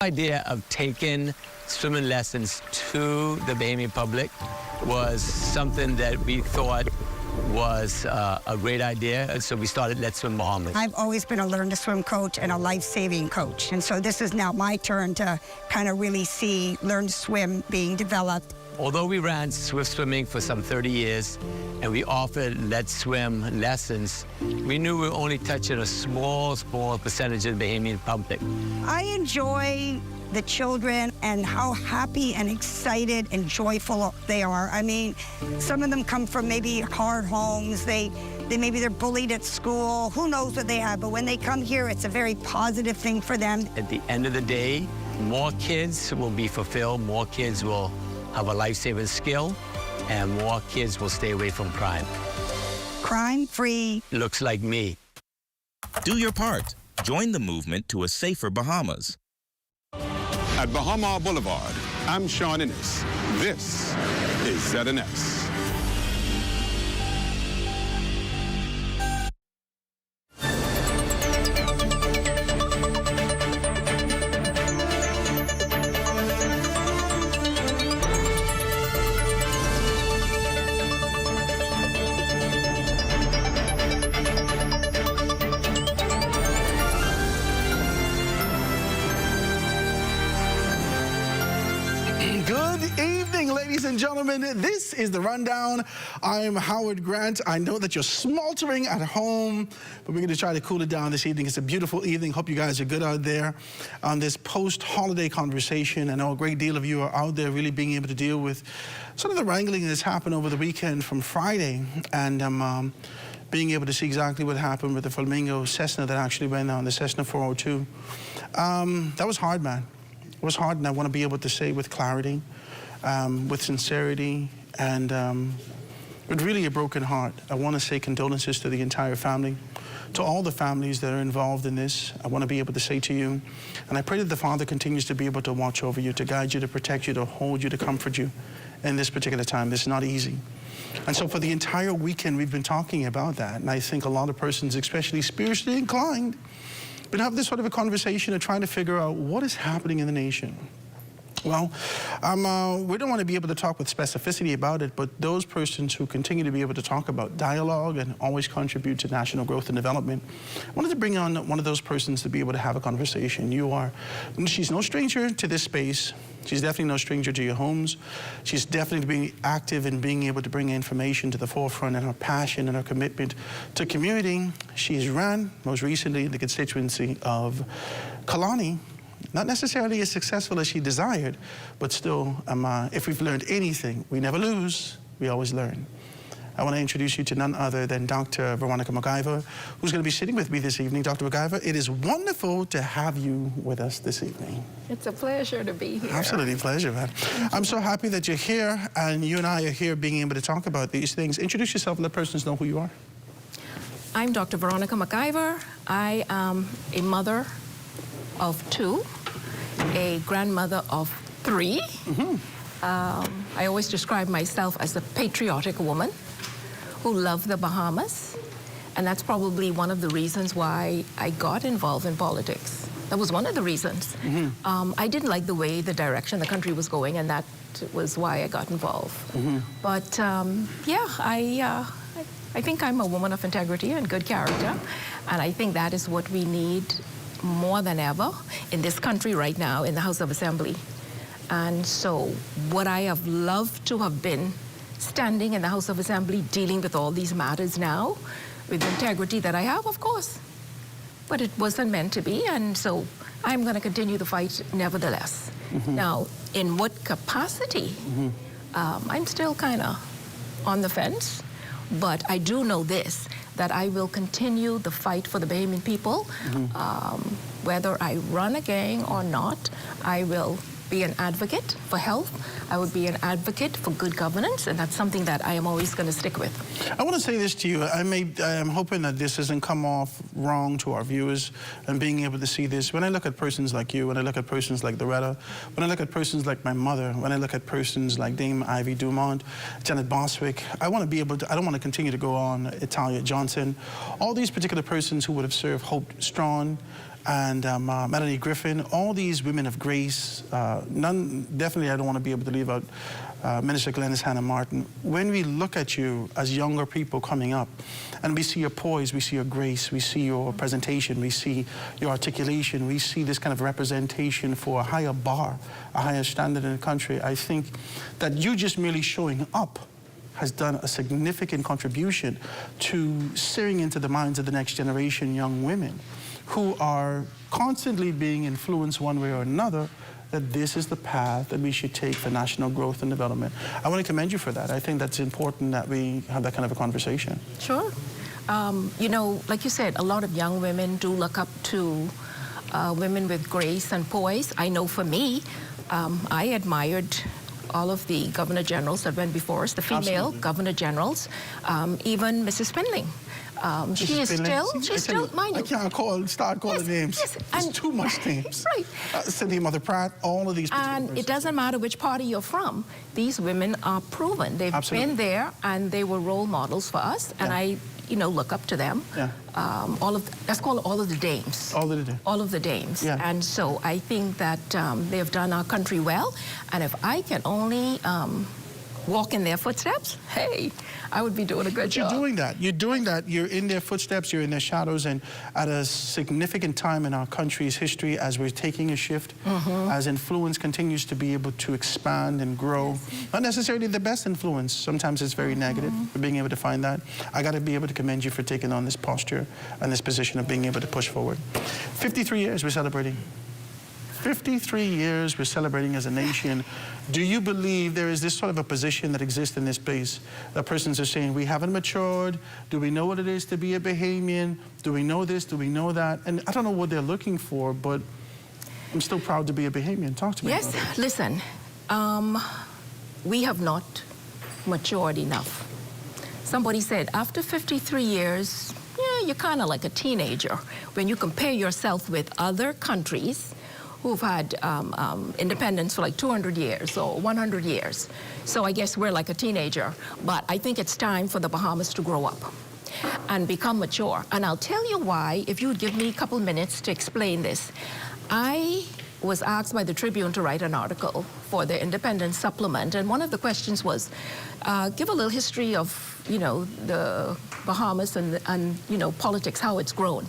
The idea of taking swimming lessons to the Bahamian public was something that we thought was a great idea, and so we started Let's Swim Bahamas. I've always been a learn to swim coach and a life-saving coach, and so this is now my turn to kind of really see learn to swim being developed. Although we ran swift swimming for some 30 years and we offered Let's Swim lessons, we knew we were only touching a small percentage of the Bahamian public. I enjoy the children and how happy and excited and joyful they are. I mean, some of them come from maybe hard homes. Maybe they're bullied at school. Who knows what they have? But when they come here, it's a very positive thing for them. At the end of the day, more kids will be fulfilled, more kids will have a life-saving skill, and more kids will stay away from crime. Crime-free. Looks like me. Do your part. Join the movement to a safer Bahamas. At Bahama Boulevard, I'm Sean Innes. This is ZNS. Ladies and gentlemen, this is The Rundown. I'm Howard Grant. I know that you're sweltering at home, but we're going to try to cool it down this evening. It's a beautiful evening. Hope you guys are good out there on this post-holiday conversation. I know a great deal of you are out there really being able to deal with sort of the wrangling that's happened over the weekend from Friday, and being able to see exactly what happened with the Flamingo Cessna that actually went on, the Cessna 402. That was hard, man. It was hard, and I want to be able to say with clarity, with sincerity, and with really a broken heart, I want to say condolences to the entire family, to all the families that are involved in this. I want to be able to say to you, and I pray that the Father continues to be able to watch over you, to guide you, to protect you, to hold you, to comfort you in this particular time. This is not easy. And so for the entire weekend, we've been talking about that, and I think a lot of persons, especially spiritually inclined, been having this sort of a conversation of trying to figure out what is happening in the nation. Well, we don't want to be able to talk with specificity about it, but those persons who continue to be able to talk about dialogue and always contribute to national growth and development, I wanted to bring on one of those persons to be able to have a conversation. She's no stranger to this space. She's definitely no stranger to your homes. She's definitely being active in being able to bring information to the forefront, and her passion and her commitment to community. She's ran, most recently, in the constituency of Kalani. Not necessarily as successful as she desired, but still, if we've learned anything, we never lose, we always learn. I want to introduce you to none other than Dr. Veronica McIver, who's going to be sitting with me this evening. Dr. McIver, it is wonderful to have you with us this evening. It's a pleasure to be here. Absolutely a pleasure, man. I'm so happy that you're here, and you and I are here being able to talk about these things. Introduce yourself and let persons know who you are. I'm Dr. Veronica McIver. I am a mother of 2, a grandmother of 3. I always describe myself as a patriotic woman who loved the Bahamas, and that's probably one of the reasons why I got involved in politics. That was one of the reasons. I didn't like the way, the direction the country was going, and that was why I got involved. But yeah, I think I'm a woman of integrity and good character, and I think that is what we need more than ever in this country right now, in the House of Assembly. And so what I have loved to have been standing in the House of Assembly, dealing with all these matters now, with the integrity that I have, of course. But it wasn't meant to be, and so I'm going to continue the fight nevertheless. Now, in what capacity? I'm still kind of on the fence, but I do know this, that I will continue the fight for the Bahamian people. Whether I run again or not, I will be an advocate for health. I would be an advocate for good governance, and that's something that I am always going to stick with. I want to say this to you. I'm hoping that this doesn't come off wrong to our viewers and being able to see this. When I look at persons like you, when I look at persons like Doretta, when I look at persons like my mother, when I look at persons like Dame Ivy Dumont, Janet Boswick, I want to be able to, I don't want to continue to go on, Italia Johnson, all these particular persons who would have served Hope Strawn, and Melanie Griffin, all these women of grace. Definitely I don't want to be able to leave out Minister Glennis Hannah Martin. When we look at you as younger people coming up, and we see your poise, we see your grace, we see your presentation, we see your articulation, we see this kind of representation for a higher bar, a higher standard in the country, I think that you just merely showing up has done a significant contribution to searing into the minds of the next generation young women who are constantly being influenced one way or another that this is the path that we should take for national growth and development. I want to commend you for that. I think that's important that we have that kind of a conversation. Sure. You know, like you said, a lot of young women do look up to women with grace and poise. I know for me, I admired all of the governor generals that went before us, the female governor generals, even Mrs. Spindling. She's still, mind you. I can't start calling names. Yes, There's too much names. Right. Cynthia Mother Pratt, all of these. And it doesn't matter which party you're from. These women are proven. They've been there, and they were role models for us. And I, you know, look up to them. Yeah. Let's call it all of the dames. All of the dames. All of the dames. Yeah. And so I think that they have done our country well. And if I can only walk in their footsteps, hey, I would be doing a good job. You're doing that. You're doing that. You're in their footsteps. You're in their shadows. And at a significant time in our country's history, as we're taking a shift, as influence continues to be able to expand and grow, not necessarily the best influence. Sometimes it's very negative. For being able to find that, I got to be able to commend you for taking on this posture and this position of being able to push forward. 53 years we're celebrating. 53 years we're celebrating as a nation. Do you believe there is this sort of a position that exists in this space that persons are saying, we haven't matured, do we know what it is to be a Bahamian, do we know this, do we know that? And I don't know what they're looking for, but I'm still proud to be a Bahamian. Talk to me about it. Yes, listen, we have not matured enough. Somebody said, after 53 years, yeah, you're kind of like a teenager when you compare yourself with other countries who've had independence for like 200 years or 100 years. So I guess we're like a teenager. But I think it's time for the Bahamas to grow up and become mature. And I'll tell you why, if you would give me a couple minutes to explain this. I was asked by the Tribune to write an article for the Independence Supplement. And one of the questions was, give a little history of, you know, the Bahamas and you know, politics, how it's grown.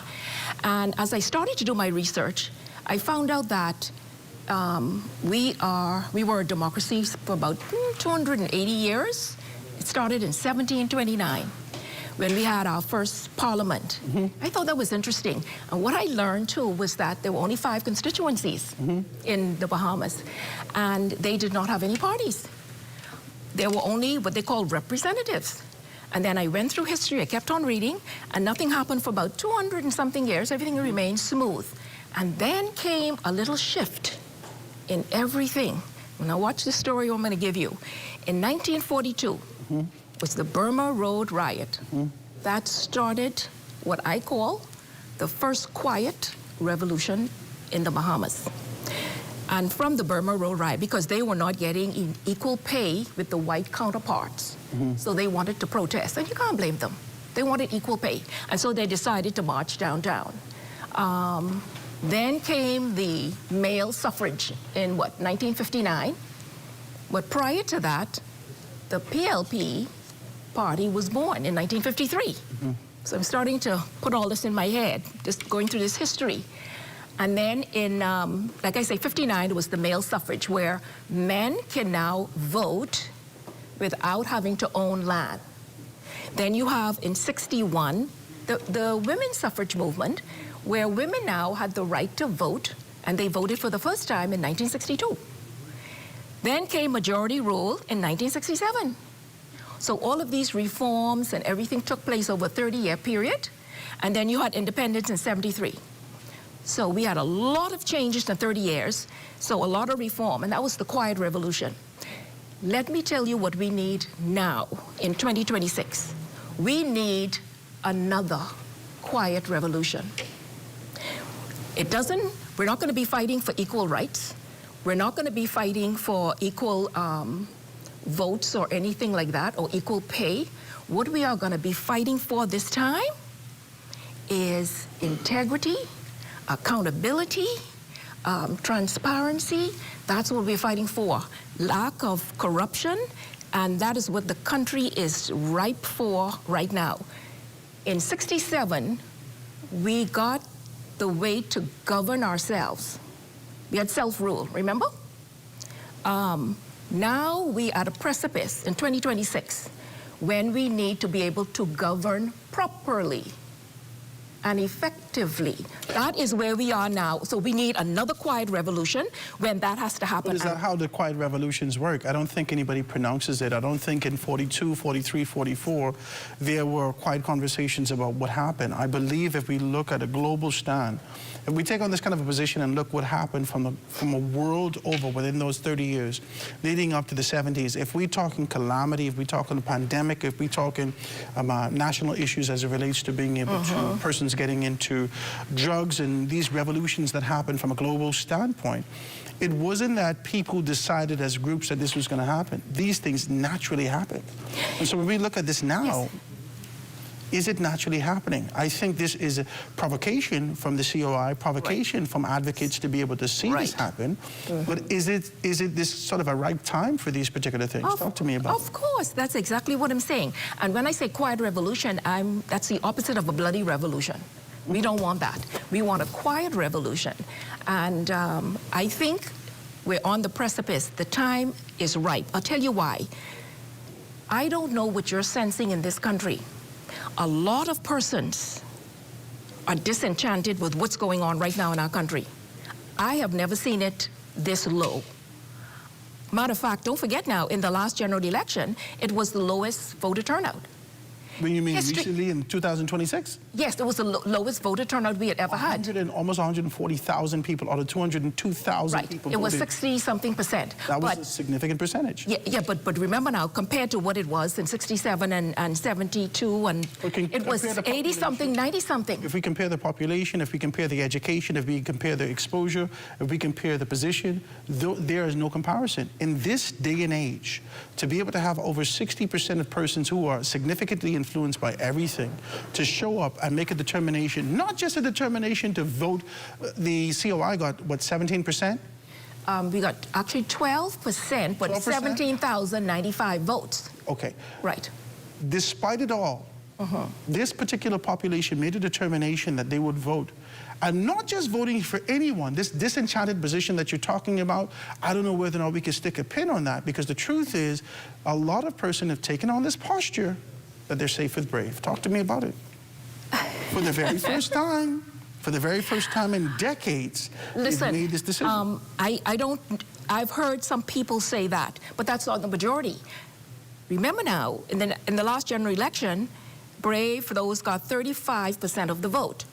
And as I started to do my research, I found out that we were a democracy for about 280 years. It started in 1729 when we had our first parliament. I thought that was interesting. And what I learned too was that there were only 5 constituencies in the Bahamas, and they did not have any parties. There were only what they call representatives. And then I went through history, I kept on reading, and nothing happened for about 200 and something years. Everything remained smooth. And then came a little shift in everything. Now watch the story I'm going to give you. In 1942 was the Burma Road riot. That started what I call the first quiet revolution in the Bahamas. And from the Burma Road riot, because they were not getting equal pay with the white counterparts. So they wanted to protest, and you can't blame them. They wanted equal pay. And so they decided to march downtown. Then came the male suffrage in, 1959? But prior to that, the PLP party was born in 1953. So I'm starting to put all this in my head, just going through this history. And then in, like I say, 59, it was the male suffrage, where men can now vote without having to own land. Then you have in 61, the women's suffrage movement, where women now had the right to vote, and they voted for the first time in 1962. Then came majority rule in 1967. So all of these reforms and everything took place over a 30-year period, and then you had independence in 73. So we had a lot of changes in 30 years, so a lot of reform, and that was the quiet revolution. Let me tell you what we need now in 2026. We need another quiet revolution. We're not going to be fighting for equal rights. We're not going to be fighting for equal votes or anything like that, or equal pay. What we are going to be fighting for this time is integrity accountability, transparency. That's what we're fighting for. Lack of corruption, and that is what the country is ripe for right now. In '67, we got the way to govern ourselves. We had self-rule, remember? Now we are at a precipice in 2026 when we need to be able to govern properly and effectively. That is where we are now. So we need another quiet revolution when that has to happen. But is that how the quiet revolutions work? I don't think anybody pronounces it. I don't think in 42, 43, 44, there were quiet conversations about what happened. I believe if we look at a global stand, if we take on this kind of a position and look what happened from a world over within those 30 years, leading up to the 70s, if we're talking calamity, if we're talking pandemic, if we're talking national issues as it relates to being able to persons getting into drugs and these revolutions that happen from a global standpoint, it wasn't that people decided as groups that this was going to happen. These things naturally happen. And so when we look at this now, is it naturally happening? I think this is a provocation from the COI, provocation from advocates to be able to see this happen. But is it this sort of a right time for these particular things? Talk to me about it. Of course, that's exactly what I'm saying. And when I say quiet revolution, that's the opposite of a bloody revolution. We don't want that. We want a quiet revolution. And I think we're on the precipice. The time is ripe. I'll tell you why. I don't know what you're sensing in this country. A lot of persons are disenchanted with what's going on right now in our country. I have never seen it this low. Matter of fact, don't forget now, in the last general election, it was the lowest voter turnout. When you mean recently in 2026? Yes, it was the lowest voter turnout we had ever had. Almost 140,000 people out of 202,000 people It was voted. 60-something%. That was a significant percentage. Yeah, but remember now, compared to what it was in 67 and 72, and it was 80-something, 90-something. If we compare the population, if we compare the education, if we compare the exposure, if we compare the position, there is no comparison. In this day and age, to be able to have over 60% of persons who are significantly influenced by everything to show up and make a determination, not just a determination to vote. The COI got, what, 17%? We got actually 12%, but 17,095 votes. Okay. Right. Despite it all, this particular population made a determination that they would vote. And not just voting for anyone, this disenchanted position that you're talking about, I don't know whether or not we can stick a pin on that, because the truth is, a lot of persons have taken on this posture that they're safe with brave. Talk to me about it. For the very first time, in decades, listen, they've made this decision. I've heard some people say that, but that's not the majority. Remember now, in the last general election, Brave, for those, got 35% of the vote.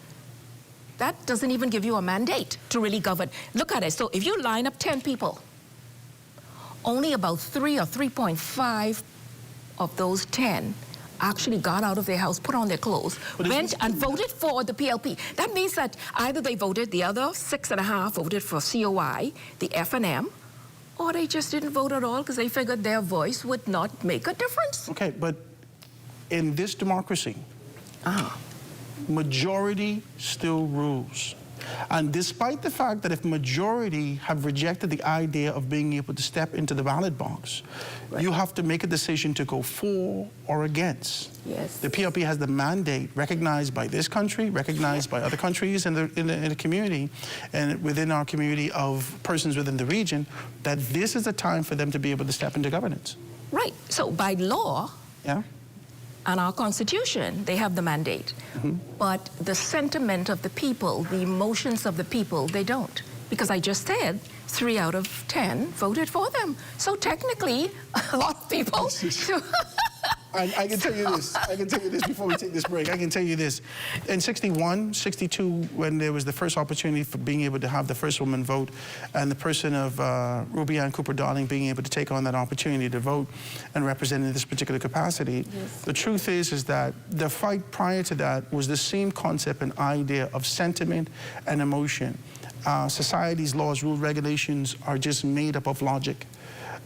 That doesn't even give you a mandate to really govern. Look at it. So if you line up 10 people, only about 3 or 3.5 of those 10 actually got out of their house, put on their clothes, went and voted for the PLP. That means that either they voted, the other 6.5 voted for COI, the F&M, or they just didn't vote at all because they figured their voice would not make a difference. Okay, but in this democracy, majority still rules. And despite the fact that if majority have rejected the idea of being able to step into the ballot box, you have to make a decision to go for or against. Yes. The PLP has the mandate recognized by this country, recognized by other countries in the community, and within our community of persons within the region, that this is a time for them to be able to step into governance. Right. So by law, and our Constitution, they have the mandate. But the sentiment of the people, the emotions of the people, they don't. Because I just said 3 out of 10 voted for them. So technically, a lot of people... I can tell you this. I can tell you this before we take this break. I can tell you this. In 61, 62, when there was the first opportunity for being able to have the first woman vote, and the person of Ruby Ann Cooper Darling being able to take on that opportunity to vote and represent in this particular capacity, the truth is that the fight prior to that was the same concept and idea of sentiment and emotion. Society's laws, rules, regulations are just made up of logic.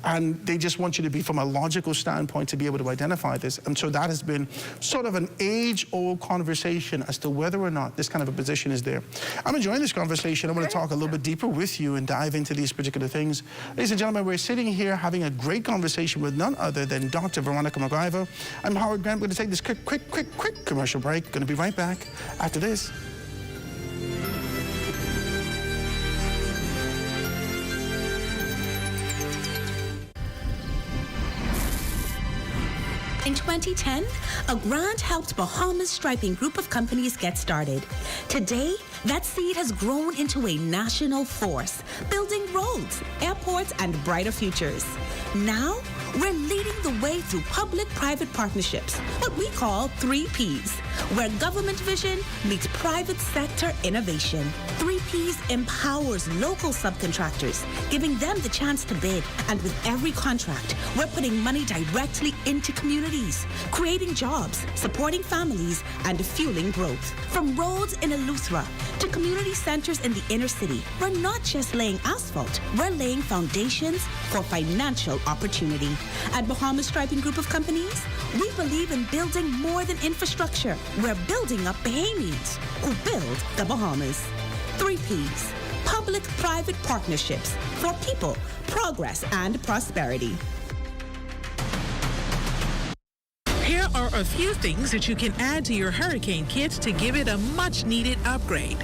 and they just want you to be, from a logical standpoint, to be able to identify this. And so that has been sort of an age-old conversation as to whether or not this kind of a position is there. I'm enjoying this conversation. I want to talk a little bit deeper with you and dive into these particular things. Ladies and gentlemen, we're sitting here having a great conversation with none other than Dr. Veronica McIver. I'm Howard Grant. We're going to take this quick commercial break. Going to be right back after this. In 2010, a grant helped Bahamas striping group of companies get started. Today, that seed has grown into a national force, building roads, airports, and brighter futures. Now, we're leading the way through public-private partnerships, what we call 3Ps, where government vision meets private sector innovation. 3Ps empowers local subcontractors, giving them the chance to bid. And with every contract, we're putting money directly into communities, creating jobs, supporting families, and fueling growth. From roads in Eleuthera to community centers in the inner city, we're not just laying asphalt, we're laying foundations for financial opportunity. At Bahamas Striping Group of Companies, we believe in building more than infrastructure. We're building up Bahamians who build the Bahamas. 3Ps, public-private partnerships for people, progress, and prosperity. Here are a few things that you can add to your hurricane kit to give it a much-needed upgrade.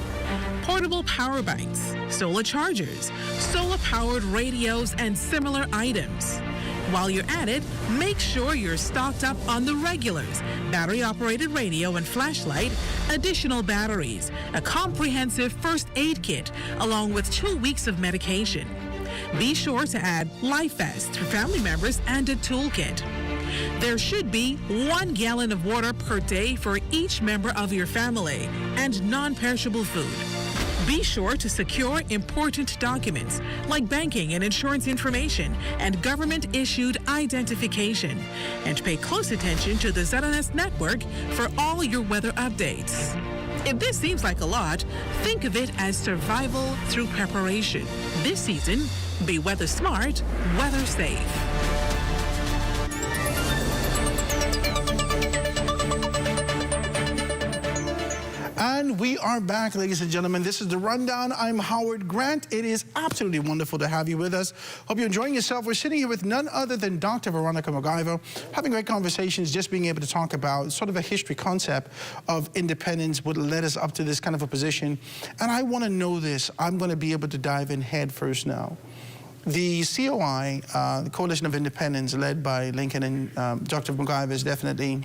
Portable power banks, solar chargers, solar-powered radios, and similar items. While you're at it, make sure you're stocked up on the regulars, battery-operated radio and flashlight, additional batteries, a comprehensive first aid kit, along with 2 weeks of medication. Be sure to add life vests for family members and a toolkit. There should be 1 gallon of water per day for each member of your family and non-perishable food. Be sure to secure important documents like banking and insurance information and government-issued identification. And pay close attention to the ZNS network for all your weather updates. If this seems like a lot, think of it as survival through preparation. This season, be weather smart, weather safe. And we are back, ladies and gentlemen. This is The Rundown. I'm Howard Grant. It is absolutely wonderful to have you with us. Hope you're enjoying yourself. We're sitting here with none other than Dr. Veronica McIver, having great conversations, just being able to talk about sort of a history concept of independence, what led us up to this kind of a position. And I want to know this. I'm going to be able to dive in head first now. The COI, the Coalition of Independence, led by Lincoln and Dr. McIver, is definitely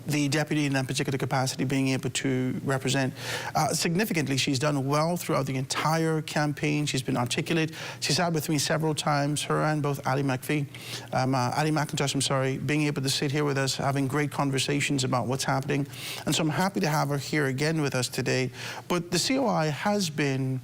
the deputy in that particular capacity, being able to represent. Significantly, she's done well throughout the entire campaign. She's been articulate. She's sat with me several times, her and both Ali McIntosh, I'm sorry, being able to sit here with us, having great conversations about what's happening. And so I'm happy to have her here again with us today. But the COI has been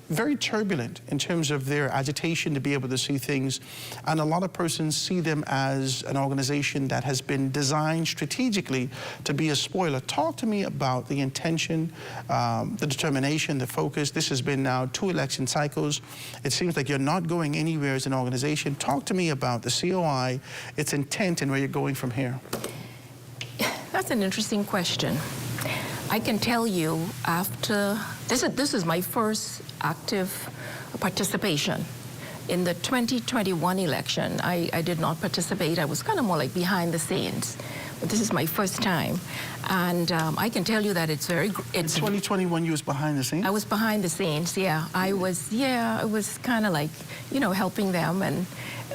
very turbulent in terms of their agitation to be able to see things. And a lot of persons see them as an organization that has been designed strategically to be a spoiler. Talk to me about the intention, the determination, the focus. This has been now 2 election cycles. It seems like you're not going anywhere as an organization. Talk to me about the COI, its intent, and where you're going from here. That's an interesting question. I can tell you after, this is my first active participation. In the 2021 election, I did not participate. I was kind of more like behind the scenes. But this is my first time. And I can tell you that it's very... In 2021, you was behind the scenes? I was behind the scenes, yeah. I was kind of like, you know, helping them. And,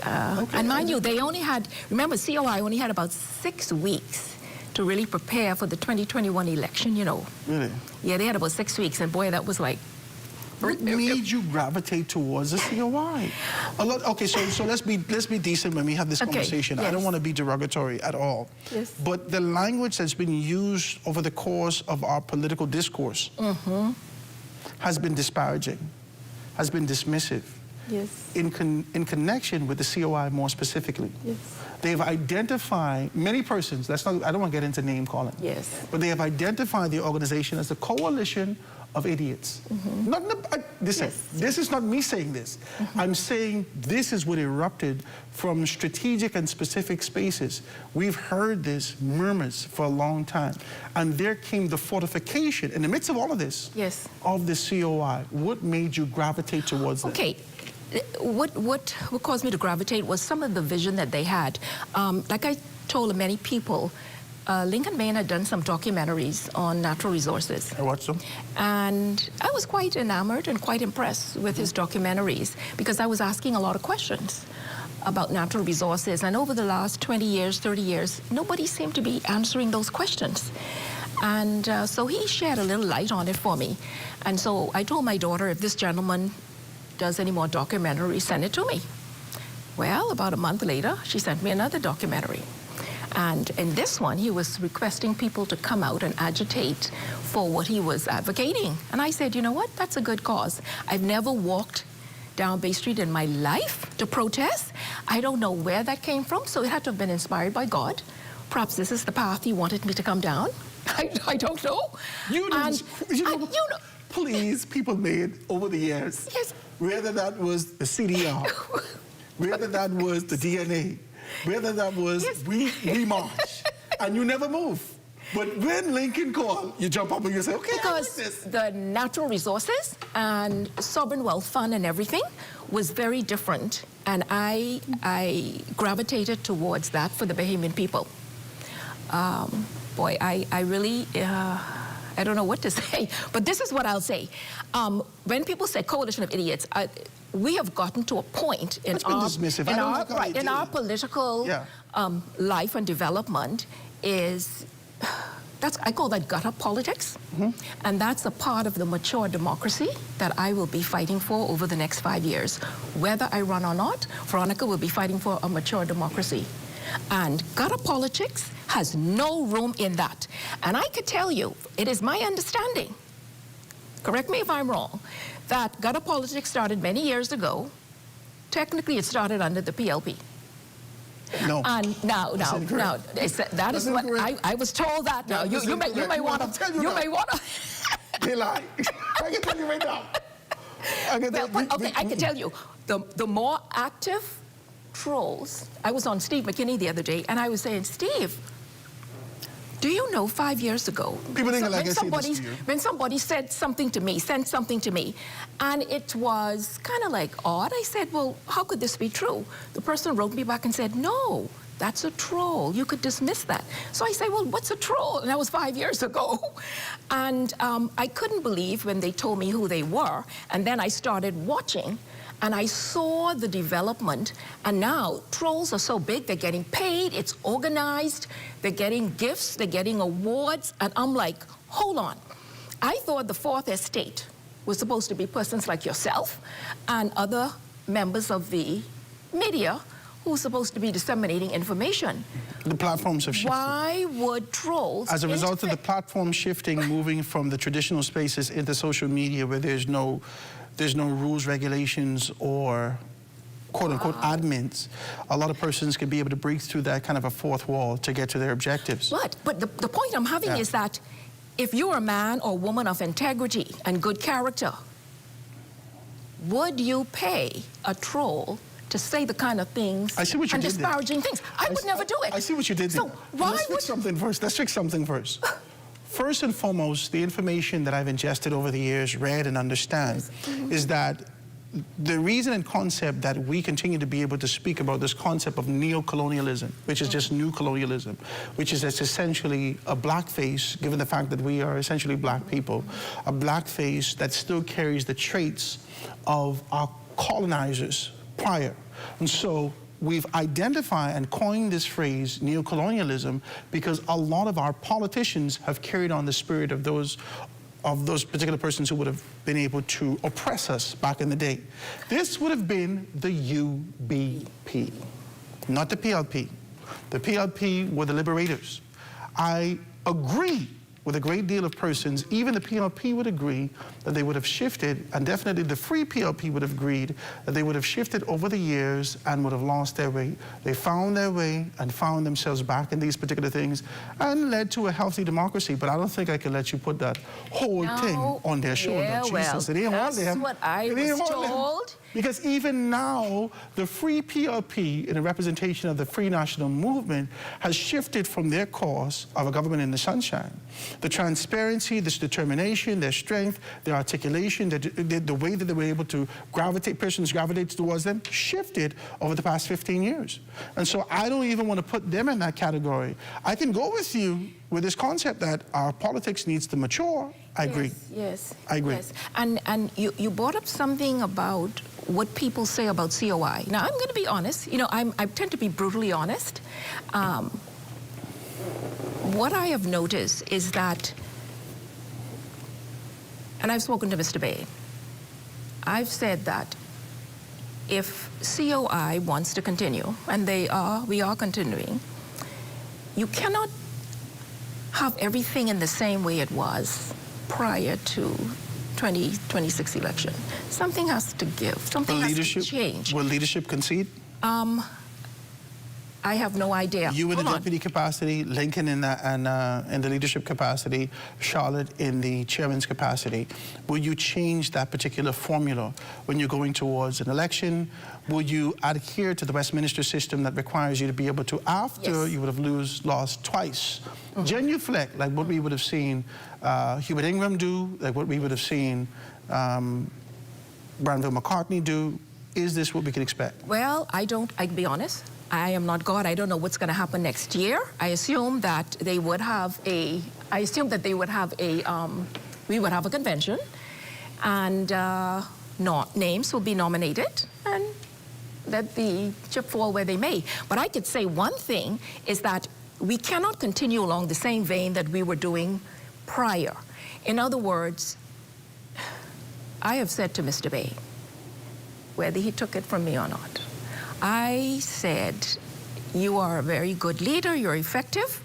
and mind you, they only had, remember, COI only had about 6 weeks to really prepare for the 2021 election, you know. Really? Yeah, they had about 6 weeks, and boy, that was like... What made you gravitate towards the COI? Okay, so let's be decent when we have this conversation. Yes. I don't want to be derogatory at all. Yes. But the language that's been used over the course of our political discourse has been disparaging, has been dismissive. Yes. in connection with the COI more specifically. Yes. They've identified many persons, I don't want to get into name calling. Yes. But they have identified the organization as the Coalition of Idiots. Listen, this is not me saying this. I'm saying this is what erupted from strategic and specific spaces. We've heard this murmurs for a long time. And there came the fortification in the midst of all of this, of the COI. What made you gravitate towards that? Okay. What caused me to gravitate was some of the vision that they had. Like I told many people, Lincoln Maine had done some documentaries on natural resources. I watched them. And I was quite enamored and quite impressed with his documentaries because I was asking a lot of questions about natural resources. And over the last 20 years, 30 years, nobody seemed to be answering those questions. And so he shed a little light on it for me. And so I told my daughter, if this gentleman does any more documentaries, send it to me. Well, about a month later, she sent me another documentary. And in this one, he was requesting people to come out and agitate for what he was advocating. And I said, you know what, that's a good cause. I've never walked down Bay Street in my life to protest. I don't know where that came from, so it had to have been inspired by God. Perhaps this is the path he wanted me to come down. I don't know. You know, please, people made over the years, whether that was the CDR, whether that was the DNA, whether that was we march, and you never move. But when Lincoln called, you jump up and you say, okay, because the natural resources and sovereign wealth fund and everything was very different, and I gravitated towards that for the Bahamian people. Boy, I really, I don't know what to say, but this is what I'll say. When people say coalition of idiots, we have gotten to a point in our political life and development is, I call that gutter politics, and that's a part of the mature democracy that I will be fighting for over the next 5 years. Whether I run or not, Veronica will be fighting for a mature democracy. And gutter politics has no room in that. And I could tell you, it is my understanding, correct me if I'm wrong, that gutter politics started many years ago. Technically, it started under the PLP. No. And no. That is what I was told that. Now you may want to. They lie. I can tell you right now. I can tell you, the more active trolls. I was on Steve McKinney the other day, and I was saying, Steve, do you know 5 years ago, when somebody said something to me, sent something to me, and it was kind of like odd, I said, well, how could this be true? The person wrote me back and said, no, that's a troll. You could dismiss that. So I say, well, what's a troll? And that was 5 years ago. And I couldn't believe when they told me who they were, and then I started watching, and I saw the development, and now trolls are so big, they're getting paid, it's organized, they're getting gifts, they're getting awards, and I'm like, hold on. I thought the Fourth Estate was supposed to be persons like yourself and other members of the media who's supposed to be disseminating information. The platforms have shifted. Why would trolls... As a result of the platform shifting, moving from the traditional spaces into social media where there's no rules, regulations, or quote-unquote admins, a lot of persons can be able to break through that kind of a fourth wall to get to their objectives. But the point I'm having is that if you're a man or woman of integrity and good character, would you pay a troll to say the kind of things and disparaging things? I would never do it. I see what you did there. So why Let's fix something first. Let's fix something first. First and foremost, the information that I've ingested over the years, read and understand, is that the reason and concept that we continue to be able to speak about this concept of neo-colonialism, which is just new colonialism, which is essentially a blackface, given the fact that we are essentially black people, a blackface that still carries the traits of our colonizers prior. And so we've identified and coined this phrase, neo-colonialism, because a lot of our politicians have carried on the spirit of those particular persons who would have been able to oppress us back in the day. This would have been the UBP, not the PLP. The PLP were the liberators. I agree with a great deal of persons, even the PLP would agree that they would have shifted, and definitely the Free PLP would have agreed that they would have shifted over the years and would have lost their way. They found their way and found themselves back in these particular things and led to a healthy democracy. But I don't think I can let you put that whole thing on their shoulder. Yeah, Jesus, it ain't that's on them. what I was told. Because even now, the Free PLP, in a representation of the Free National Movement, has shifted from their course of a government in the sunshine. The transparency, this determination, their strength, their articulation, the way that they were able to gravitate, persons gravitate towards them, shifted over the past 15 years. And so I don't even want to put them in that category. I can go with you with this concept that our politics needs to mature. I agree. Yes. I agree. Yes. And you brought up something about what people say about COI. Now, I'm going to be honest. You know, I tend to be brutally honest. What I have noticed is that, and I've spoken to Mr. Bay, I've said that if COI wants to continue, and we are continuing, you cannot have everything in the same way it was prior to 2026 election. Something has to give. Something has to change. Will leadership concede? I have no idea. You in the deputy capacity, Lincoln in the leadership capacity, Charlotte in the chairman's capacity. Will you change that particular formula when you're going towards an election? Will you adhere to the Westminster system that requires you to be able to, after you would have lost twice, genuflect, like what we would have seen Hubert Ingram do, like what we would have seen Granville McCartney do? Is this what we can expect? Well, I'll be honest. I am not God. I don't know what's going to happen next year. I assume that they would have we would have a convention, and names will be nominated, and let the chip fall where they may. But I could say one thing is that we cannot continue along the same vein that we were doing prior. In other words, I have said to Mr. Bay, whether he took it from me or not, I said, you are a very good leader, you're effective,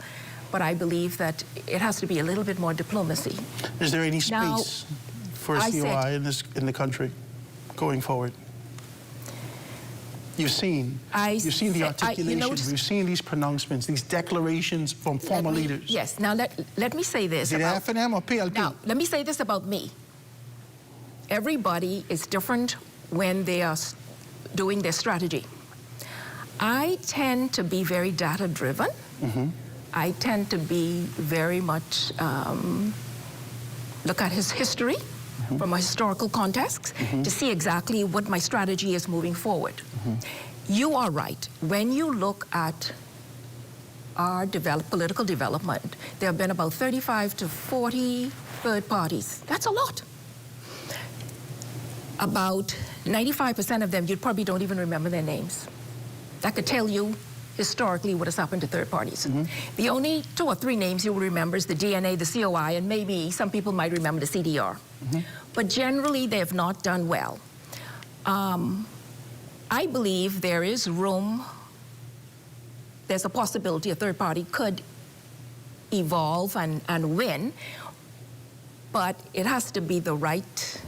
but I believe that it has to be a little bit more diplomacy. Is there any space for a COI in the country going forward? You've seen the articulation, you've seen these pronouncements, these declarations from former leaders. Yes, now let me say this. Is it F&M or PLP? Now, let me say this about me. Everybody is different when they are doing their strategy. I tend to be very data-driven. I tend to be very much look at his history from a historical context to see exactly what my strategy is moving forward. You are right. When you look at our political development, there have been about 35 to 40 third parties. That's a lot. About 95% of them, you probably don't even remember their names. That could tell you historically what has happened to third parties. The only 2 or 3 names you will remember is the DNA, the COI, and maybe some people might remember the CDR. But generally, they have not done well. I believe there is room, there's a possibility a third party could evolve and win, but it has to be the right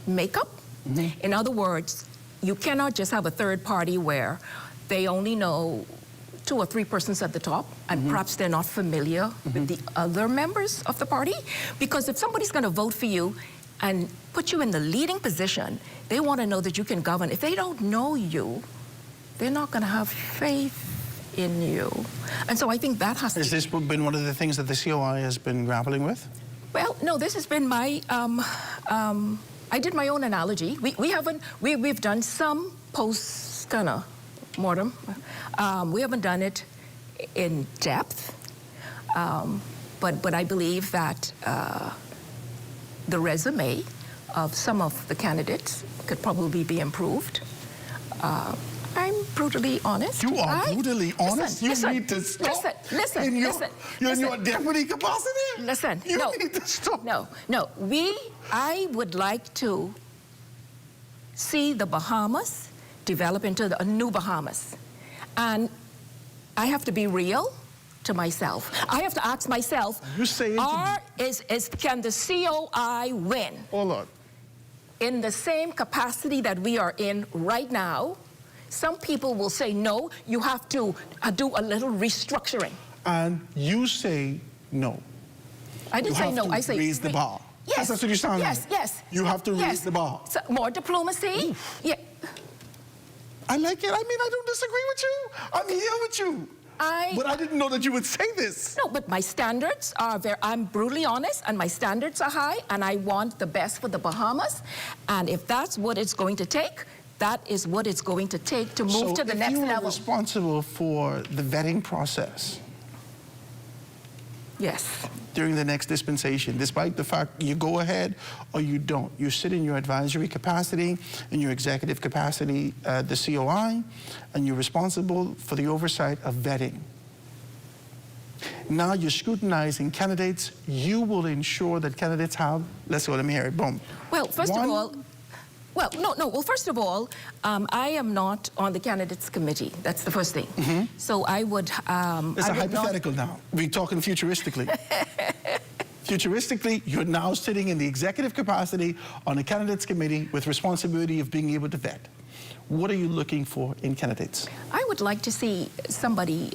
makeup. In other words, you cannot just have a third party where they only know 2 or 3 persons at the top, and perhaps they're not familiar with the other members of the party. Because if somebody's going to vote for you and put you in the leading position, they want to know that you can govern. If they don't know you, they're not going to have faith in you. And so I think that has to... Has this been one of the things that the COI has been grappling with? Well, no, this has been my... I did my own analogy. We've done some post-mortem. We haven't done it in depth, but I believe that the resume of some of the candidates could probably be improved. I'm brutally honest. You are brutally honest? Listen, you need to stop. Listen. You're in your deputy capacity? Listen. You need to stop. No. I would like to see the Bahamas develop into a new Bahamas. And I have to be real. to myself. I have to ask myself, can the COI win? Hold on. In the same capacity that we are in right now? Some people will say, no, you have to do a little restructuring. And you say no. I didn't say no, I say raise the bar. Yes. That's what you sound like. Yes. You have to raise the bar. So more diplomacy. Oof. Yeah. I like it. I mean, I don't disagree with you. I'm here with you. But I didn't know that you would say this. No, but my standards are I'm brutally honest, and my standards are high, and I want the best for the Bahamas. And if that's what it's going to take, that is what it's going to take to move to the next level. So if you were responsible for the vetting process, yes, during the next dispensation, despite the fact you go ahead or you don't, you sit in your advisory capacity, in your executive capacity, the COI, and you're responsible for the oversight of vetting. Now you're scrutinizing candidates. You will ensure that candidates have, let's go, let me hear it, boom. Well, first of all, well, first of all, I am not on the candidates committee. That's the first thing. Mm-hmm. So I would... it's a hypothetical now. We're talking futuristically. Futuristically, you're now sitting in the executive capacity on the candidates committee with responsibility of being able to vet. What are you looking for in candidates? I would like to see somebody...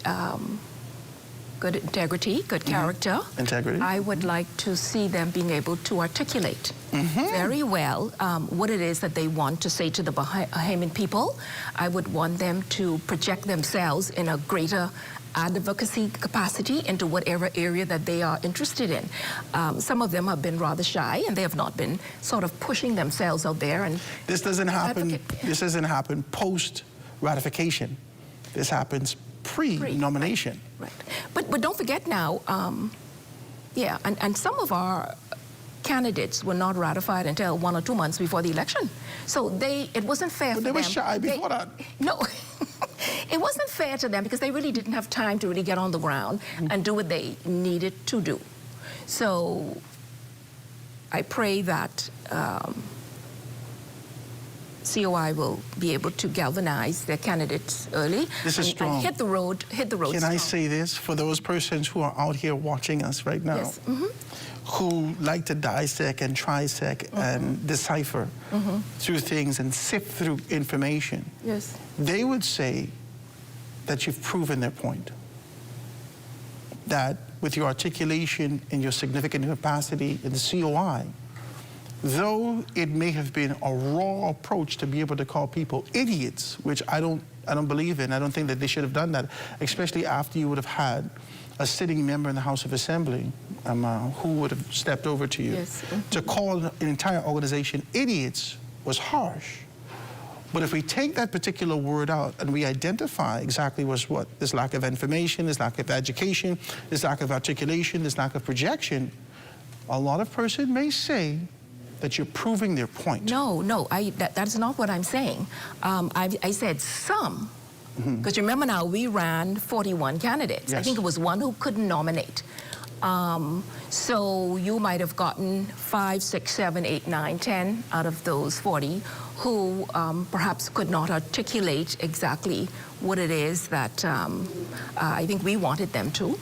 good integrity, good character. Integrity. I would like to see them being able to articulate very well what it is that they want to say to the Bahamian people. I would want them to project themselves in a greater advocacy capacity into whatever area that they are interested in. Some of them have been rather shy, and they have not been sort of pushing themselves out there. And this doesn't happen. This doesn't happen post ratification. This happens pre-nomination. Right. But don't forget now, and some of our candidates were not ratified until 1 or 2 months before the election. So it wasn't fair for them. But they were shy before that. No, it wasn't fair to them because they really didn't have time to really get on the ground and do what they needed to do. So I pray that COI will be able to galvanize their candidates early. This is strong. And hit the road Can strong. I say this for those persons who are out here watching us right now, yes. who like to dissect and trisect and decipher through things and sift through information? Yes. They would say that you've proven their point. That with your articulation and your significant capacity in the COI, though it may have been a raw approach to be able to call people idiots, which I don't believe in. I don't think that they should have done that, especially after you would have had a sitting member in the House of Assembly who would have stepped over to you. Yes. To call an entire organization idiots was harsh. But if we take that particular word out and we identify exactly what's what, this lack of information, this lack of education, this lack of articulation, this lack of projection, a lot of persons may say that you're proving their point. No, that's not what I'm saying. I said some, because remember now, we ran 41 candidates. Yes. I think it was one who couldn't nominate. So you might have gotten 5, 6, 7, 8, 9, 10 out of those 40 who perhaps could not articulate exactly what it is that I think we wanted them to.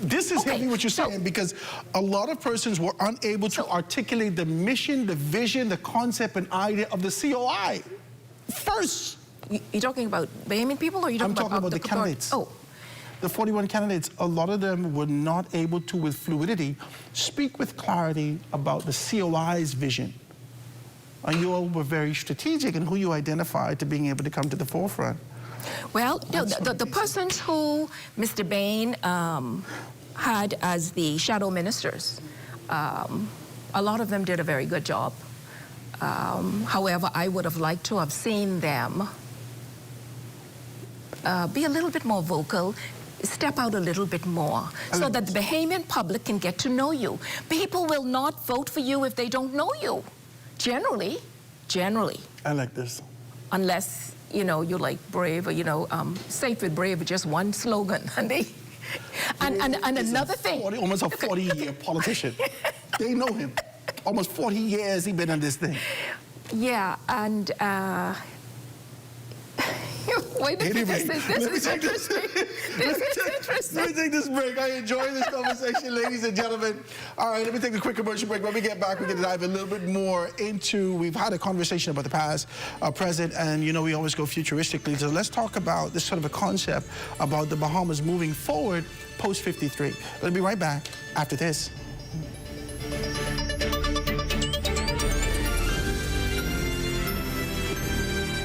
This is heavy what you're saying, because a lot of persons were unable to articulate the mission, the vision, the concept and idea of the COI. First. You're talking about Bahamian people, or you're talking about the candidates. Oh. The 41 candidates, a lot of them were not able to, with fluidity, speak with clarity about the COI's vision. And you all were very strategic in who you identified to being able to come to the forefront. Well, no, the persons who Mr. Bain had as the shadow ministers, a lot of them did a very good job. However, I would have liked to have seen them be a little bit more vocal, step out a little bit more, so that the Bahamian public can get to know you. People will not vote for you if they don't know you, generally. I like this. Unless, you're like Brave, or, Safe with Brave, just one slogan. And another thing. Almost a 40-year politician. They know him. Almost 40 years he's been in this thing. Yeah, and Wait a minute, this is interesting. This is interesting. Let me take this break. I enjoy this conversation, ladies and gentlemen. All right, let me take a quick commercial break. When we get back, we're going to dive a little bit more into, we've had a conversation about the past, present, and you know, we always go futuristically. So let's talk about this sort of a concept about the Bahamas moving forward post-53. We'll be right back after this.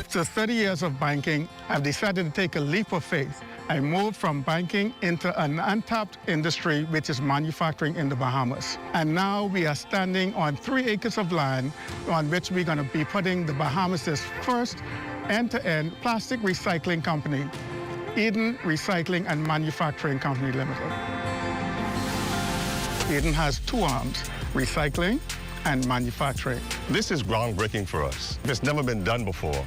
After 30 years of banking, I've decided to take a leap of faith. I moved from banking into an untapped industry, which is manufacturing in the Bahamas. And now we are standing on 3 acres of land on which we're going to be putting the Bahamas' first end-to-end plastic recycling company, Eden Recycling and Manufacturing Company Limited. Eden has 2 arms, recycling and manufacturing. This is groundbreaking for us. It's never been done before.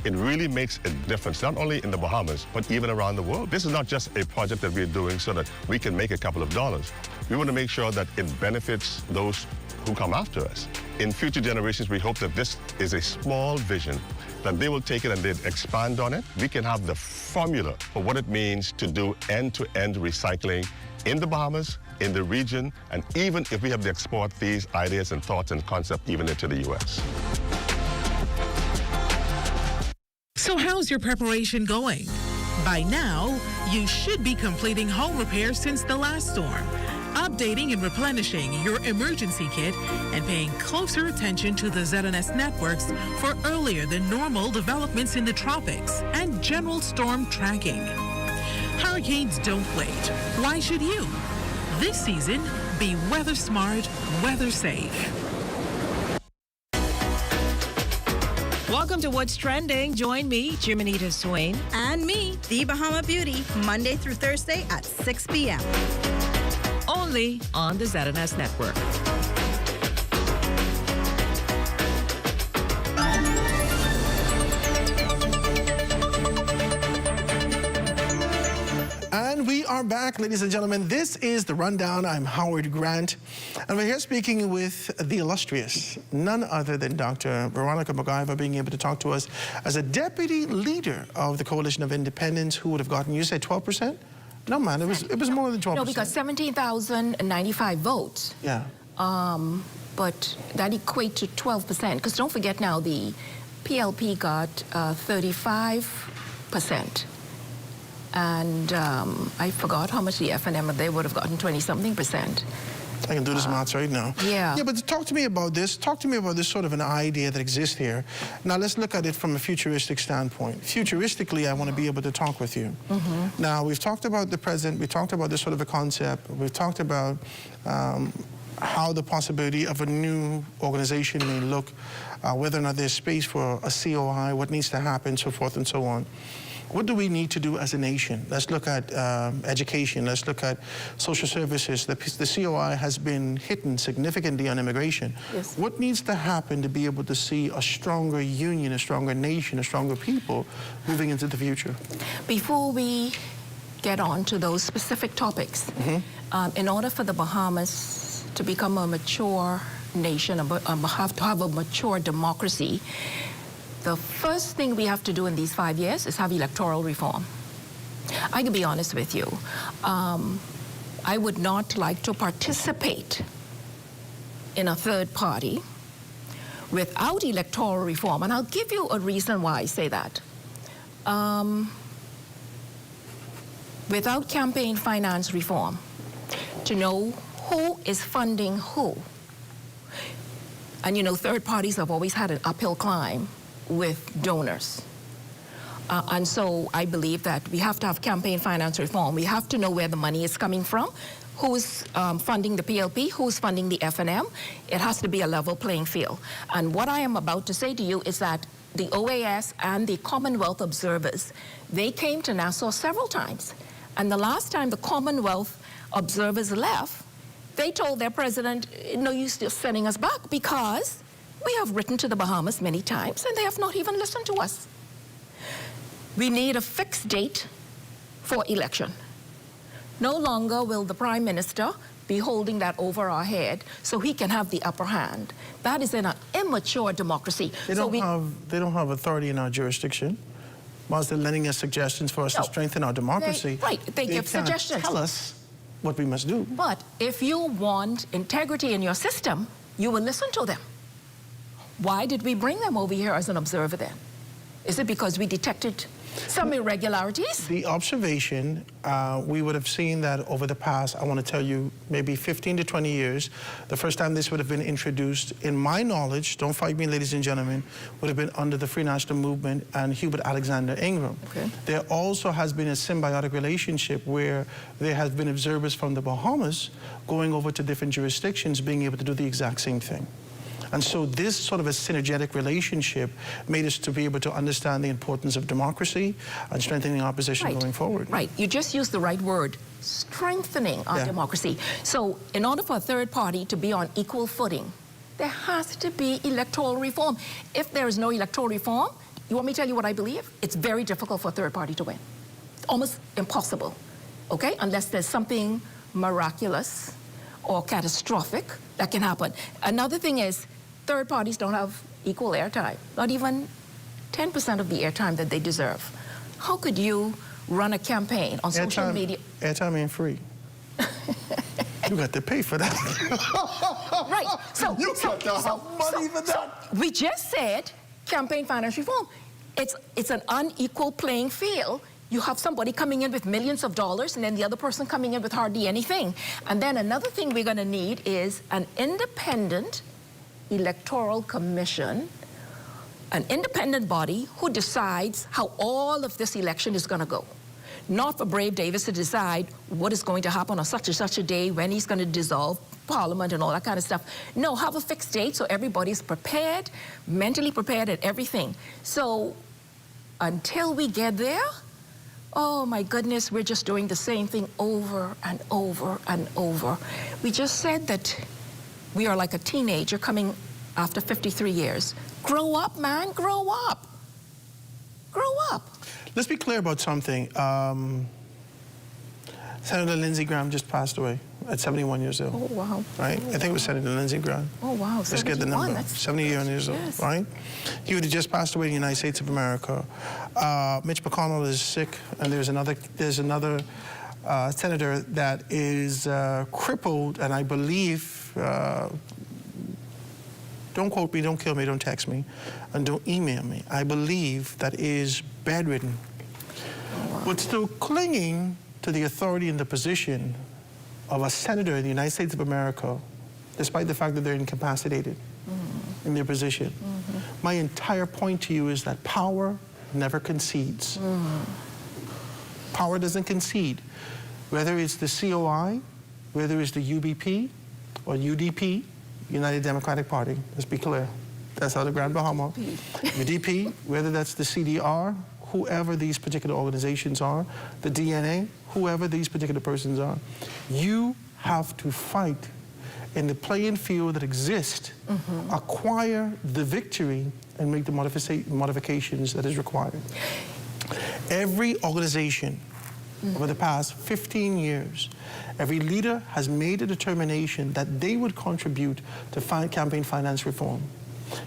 It really makes a difference, not only in the Bahamas, but even around the world. This is not just a project that we're doing so that we can make a couple of dollars. We want to make sure that it benefits those who come after us. In future generations, we hope that this is a small vision, that they will take it and they'd expand on it. We can have the formula for what it means to do end-to-end recycling in the Bahamas, in the region, and even if we have to export these ideas and thoughts and concepts even into the U.S. So how's your preparation going? By now, you should be completing home repairs since the last storm, updating and replenishing your emergency kit, and paying closer attention to the ZNS networks for earlier than normal developments in the tropics and general storm tracking. Hurricanes don't wait. Why should you? This season, be weather smart, weather safe. Welcome to What's Trending. Join me, Jiminita Swain. And me, The Bahama Beauty, Monday through Thursday at 6 p.m. Only on the ZNS Network. And we are back, ladies and gentlemen. This is The Rundown. I'm Howard Grant. And we're here speaking with the illustrious, none other than Dr. Veronica MacIver, being able to talk to us as a deputy leader of the Coalition of Independents. Who would have gotten, you said 12%? No, man, it was more than 12%. No, because 17,095 votes. Yeah. But that equates to 12%. Because don't forget now, the PLP got 35%. And I forgot how much the FNM, they would have gotten 20-something%. I can do this maths right now. Yeah. Yeah, but talk to me about this. Talk to me about this sort of an idea that exists here. Now, let's look at it from a futuristic standpoint. Futuristically, I want to be able to talk with you. Mm-hmm. Now, we've talked about the present. We talked about this sort of a concept. We've talked about how the possibility of a new organization may look, whether or not there's space for a COI, what needs to happen, so forth and so on. What do we need to do as a nation? Let's look at education. Let's look at social services. The COI has been hitting significantly on immigration. Yes. What needs to happen to be able to see a stronger union, a stronger nation, a stronger people moving into the future? Before we get on to those specific topics, in order for the Bahamas to become a mature nation, have to have a mature democracy, the first thing we have to do in these 5 years is have electoral reform. I can be honest with you. I would not like to participate in a third party without electoral reform. And I'll give you a reason why I say that. Without campaign finance reform, to know who is funding who. And you know, third parties have always had an uphill climb with donors. And so I believe that we have to have campaign finance reform. We have to know where the money is coming from, who's funding the PLP, who's funding the FNM. It has to be a level playing field. And what I am about to say to you is that the OAS and the Commonwealth observers, they came to Nassau several times. And the last time the Commonwealth observers left, they told their president, no use just sending us back because we have written to the Bahamas many times and they have not even listened to us. We need a fixed date for election. No longer will the Prime Minister be holding that over our head so he can have the upper hand. That is in an immature democracy. They don't have authority in our jurisdiction. whilst they're lending us suggestions for us to strengthen our democracy, they give can't suggestions. tell us what we must do. But if you want integrity in your system, you will listen to them. Why did we bring them over here as an observer then? Is it because we detected some irregularities? The observation, we would have seen that over the past, I want to tell you, maybe 15 to 20 years, the first time this would have been introduced, in my knowledge, don't fight me, ladies and gentlemen, would have been under the Free National Movement and Hubert Alexander Ingram. Okay. There also has been a symbiotic relationship where there have been observers from the Bahamas going over to different jurisdictions being able to do the exact same thing. And so this sort of a synergetic relationship made us to be able to understand the importance of democracy and strengthening our position going forward. Right. You just used the right word, strengthening our democracy. So in order for a third party to be on equal footing, there has to be electoral reform. If there is no electoral reform, you want me to tell you what I believe? It's very difficult for a third party to win. Almost impossible, okay? Unless there's something miraculous or catastrophic that can happen. Another thing is, third parties don't have equal airtime, not even 10% of the airtime that they deserve. How could you run a campaign on social media? Airtime ain't free. You got to pay for that. Right. So you got to have money for that. We just said campaign finance reform. It's an unequal playing field. You have somebody coming in with millions of dollars and then the other person coming in with hardly anything. And then another thing we're going to need is an independent electoral commission, an independent body who decides how all of this election is going to go. Not for Brave Davis to decide what is going to happen on such and such a day, when he's going to dissolve Parliament and all that kind of stuff. No, have a fixed date so everybody's prepared, mentally prepared at everything. So until we get there, oh my goodness, we're just doing the same thing over and over and over. We just said that we are like a teenager coming after 53 years. Grow up, man, grow up. Grow up. Let's be clear about something. Senator Lindsey Graham just passed away at 71 years old. Oh, wow. Right? I think it was Senator Lindsey Graham. Oh, wow. Let's get the number. That's 71 years old, right? He would have just passed away in the United States of America. Mitch McConnell is sick, and there's another senator that is crippled, and I believe, don't quote me, don't kill me, don't text me, and don't email me. I believe that is bedridden, but still clinging to the authority and the position of a senator in the United States of America, despite the fact that they're incapacitated in their position. My entire point to you is that power never concedes. Power doesn't concede. Whether it's the COI, whether it's the UBP or UDP, United Democratic Party, let's be clear. That's how the Grand Bahama. UDP, whether that's the CDR, whoever these particular organizations are, the DNA, whoever these particular persons are, you have to fight in the playing field that exists, acquire the victory, and make the modifications that is required. Every organization over the past 15 years, every leader has made a determination that they would contribute to campaign finance reform.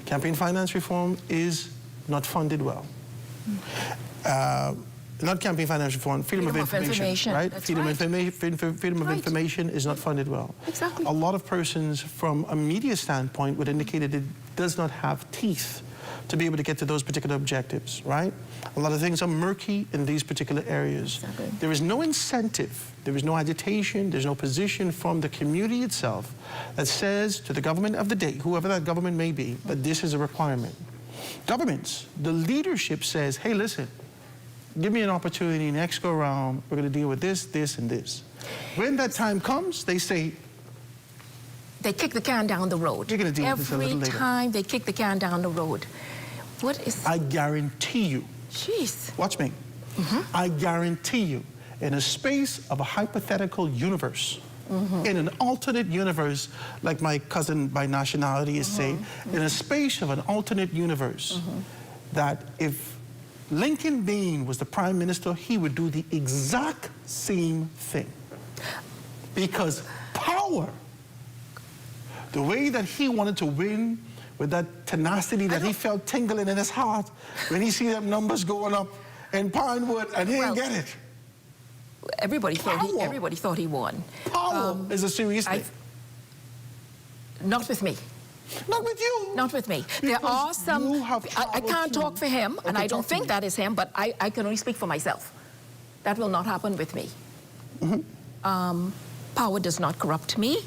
Campaign finance reform is not funded well. Not campaign finance reform, freedom of information, right? Freedom of information is not funded well. Exactly. A lot of persons from a media standpoint would indicate that it does not have teeth to be able to get to those particular objectives, right? A lot of things are murky in these particular areas. Exactly. There is no incentive, there is no agitation, there's no position from the community itself that says to the government of the day, whoever that government may be, that this is a requirement. Governments, the leadership says, hey, listen, give me an opportunity next go around, we're going to deal with this, this, and this. When that time comes, they say, they kick the can down the road. You're going to deal with this a little later. Every time they kick the can down the road. What is... I guarantee you. Jeez. Watch me. I guarantee you, in a space of a hypothetical universe, in an alternate universe, like my cousin by nationality is saying, in a space of an alternate universe, that if Lincoln Bean was the prime minister, he would do the exact same thing. Because power, the way that he wanted to win, with that tenacity that he felt tingling in his heart when he see them numbers going up in Pinewood, and he didn't get it. Everybody thought he won. Power is a serious thing. Not with me. Not with you. Not with me. There are some. I can't talk for him, and I don't think that is him, but I can only speak for myself. That will not happen with me. Power does not corrupt me.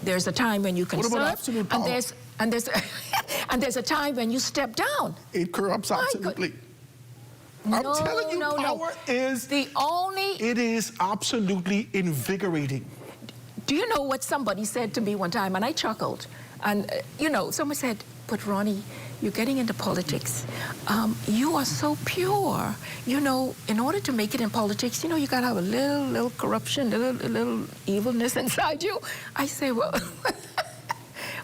There's a time when you can serve, absolute power? and there's a time when you step down. It corrupts absolutely. I'm telling you, power is the only. It is absolutely invigorating. Do you know what somebody said to me one time? And I chuckled. And, you know, someone said, but Ronnie, you're getting into politics. You are so pure. You know, in order to make it in politics, you know, you got to have a little corruption, a little evilness inside you. I say, well,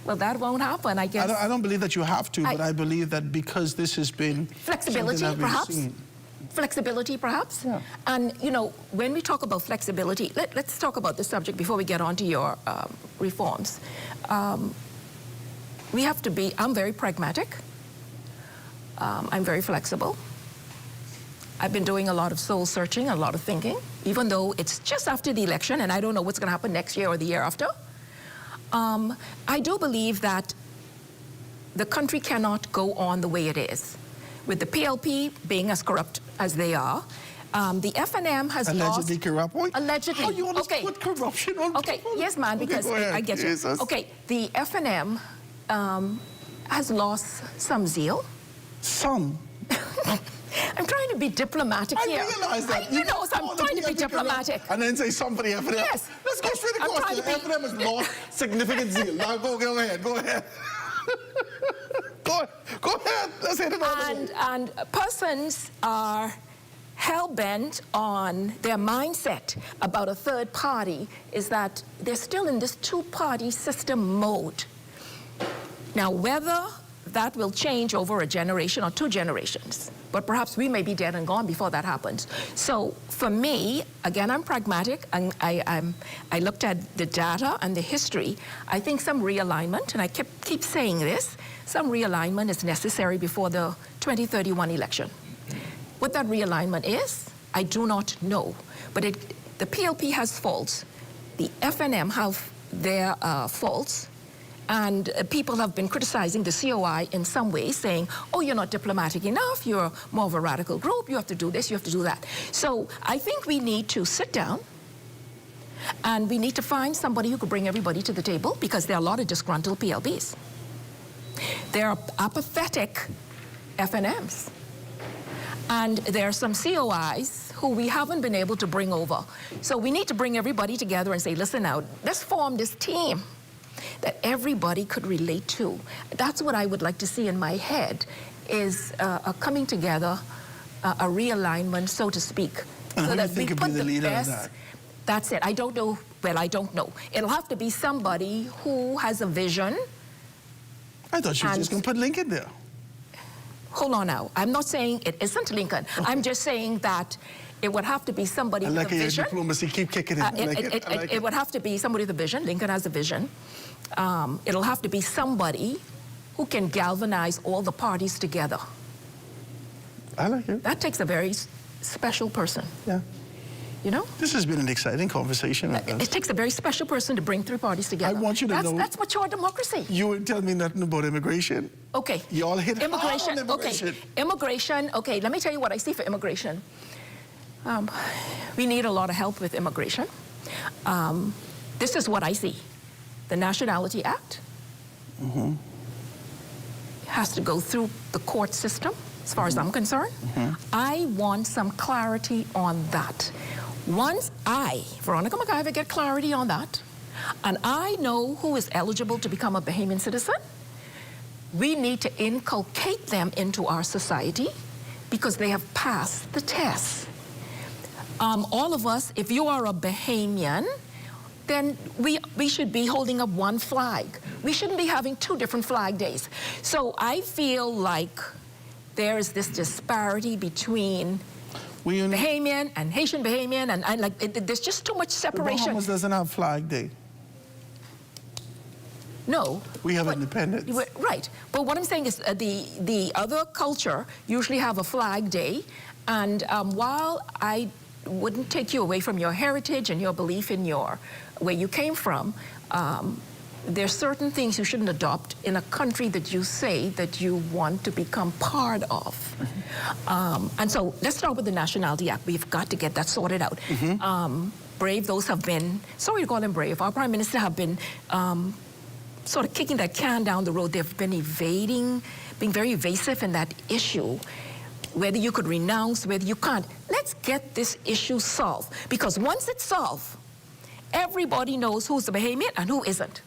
well, that won't happen, I guess. I don't believe that you have to, but I believe that because this has been flexibility, perhaps. Flexibility, perhaps. Yeah. And, you know, when we talk about flexibility, let's talk about this subject before we get on to your reforms. We have to be, I'm very pragmatic. I'm very flexible. I've been doing a lot of soul searching, a lot of thinking, even though it's just after the election and I don't know what's going to happen next year or the year after. I do believe that the country cannot go on the way it is. With the PLP being as corrupt as they are, the FNM has allegedly lost... corrupt? Allegedly. How you want to put corruption on people? Yes, man, because I get you. Okay, the FNM has lost some zeal. Some? I'm trying to be diplomatic here. I realize that. You know, so I'm trying to be diplomatic. And then say somebody FNM. Yes. Let's go straight across. The FNM has lost significant zeal. Now go ahead. Go ahead. Go ahead. Let's hit it on. And persons are hell-bent on their mindset about a third party is that they're still in this two-party system mode. Now, whether that will change over a generation or 2 generations, but perhaps we may be dead and gone before that happens. So for me, again, I'm pragmatic, and I looked at the data and the history. I think some realignment, and I keep saying this, some realignment is necessary before the 2031 election. What that realignment is, I do not know. But the PLP has faults. The FNM have their faults. And people have been criticizing the COI in some ways, saying, oh, you're not diplomatic enough, you're more of a radical group, you have to do this, you have to do that. So I think we need to sit down and we need to find somebody who could bring everybody to the table, because there are a lot of disgruntled PLPs. There are apathetic FNMs. And there are some COIs who we haven't been able to bring over. So we need to bring everybody together and say, listen now, let's form this team that everybody could relate to. That's what I would like to see in my head, is a coming together, a realignment, so to speak. And so who that do you think we could put be the leader of that? That's it. I don't know. Well, I don't know. It'll have to be somebody who has a vision. I thought you were just going to put Lincoln there. Hold on now. I'm not saying it isn't Lincoln. Okay. I'm just saying that it would have to be somebody with a vision. Diplomacy, keep kicking it. It would have to be somebody with a vision. Lincoln has a vision. It'll have to be somebody who can galvanize all the parties together. I like it. That takes a very special person. Yeah. You know? This has been an exciting conversation. It takes a very special person to bring 3 parties together. I want you to know. That's mature democracy. You would tell me nothing about immigration. Okay. You all hit immigration. Hard on immigration. Okay. Immigration. Okay, let me tell you what I see for immigration. We need a lot of help with immigration. This is what I see. The Nationality Act has to go through the court system, as far as I'm concerned. I want some clarity on that. Once I, Veronica McIver, get clarity on that, and I know who is eligible to become a Bahamian citizen, we need to inculcate them into our society because they have passed the test. All of us, if you are a Bahamian, then we should be holding up one flag. We shouldn't be having 2 different flag days. So I feel like there is this disparity between Bahamian and Haitian Bahamian, and like there's just too much separation. The Bahamas doesn't have Flag Day. No. We have independence. Right. But what I'm saying is the other culture usually have a flag day. And while I wouldn't take you away from your heritage and your belief in where you came from, there's certain things you shouldn't adopt in a country that you say that you want to become part of. And so let's start with the Nationality Act. We've got to get that sorted out. Brave, those have been, sorry to call them brave, our Prime Minister have been sort of kicking that can down the road. They've been evading, being very evasive in that issue. Whether you could renounce, whether you can't. Let's get this issue solved. Because once it's solved, everybody knows who's a Bahamian and who isn't.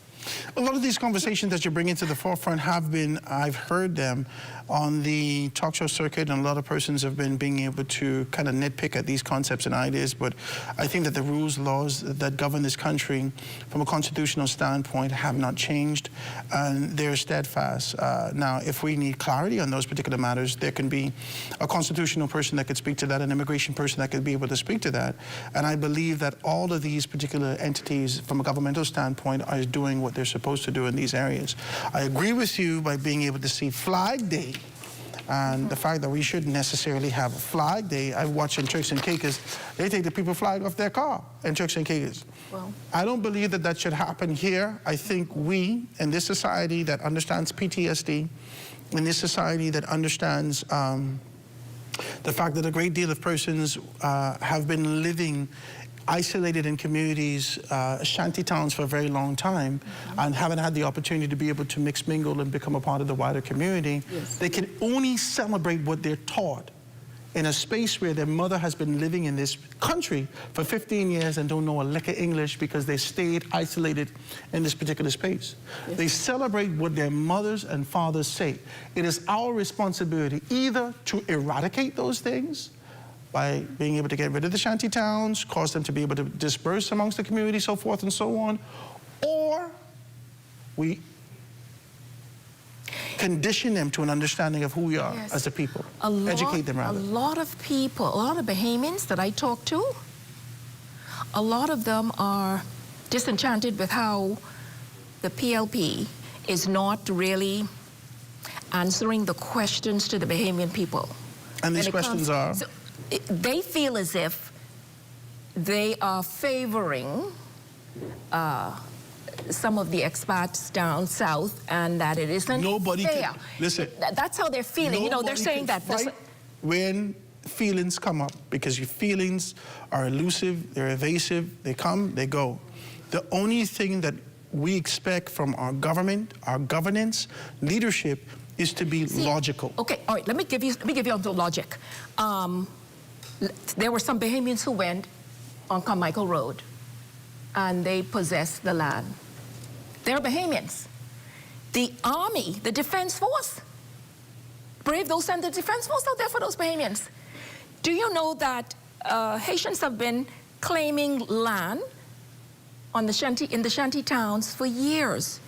A lot of these conversations that you're bringing to the forefront have been, I've heard them on the talk show circuit, and a lot of persons have been being able to kind of nitpick at these concepts and ideas, but I think that the rules, laws that govern this country from a constitutional standpoint have not changed, and they're steadfast. Now, if we need clarity on those particular matters, there can be a constitutional person that could speak to that, an immigration person that could be able to speak to that, and I believe that all of these particular entities from a governmental standpoint are doing what they're supposed to do in these areas. I agree with you by being able to see Flag Day and the fact that we shouldn't necessarily have a Flag Day. I've watched in Turks and Caicos, they take the people flag off their car in Turks and Caicos. Well, I don't believe that that should happen here. I think we, in this society that understands PTSD, in this society that understands the fact that a great deal of persons have been living isolated in communities, shanty towns for a very long time, and haven't had the opportunity to be able to mix, mingle, and become a part of the wider community. Yes. They can only celebrate what they're taught in a space where their mother has been living in this country for 15 years and don't know a lick of English because they stayed isolated in this particular space. Yes. They celebrate what their mothers and fathers say. It is our responsibility either to eradicate those things by being able to get rid of the shanty towns, cause them to be able to disperse amongst the community, so forth and so on, or we condition them to an understanding of who we are as a people, educate them rather. A lot of people, a lot of Bahamians that I talk to, a lot of them are disenchanted with how the PLP is not really answering the questions to the Bahamian people. And these questions are? They feel as if they are favoring some of the expats down south and that it isn't fair. Listen. That's how they're feeling. You know, they're saying that. When feelings come up, because your feelings are elusive, they're evasive, they come, they go. The only thing that we expect from our government, our governance, leadership, is to be logical. Okay, all right, let me give you on the logic. There were some Bahamians who went on Carmichael Road and they possessed the land. They're Bahamians. The army, the defense force, brave, those sent the defense force out there for those Bahamians. Do you know that Haitians have been claiming land on in the shanty towns for years?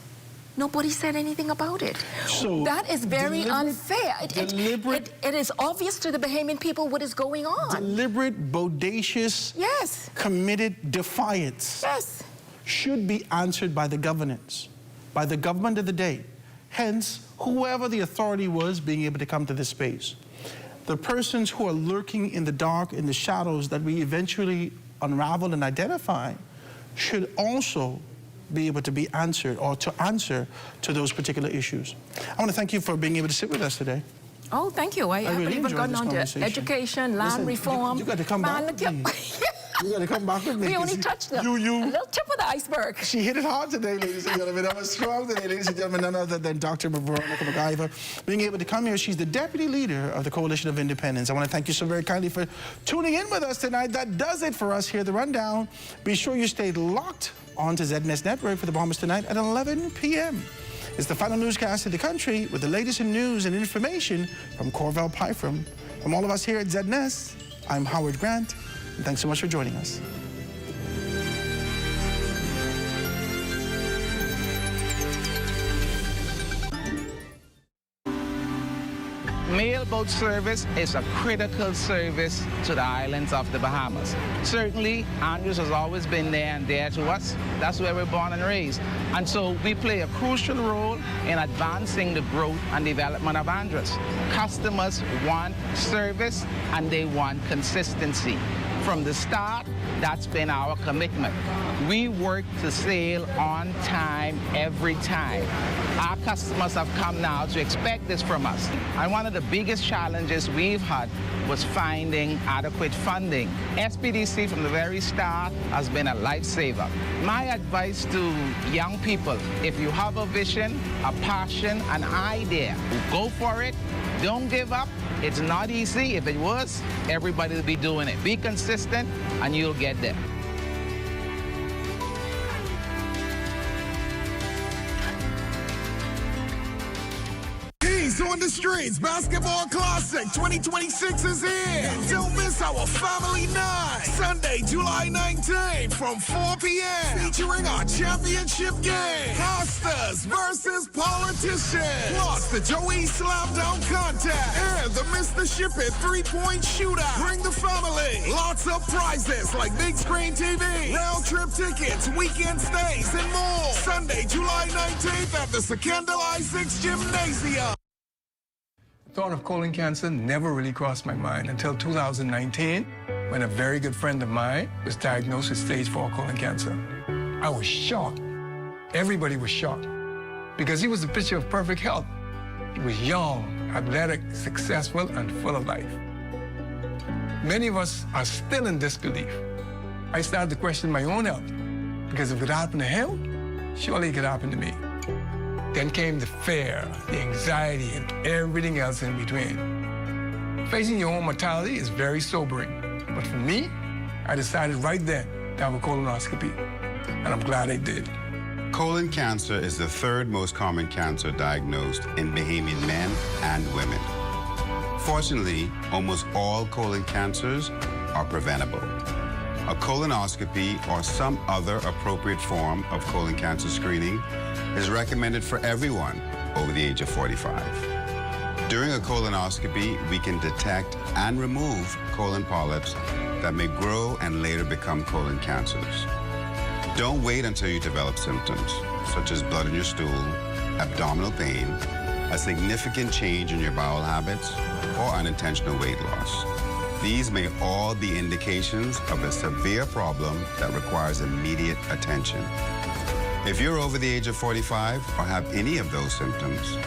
Nobody said anything about it. So that is very unfair. It is obvious to the Bahamian people what is going on. Deliberate, bodacious, committed defiance should be answered by the governance, by the government of the day. Hence, whoever the authority was being able to come to this space. The persons who are lurking in the dark, in the shadows that we eventually unravel and identify should also be able to be answered or to answer to those particular issues. I want to thank you for being able to sit with us today. Oh, thank you. I really haven't even gotten on to education, land reform. You got to come back with me. You got to come back with me. We only touched a little tip of the iceberg. She hit it hard today, ladies and gentlemen. That was strong today, ladies and gentlemen. None other than Dr. Veronica McIver being able to come here. She's the Deputy Leader of the Coalition of Independence. I want to thank you so very kindly for tuning in with us tonight. That does it for us here at The Rundown. Be sure you stay locked onto ZNS Network for the Bahamas tonight at 11 p.m. It's the final newscast of the country with the latest in news and information from Corval Pyfrom. From all of us here at ZNS, I'm Howard Grant, and thanks so much for joining us. Mailboat service is a critical service to the islands of the Bahamas. Certainly, Andrews has always been there and dear to us. That's where we're born and raised. And so we play a crucial role in advancing the growth and development of Andrews. Customers want service and they want consistency. From the start, that's been our commitment. We work to sail on time every time. Our customers have come now to expect this from us. And one of the biggest challenges we've had was finding adequate funding. SPDC from the very start has been a lifesaver. My advice to young people, if you have a vision, a passion, an idea, go for it. Don't give up. It's not easy. If it was, everybody would be doing it. Be consistent and you'll get there. On the streets, Basketball Classic 2026 is here. Don't miss our family night. Sunday, July 19th from 4 p.m. Featuring our championship game. Pastors versus politicians. Plus the Joey Slam Down contest. And the Mr. Ship It 3-point shootout. Bring the family. Lots of prizes like big screen TV, round trip tickets, weekend stays, and more. Sunday, July 19th at the Secondal I-6 Gymnasium. The thought of colon cancer never really crossed my mind until 2019, when a very good friend of mine was diagnosed with stage 4 colon cancer. I was shocked. Everybody was shocked because he was a picture of perfect health. He was young, athletic, successful, and full of life. Many of us are still in disbelief. I started to question my own health because if it happened to him, surely it could happen to me. Then came the fear, the anxiety, and everything else in between. Facing your own mortality is very sobering. But for me, I decided right then to have a colonoscopy, and I'm glad I did. Colon cancer is the third most common cancer diagnosed in Bahamian men and women. Fortunately, almost all colon cancers are preventable. A colonoscopy or some other appropriate form of colon cancer screening is recommended for everyone over the age of 45. During a colonoscopy, we can detect and remove colon polyps that may grow and later become colon cancers. Don't wait until you develop symptoms, such as blood in your stool, abdominal pain, a significant change in your bowel habits, or unintentional weight loss. These may all be indications of a severe problem that requires immediate attention. If you're over the age of 45 or have any of those symptoms,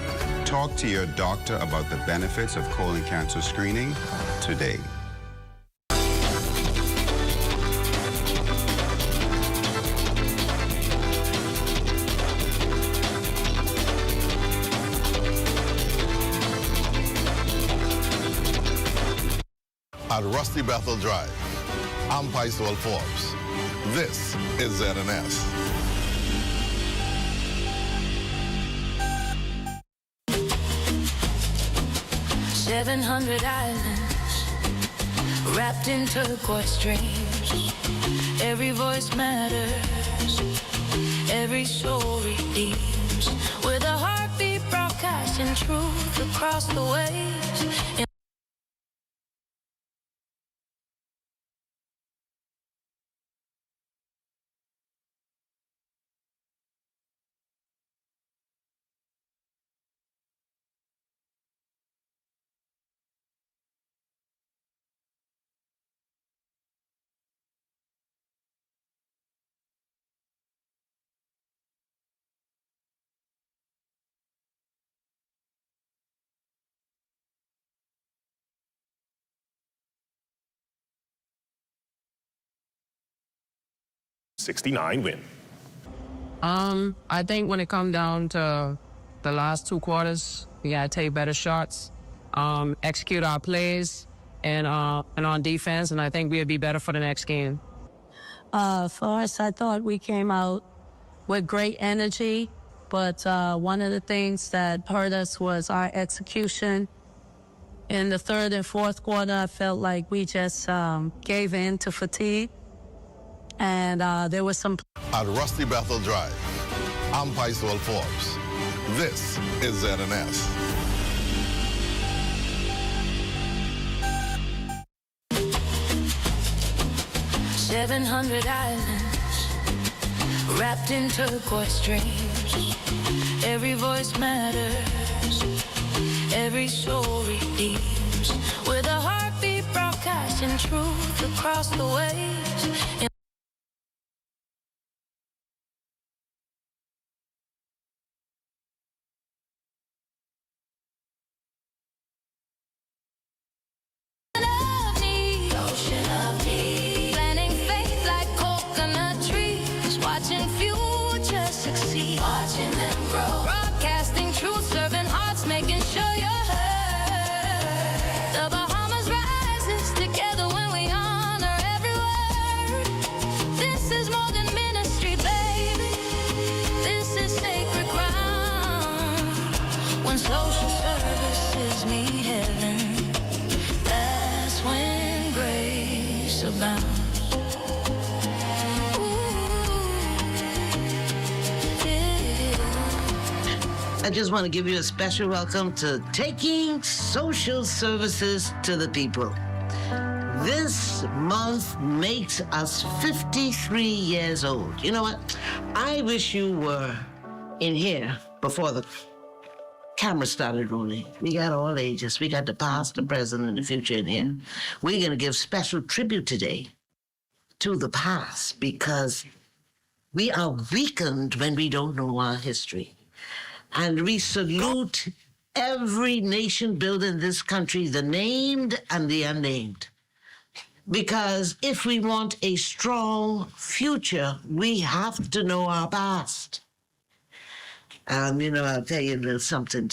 talk to your doctor about the benefits of colon cancer screening today. At Rusty Bethel Drive, I'm Paisol Forbes. This is ZNS. "700 islands wrapped in turquoise dreams. Every voice matters, every soul redeems. With a heartbeat broadcasting truth across the waves." '69 win. I think when it comes down to the last 2 quarters, we gotta take better shots, execute our plays, and on defense, and I think we'll be better for the next game. For us, I thought we came out with great energy, but one of the things that hurt us was our execution. In the 3rd and 4th quarter, I felt like we just gave in to fatigue, and there was some... At Rusty Bethel Drive, I'm Paisol Forbes. This is ZNS. 700 islands wrapped in turquoise dreams. Every voice matters, every soul redeems. With a heartbeat broadcasting truth across the waves. Watching them grow, broadcasting truth, serving hearts, making sure you're heard. The Bahamas rises together when we honor every word. This is more than ministry, baby. This is sacred ground. When social services meet heaven, that's when grace abounds. I just want to give you a special welcome to Taking Social Services to the People. This month makes us 53 years old. You know what? I wish you were in here before the camera started rolling. We got all ages. We got the past, the present, and the future in here. We're going to give special tribute today to the past because we are weakened when we don't know our history. And we salute every nation built in this country, the named and the unnamed. Because if we want a strong future, we have to know our past. You know, I'll tell you a little something.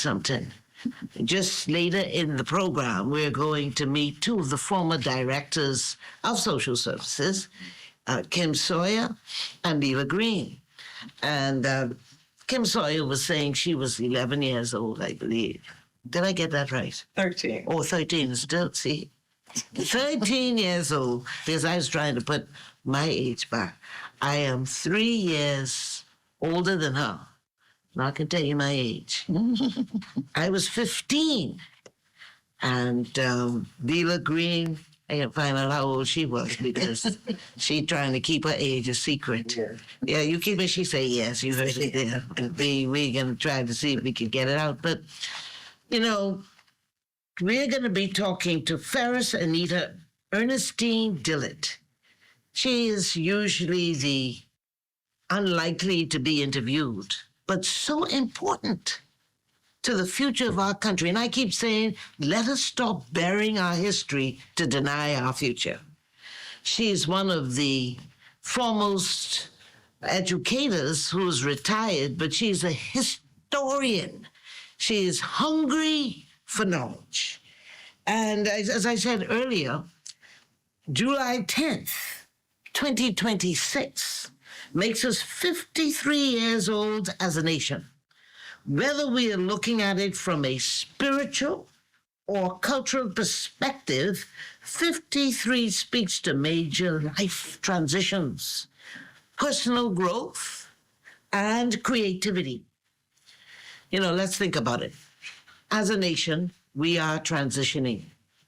Just later in the program, we're going to meet two of the former directors of social services, Kim Sawyer and Leela Green. And Kim Sawyer was saying she was 11 years old, I believe. Did I get that right? 13. Oh, 13 still, see? 13 years old, because I was trying to put my age back. I am 3 years older than her. Now I can tell you my age. I was 15. And Leela Green, I can't find out how old she was because she's trying to keep her age a secret. Yeah, you keep it, she say yes, you heard it there. We're going to try to see if we can get it out. But, you know, we're going to be talking to Ferris Anita Ernestine Dillett. She is usually the unlikely to be interviewed, but so important to the future of our country. And I keep saying, let us stop burying our history to deny our future. She's one of the foremost educators who's retired, but she's a historian. She is hungry for knowledge. And as I said earlier, July 10th, 2026 makes us 53 years old as a nation. Whether we are looking at it from a spiritual or cultural perspective, 53 speaks to major life transitions, personal growth, and creativity. You know, let's think about it. As a nation, we are transitioning.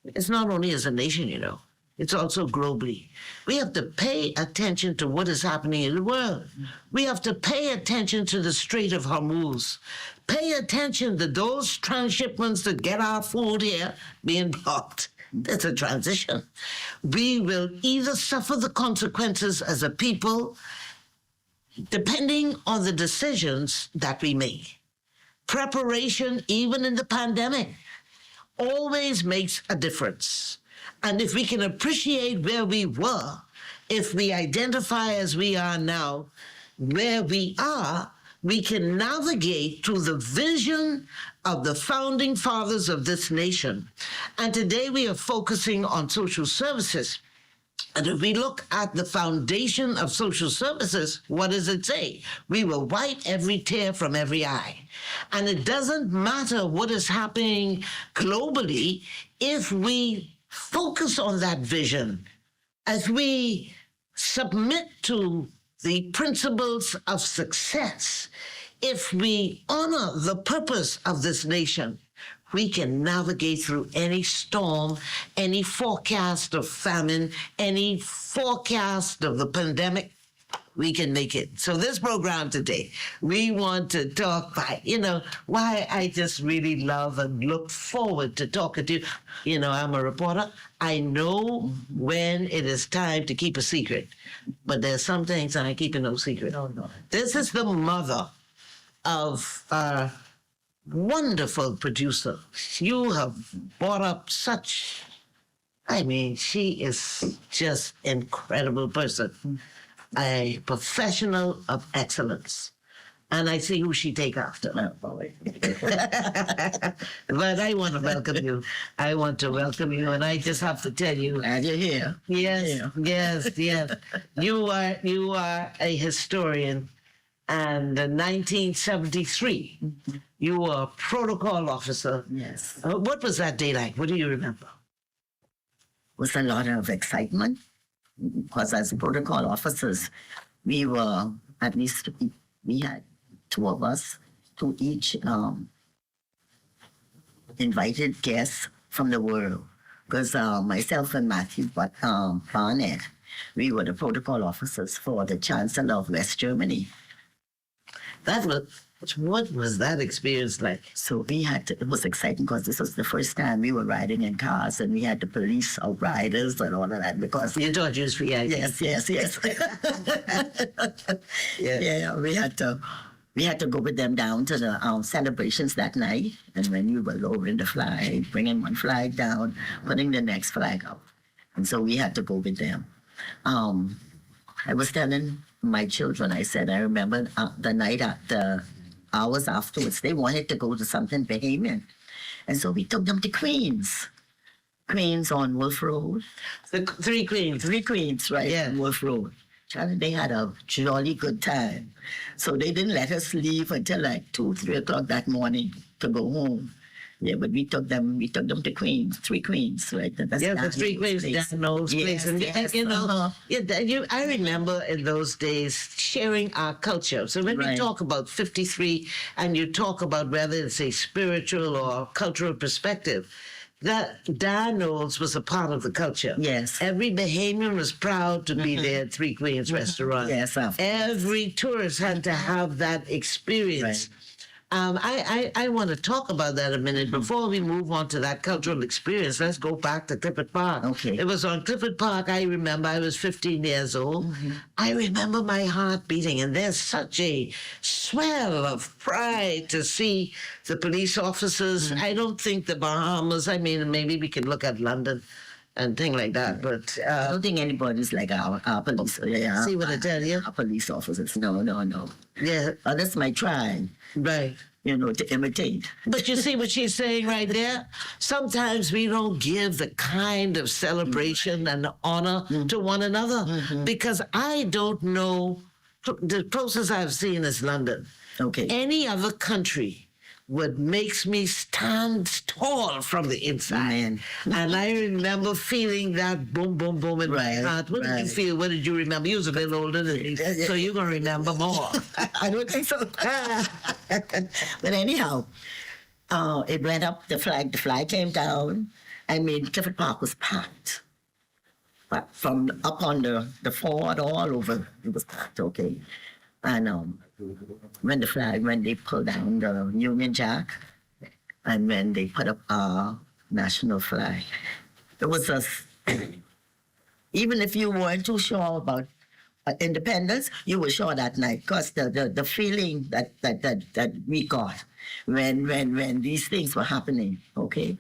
It's not only as a nation, you know, it's also globally. We have to pay attention to what is happening in the world. We have to pay attention to the Strait of Hormuz. Pay attention to those transshipments that get our food here being blocked. It's a transition. We will either suffer the consequences as a people, depending on the decisions that we make. Preparation, even in the pandemic, always makes a difference. And if we can appreciate where we were, if we identify as we are now, where we are, we can navigate to the vision of the founding fathers of this nation. And today we are focusing on social services. And if we look at the foundation of social services, what does it say? We will wipe every tear from every eye. And it doesn't matter what is happening globally if we focus on that vision, as we submit to the principles of success, if we honor the purpose of this nation, we can navigate through any storm, any forecast of famine, any forecast of the pandemic. We can make it. So this program today, we want to talk by, why I just really love and look forward to talking to you. I'm a reporter. I know when it is time to keep a secret, but there's some things I ain't keeping no secret. Oh, no. This is the mother of a wonderful producer. You have brought up she is just incredible person. A professional of excellence. And I see who she take after. But I want to welcome you. And I just have to tell you. And you're here. Yes. You are a historian. And in 1973, you were a protocol officer. Yes. What was that day like? What do you remember? It was a lot of excitement. Because as protocol officers, we were, at least we had two of us to each invited guests from the world. Because myself and Matthew Barnett, we were the protocol officers for the Chancellor of West Germany. What was that experience like? So it was exciting because this was the first time we were riding in cars and we had the police outriders and all of that because... You thought you was free, Yes. Yeah, we had to go with them down to the celebrations that night. And when we were lowering the flag, bringing one flag down, putting the next flag up. And so we had to go with them. I was telling my children, I said, I remember the night the hours afterwards, they wanted to go to something Bahamian. And so we took them to Queens. Queens on Wolf Road. The Three Queens. Three Queens, right, yeah. on Wolf Road. Charlie, they had a jolly good time. So they didn't let us leave until like 2, 3 o'clock that morning to go home. Yeah, but we took them to Queens, Three Queens, right? That's the Three Queens, Dan Knowles place. And I remember in those days sharing our culture. So when we talk about 53 and you talk about whether it's a spiritual or cultural perspective, that Dan Knowles was a part of the culture. Yes. Every Bahamian was proud to be there at Three Queens restaurant. Yes. Every tourist had to have that experience. Right. I want to talk about that a minute. Before we move on to that cultural experience, let's go back to Clifford Park. Okay. It was on Clifford Park, I remember, I was 15 years old. I remember my heart beating, and there's such a swell of pride to see the police officers. I don't think the Bahamas, maybe we can look at London and things like that, but... I don't think anybody's like our police. See what I tell you? Our police officers. No. Yeah. Others might try. Right. To imitate. But you see what she's saying right there? Sometimes we don't give the kind of celebration and honor to one another because I don't know. The closest I've seen is London. Okay. Any other country what makes me stand tall from the inside. And I remember feeling that boom, boom, boom in my heart. What did you feel? What did you remember? You was a bit older than me, so you're going to remember more. I don't think so. But anyhow, it went up, the flag came down. Clifford Park was packed. But from up on the fort all over, it was packed, okay. And when they pulled down the Union Jack, and when they put up our national flag, it was even if you weren't too sure about independence, you were sure that night, because the feeling that we got when these things were happening, okay?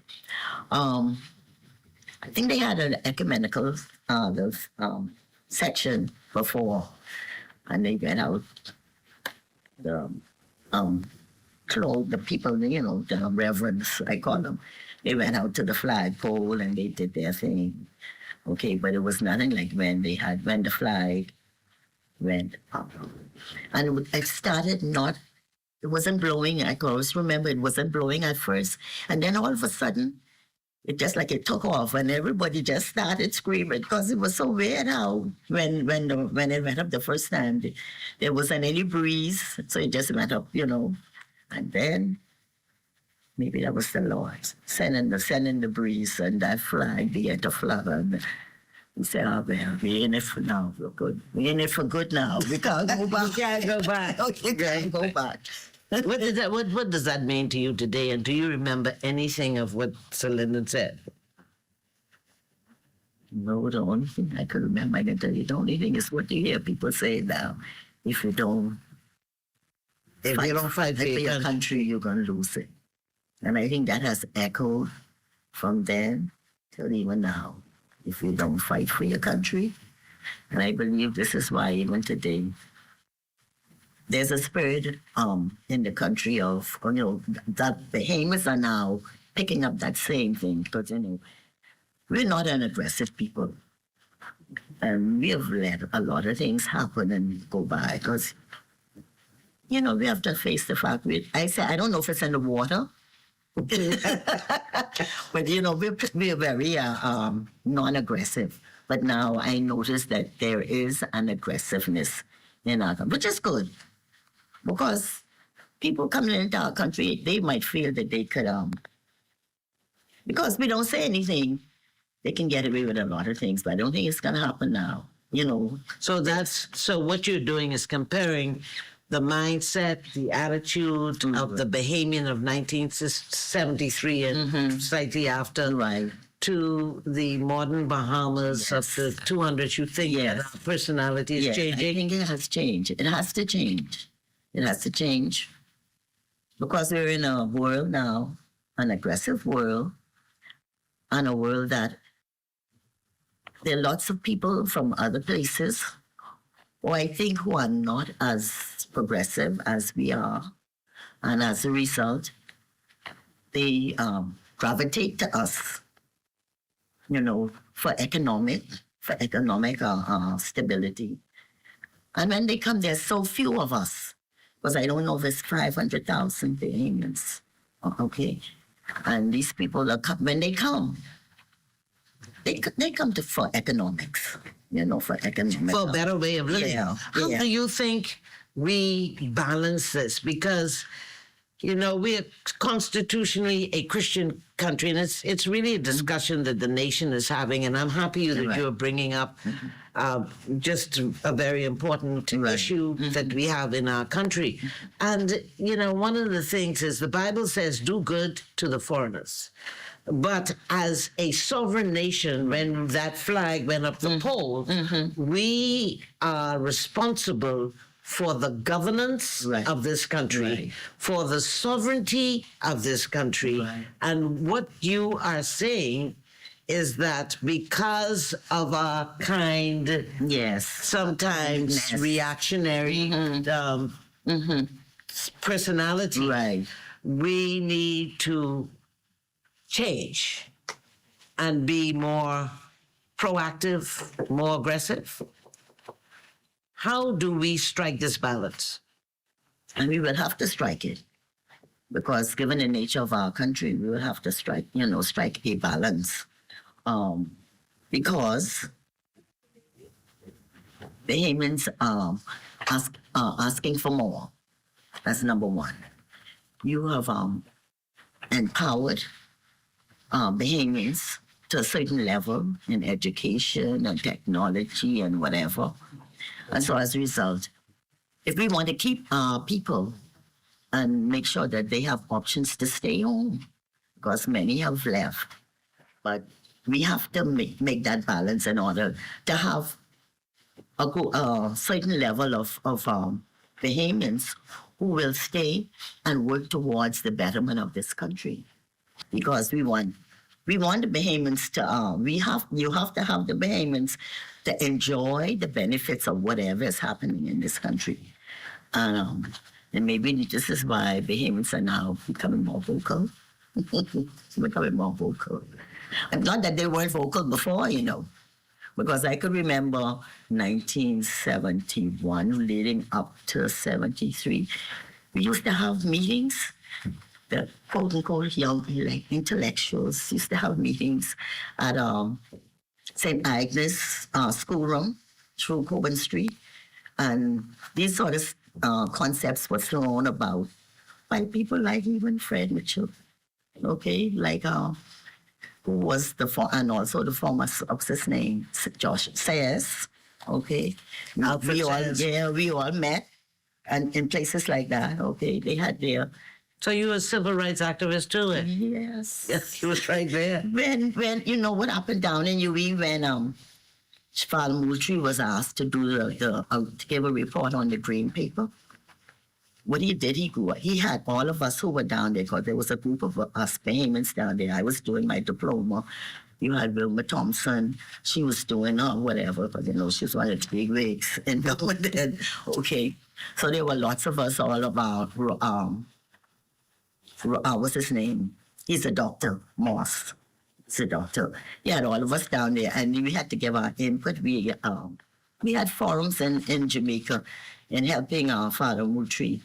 I think they had an ecumenical section before, and they went out, the people, the reverends, I call them, they went out to the flagpole and they did their thing. Okay, but it was nothing like when the flag went up. And it started it wasn't blowing. I can always remember it wasn't blowing at first. And then all of a sudden, it took off and everybody just started screaming because it was so weird how when it went up the first time, there wasn't any breeze. So it just went up, And then Maybe that was the Lord sending the breeze and that flag began to flutter. And we said, oh, man, we're in it for now. We're good. We're in it for good now. We can't go back. You can't go back. You can't go back. What does that mean to you today? And do you remember anything of what Sir Lyndon said? No, the only thing I could remember, I can tell you, the only thing is what you hear people say now. If you don't fight for your country, you're going to lose it. And I think that has echoed from then till even now. If you don't fight for your country, and I believe this is why even today, there's a spirit in the country of, that Bahamians are now picking up that same thing because, we're not an aggressive people. And we have let a lot of things happen and go by because, we have to face the fact. I don't know if it's in the water, but, we're very non-aggressive. But now I notice that there is an aggressiveness in our country, which is good. Because people coming into our country, they might feel that they could, because we don't say anything, they can get away with a lot of things, but I don't think it's going to happen now, So what you're doing is comparing the mindset, the attitude of the Bahamian of 1973 and slightly after, to the modern Bahamas of the 200s. You think that our personality is changing? I think it has changed. It has to change. It has to change because we're in a world now, an aggressive world, and a world that there are lots of people from other places who I think who are not as progressive as we are. And as a result, they gravitate to us, for economic stability. And when they come, there's so few of us. Because I don't know if it's 500,000 Bahamians, okay? And these people, when they come, they come for economics, for economic. For a better way of living. Yeah. How do you think we balance this? Because, we're constitutionally a Christian country, and it's really a discussion that the nation is having, and I'm happy that you're bringing up just a very important issue that we have in our country. And, one of the things is the Bible says, do good to the foreigners. But as a sovereign nation, when that flag went up the pole, we are responsible for the governance of this country, for the sovereignty of this country. And what you are saying is that because of our kind, sometimes reactionary personality, we need to change and be more proactive, more aggressive. How do we strike this balance? And we will have to strike it. Because given the nature of our country, we will have to strike a balance. Because Bahamians are asking for more. That's number one. You have empowered Bahamians to a certain level in education and technology and whatever. And so as a result, if we want to keep our people and make sure that they have options to stay home, because many have left, but we have to make that balance in order to have a certain level of Bahamians who will stay and work towards the betterment of this country. Because we want the Bahamians to, you have to have the Bahamians to enjoy the benefits of whatever is happening in this country. And maybe this is why Bahamians are now becoming more vocal. Becoming more vocal. And not that they weren't vocal before, because I could remember 1971 leading up to 73. We used to have meetings. The quote-unquote young intellectuals used to have meetings at St. Agnes schoolroom through Coburn Street. And these sort of concepts were thrown about by people like even Fred Mitchell okay, like who was and also the former, what's his name, Josh says, okay. We all met, and in places like that, okay, they had their. So you were a civil rights activist too? Yes. Yes, you was right there. When you know what happened down in UV when Father Moultrie was asked to do to give a report on the green paper. What he did, he had all of us who were down there, because there was a group of us Bahamians down there. I was doing my diploma. You had Wilma Thompson. She was doing whatever, because, she was one of the big wigs in government. Okay. So there were lots of us, all about, what's his name? He's a doctor, Moss. He's a doctor. He had all of us down there, and we had to give our input. We had forums in Jamaica in helping our Father Moultrie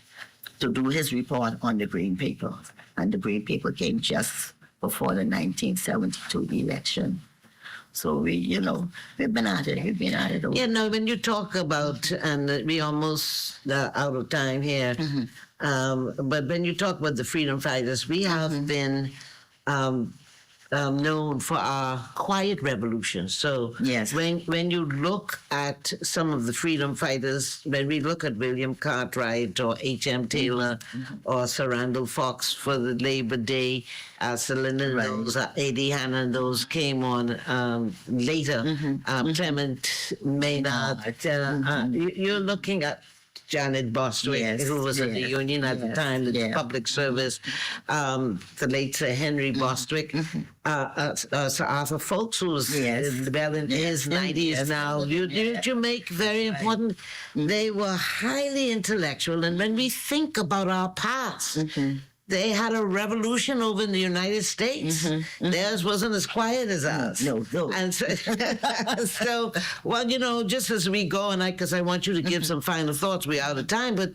to do his report on the green paper. And the green paper came just before the 1972 election. So we've been at it. We've been at it. When you talk about, and we almost out of time here, but when you talk about the freedom fighters, we have been known for our quiet revolution. So yes. when you look at some of the freedom fighters, when we look at William Cartwright or H.M. Taylor or Sir Randall Fox for the Labor Day, Selena and those, Eddie Hannon, those came on later. Clement Maynard. You're looking at Janet Bostwick, who was in the Union at the time, the public service, the late Sir Henry Bostwick, Sir Arthur Folks, who was well in his 90s now. You make very important. They were highly intellectual, and when we think about our past, they had a revolution over in the United States. Theirs wasn't as quiet as ours. No. And so, well, just as we go, and because I want you to give some final thoughts, we're out of time, but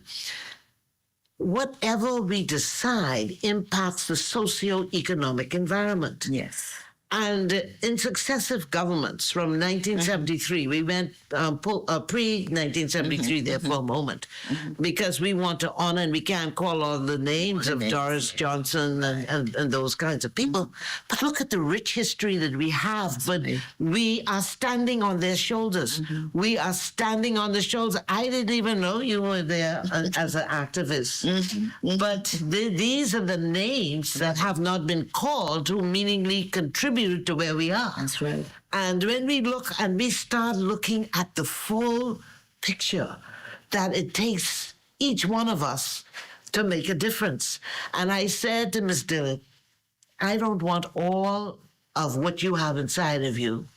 whatever we decide impacts the socio-economic environment. Yes. And in successive governments from 1973, we went pre-1973 there for a moment, because we want to honor, and we can't call all the names of Doris Johnson and those kinds of people, but look at the rich history that we have. But we are standing on their shoulders. We are standing on the shoulders. I didn't even know you were there as an activist. But these are the names that have not been called, who meaningfully contributed to where we are. That's right. And when we look and we start looking at the full picture, that it takes each one of us to make a difference. And I said to Ms. Dillard, I don't want all of what you have inside of you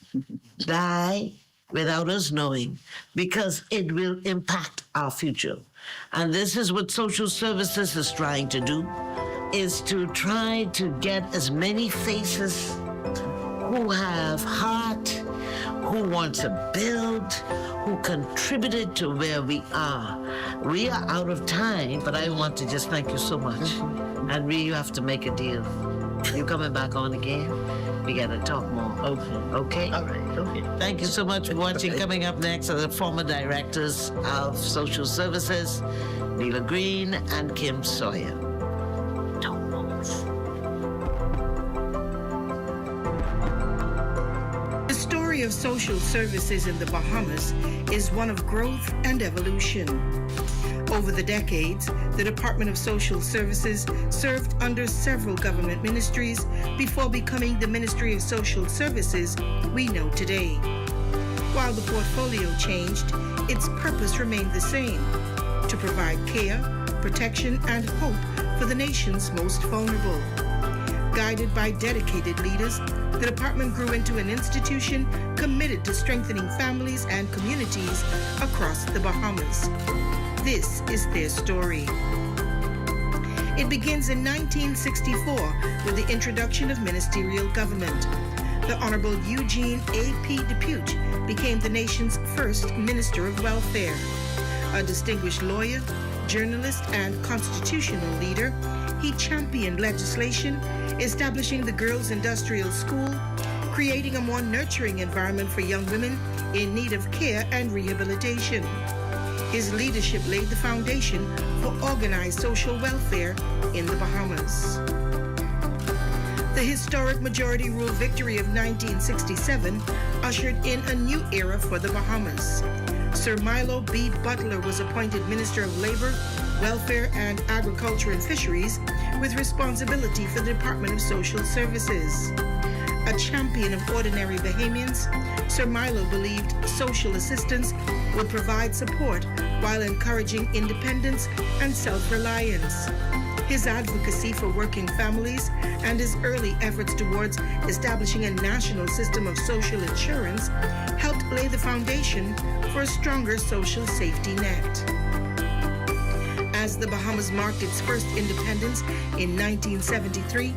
die without us knowing, because it will impact our future. And this is what social services is trying to do, is to try to get as many faces who have heart, who want to build, who contributed to where we are. We are out of time, but I want to just thank you so much. And we have to make a deal. You coming back on again? We got to talk more. Okay? All right, okay. Thank you so much for watching. Coming up next are the former directors of social services, Neela Green and Kim Sawyer. Don't move. The story of social services in the Bahamas is one of growth and evolution. Over the decades, the Department of Social Services served under several government ministries before becoming the Ministry of Social Services we know today. While the portfolio changed, its purpose remained the same: to provide care, protection, and hope for the nation's most vulnerable. Guided by dedicated leaders, the department grew into an institution committed to strengthening families and communities across the Bahamas. This is their story. It begins in 1964 with the introduction of ministerial government. The Honorable Eugene A.P. Depute became the nation's first Minister of Welfare. A distinguished lawyer, journalist, and constitutional leader, he championed legislation, establishing the Girls Industrial School, creating a more nurturing environment for young women in need of care and rehabilitation. His leadership laid the foundation for organized social welfare in the Bahamas. The historic majority rule victory of 1967 ushered in a new era for the Bahamas. Sir Milo B. Butler was appointed Minister of Labor, Welfare and Agriculture and Fisheries with responsibility for the Department of Social Services. A champion of ordinary Bahamians, Sir Milo believed social assistance would provide support while encouraging independence and self-reliance. His advocacy for working families and his early efforts towards establishing a national system of social insurance helped lay the foundation for a stronger social safety net. As the Bahamas marked its first independence in 1973,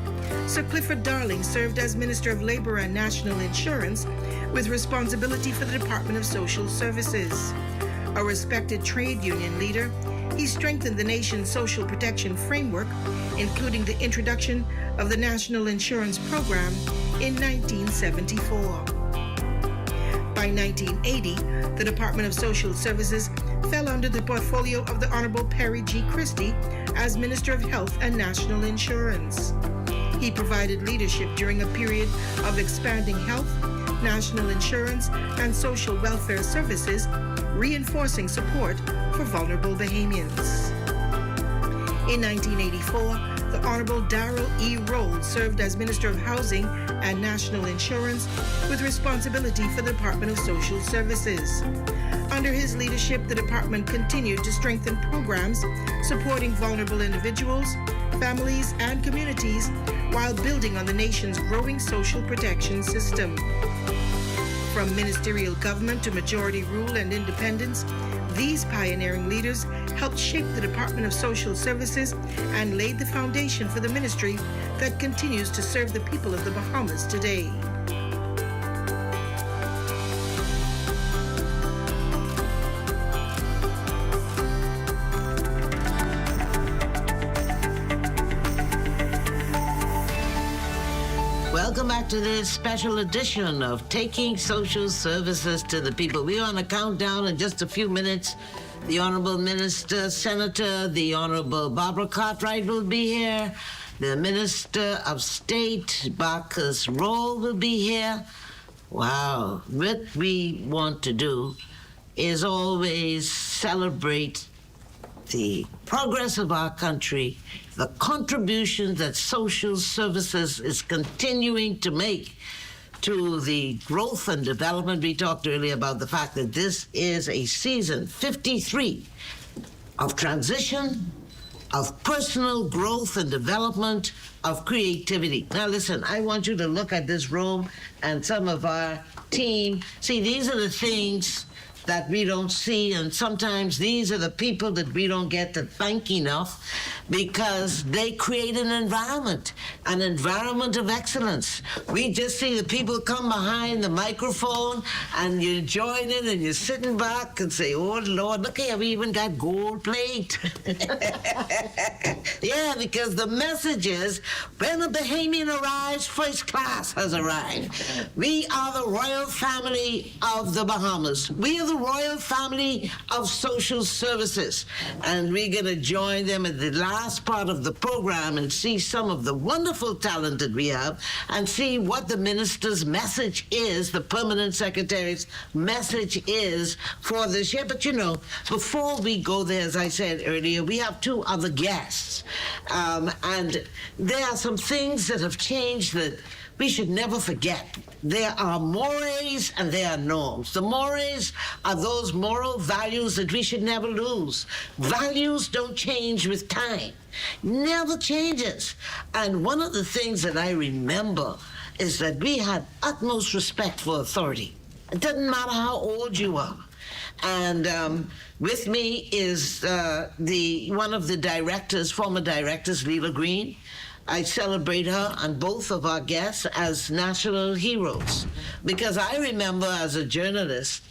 Sir Clifford Darling served as Minister of Labor and National Insurance with responsibility for the Department of Social Services. A respected trade union leader, he strengthened the nation's social protection framework, including the introduction of the National Insurance Program in 1974. By 1980, the Department of Social Services fell under the portfolio of the Honorable Perry G. Christie as Minister of Health and National Insurance. He provided leadership during a period of expanding health, national insurance, and social welfare services, reinforcing support for vulnerable Bahamians. In 1984, the Honorable Darrell E. Roll served as Minister of Housing and National Insurance with responsibility for the Department of Social Services. Under his leadership, the department continued to strengthen programs supporting vulnerable individuals, families, and communities while building on the nation's growing social protection system. From ministerial government to majority rule and independence, these pioneering leaders helped shape the Department of Social Services and laid the foundation for the ministry that continues to serve the people of the Bahamas today. Welcome back to this special edition of Taking Social Services to the People. We're on a countdown in just a few minutes. The Honorable Minister, Senator, the Honorable Barbara Cartwright will be here. The Minister of State, Bacchus Roll, will be here. Wow. What we want to do is always celebrate the progress of our country, the contribution that social services is continuing to make to the growth and development. We talked earlier about the fact that this is a season 53 of transition, of personal growth and development, of creativity. Now listen, I want you to look at this room and some of our team. See, these are the things that we don't see, and sometimes these are the people that we don't get to thank enough because they create an environment of excellence. We just see the people come behind the microphone and you join in and you're sitting back and say, oh Lord, look here, we even got gold plate. Yeah, because the message is, when a Bahamian arrives, first class has arrived. We are the royal family of the Bahamas. We are the royal family of social services. And we're going to join them at the last part of the program and see some of the wonderful talent that we have and see what the minister's message is, the permanent secretary's message is for this year. But you know, before we go there, as I said earlier, we have two other guests. And there are some things that have changed that we should never forget. There are mores and there are norms. The mores are those moral values that we should never lose. Values don't change with time. Never changes. And one of the things that I remember is that we had utmost respect for authority. It doesn't matter how old you are. And with me is one of the directors, former directors, Leela Green. I celebrate her and both of our guests as national heroes because I remember as a journalist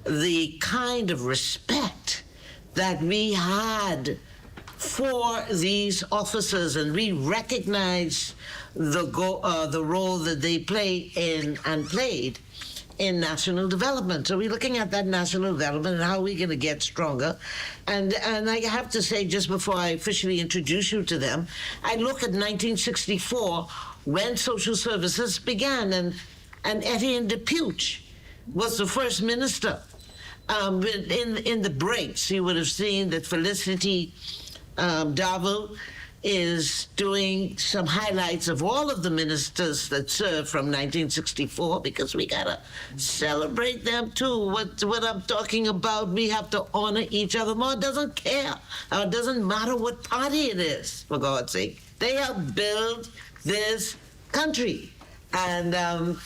the kind of respect that we had for these officers, and we recognize the role that they play in and played in national development. So we're looking at that national development and how we're going to get stronger. And I have to say, just before I officially introduce you to them, I look at 1964, when social services began. And Etienne Depuch was the first minister. In the breaks, you would have seen that Felicity Darville is doing some highlights of all of the ministers that served from 1964, because we gotta celebrate them too. What I'm talking about, we have to honor each other more. It doesn't care. It doesn't matter what party it is, for God's sake. They helped build this country. And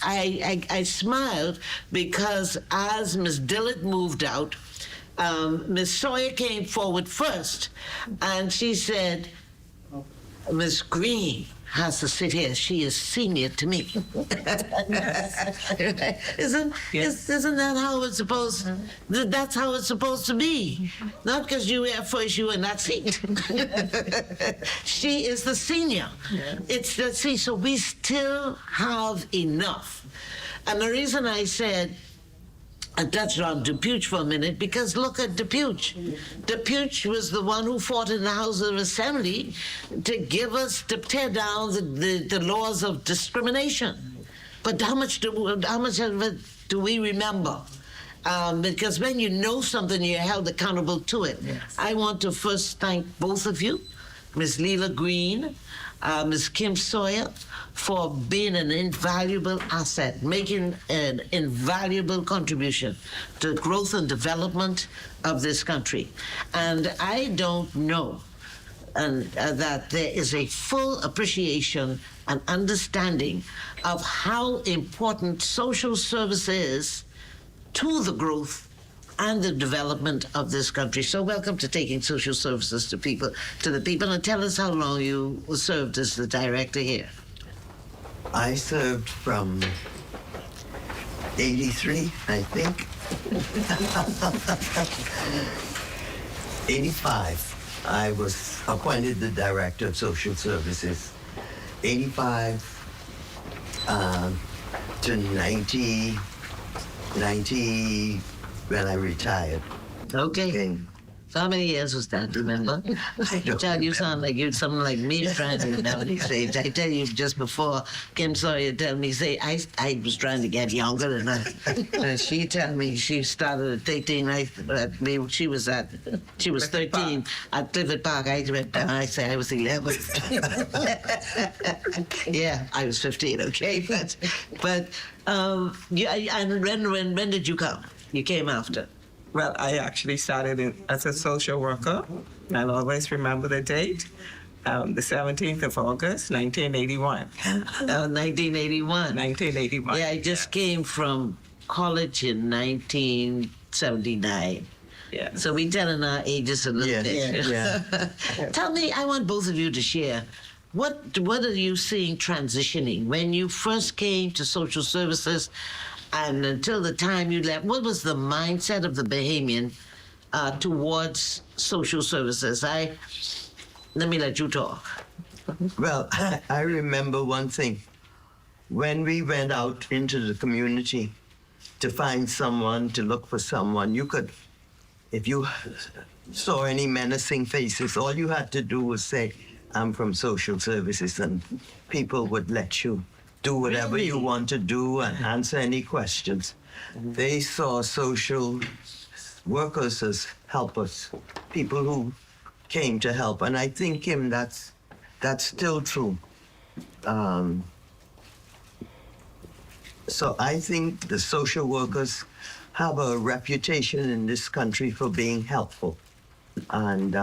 I smiled because as Ms. Dillard moved out, Ms. Sawyer came forward first, and she said, Ms. Green has to sit here. She is senior to me. Isn't that how it's supposed? That's how it's supposed to be. Not because you were first, you were in that seat. She is the senior. It's the see. So we still have enough. And the reason I said, I touched on Depuch for a minute, because look at Depuch. Depuch was the one who fought in the House of Assembly to tear down the laws of discrimination. But how much of it do we remember? Because when you know something, you're held accountable to it. Yes. I want to first thank both of you, Ms. Leela Green, Ms. Kim Sawyer, for being an invaluable asset, making an invaluable contribution to the growth and development of this country. And I don't know that there is a full appreciation and understanding of how important social service is to the growth and the development of this country. So welcome to Taking Social Services to the people, and tell us how long you served as the director here. I served from 83, I think. 85, I was appointed the Director of Social Services. 85 to 90 when I retired. Okay. So how many years was that, remember? Child, you sound like you're something like me trying to remember these days. I tell you, just before Kim Sawyer tell me, I was trying to get younger than that. And she tell me she started at 18, she was 13 at Clifford Park. I went down, I say I was 11. Yeah, I was 15, okay? But and when did you come? You came after. Well, I actually started as a social worker. I'll always remember the date, the 17th of August, 1981. 1981. 1981. Yeah, I just came from college in 1979. Yeah. So we telling our ages a little bit. Yeah. Tell me, I want both of you to share. What are you seeing transitioning? When you first came to social services, and until the time you left, what was the mindset of the Bahamian towards social services? Let me let you talk. Well, I remember one thing. When we went out into the community to find someone, to look for someone, you could, if you saw any menacing faces, all you had to do was say, I'm from social services, and people would let you do whatever you want to do and answer any questions. They saw social workers as helpers, people who came to help. And I think, Kim, that's still true. So I think the social workers have a reputation in this country for being helpful. And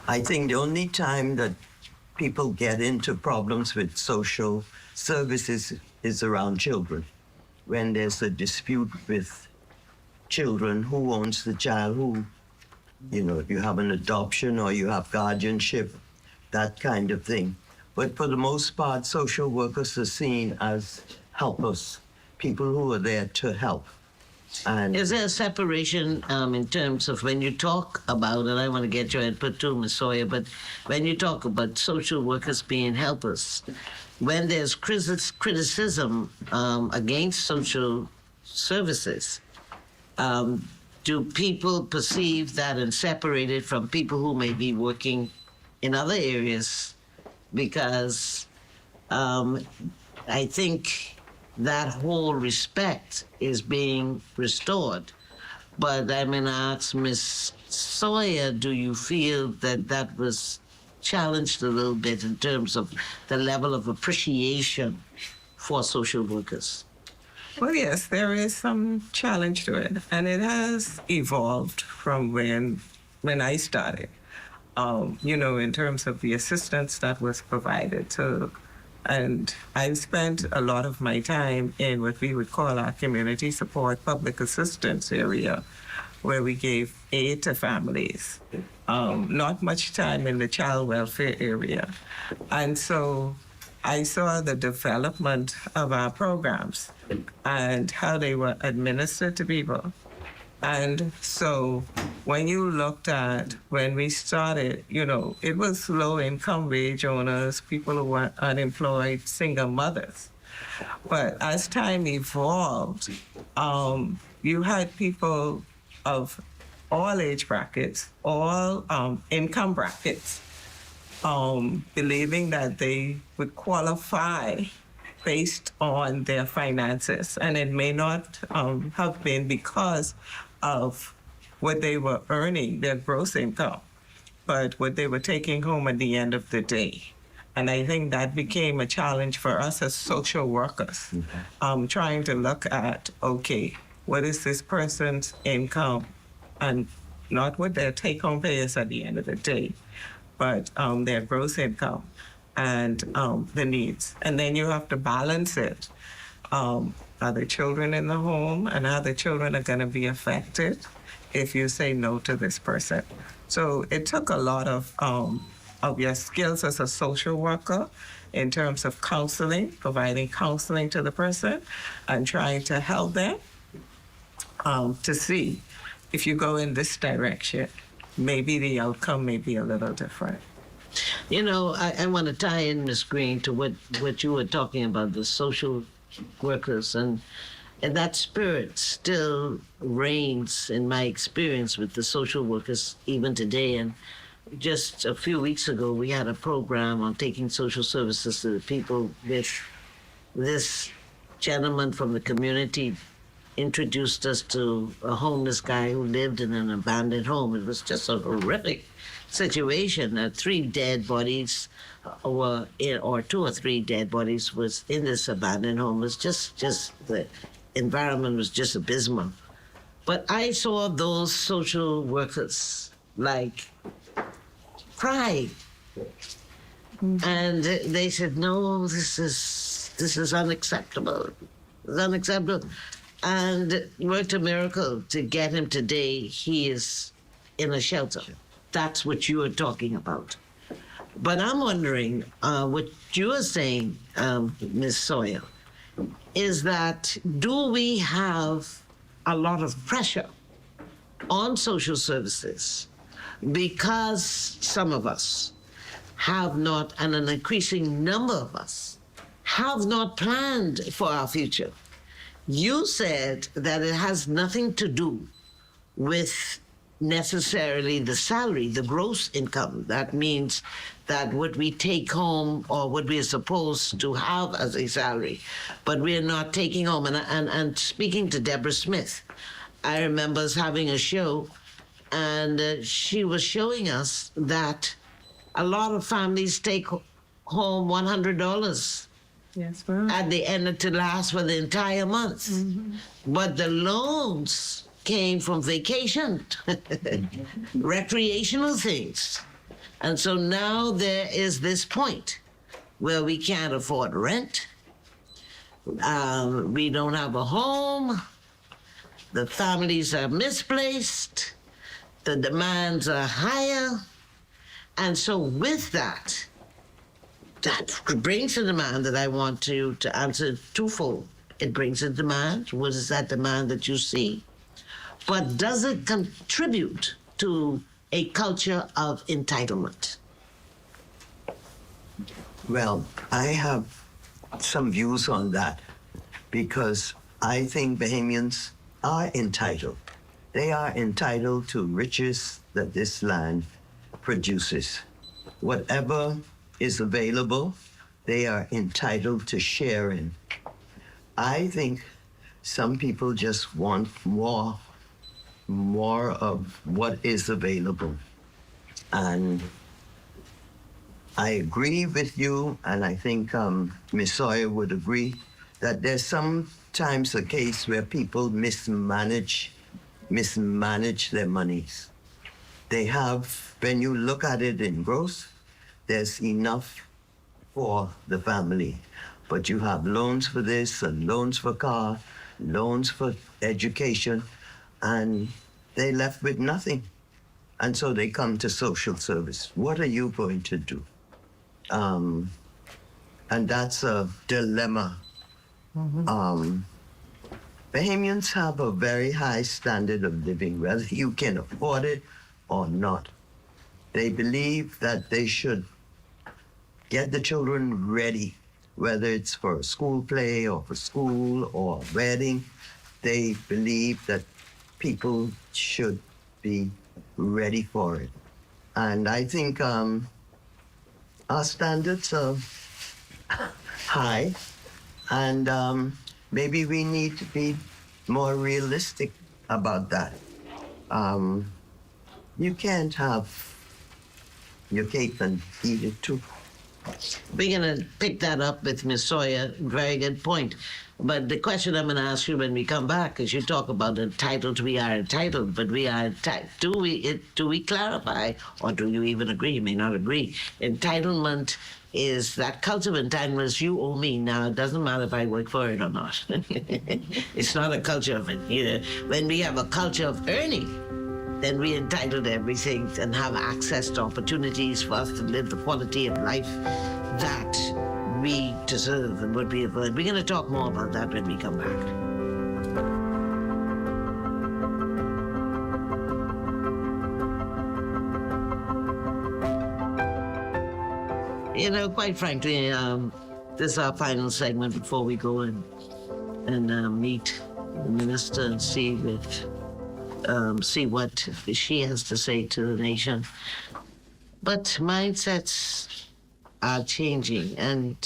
I think the only time that people get into problems with social services is around children. When there's a dispute with children, who owns the child, who, if you have an adoption or you have guardianship, that kind of thing. But for the most part, social workers are seen as helpers, people who are there to help. And is there a separation in terms of when you talk about, and I want to get your input too, Ms. Sawyer, but when you talk about social workers being helpers, when there's criticism against social services, do people perceive that and separate it from people who may be working in other areas because I think that whole respect is being restored. But I'm going to ask Ms. Sawyer, do you feel that that was challenged a little bit in terms of the level of appreciation for social workers? Well, yes, there is some challenge to it, and it has evolved from when I started. In terms of the assistance that was provided to, and I've spent a lot of my time in what we would call our community support public assistance area, where we gave aid to families. Not much time in the child welfare area. And so I saw the development of our programs and how they were administered to people. And so when you looked at when we started, it was low-income wage owners, people who were unemployed, single mothers. But as time evolved, you had people of all age brackets, all income brackets, believing that they would qualify based on their finances. And it may not have been because of what they were earning, their gross income, but what they were taking home at the end of the day. And I think that became a challenge for us as social workers, trying to look at, okay, what is this person's income? And not what their take-home pay is at the end of the day, but their gross income and the needs. And then you have to balance it. Are there children in the home, and how the children are going to be affected if you say no to this person? So it took a lot of your skills as a social worker in terms of counseling, providing counseling to the person, and trying to help them to see if you go in this direction, maybe the outcome may be a little different. I want to tie in, Ms. Green, to what you were talking about, the social workers, and that spirit still reigns in my experience with the social workers even today. And just a few weeks ago, we had a program on taking social services to the people with this gentleman from the community introduced us to a homeless guy who lived in an abandoned home. It was just a horrific situation. 3 dead bodies or 2 or 3 dead bodies was in this abandoned home. It was just the environment was just abysmal. But I saw those social workers cry. And they said, no, this is unacceptable. It's unacceptable. And it worked a miracle to get him today. He is in a shelter. That's what you are talking about. But I'm wondering, what you are saying, Ms. Sawyer, is that do we have a lot of pressure on social services because some of us have not, and an increasing number of us, have not planned for our future? You said that it has nothing to do with necessarily the salary, the gross income. That means that what we take home or what we are supposed to have as a salary, but we're not taking home. And speaking to Deborah Smith, I remember us having a show, and she was showing us that a lot of families take home $100. Yes, well. At the end to last for the entire month. Mm-hmm. But the loans came from vacation, recreational things. And so now there is this point where we can't afford rent. We don't have a home. The families are misplaced. The demands are higher. And so with that brings a demand that I want to answer twofold. It brings a demand. What is that demand that you see? But does it contribute to a culture of entitlement? Well, I have some views on that because I think Bahamians are entitled. They are entitled to riches that this land produces. Whatever is available they are entitled to share in. I think some people just want more of what is available. And I agree with you, and I think Ms. Sawyer would agree, that there's sometimes a case where people mismanage their monies. They have, when you look at it in gross, there's enough for the family. But you have loans for this and loans for car, loans for education, and they're left with nothing. And so they come to social service. What are you going to do? And that's a dilemma. Bahamians have a very high standard of living, whether you can afford it or not. They believe that they should get the children ready, whether it's for a school play or for school or a wedding. They believe that people should be ready for it. And I think our standards are high, and maybe we need to be more realistic about that. You can't have your cake and eat it too. We're going to pick that up with Ms. Sawyer. Very good point. But the question I'm going to ask you when we come back is, you talk about entitled, we are entitled, but we are do we clarify, or do you even agree? You may not agree. Entitlement is that culture of entitlement is you owe me. Now, it doesn't matter if I work for it or not. It's not a culture of it. You know, when we have a culture of earning, then we're entitled to everything and have access to opportunities for us to live the quality of life that we deserve and what we have earned. We're going to talk more about that when we come back. You know, quite frankly, this is our final segment before we go and meet the minister and see what she has to say to the nation. But mindsets are changing, and,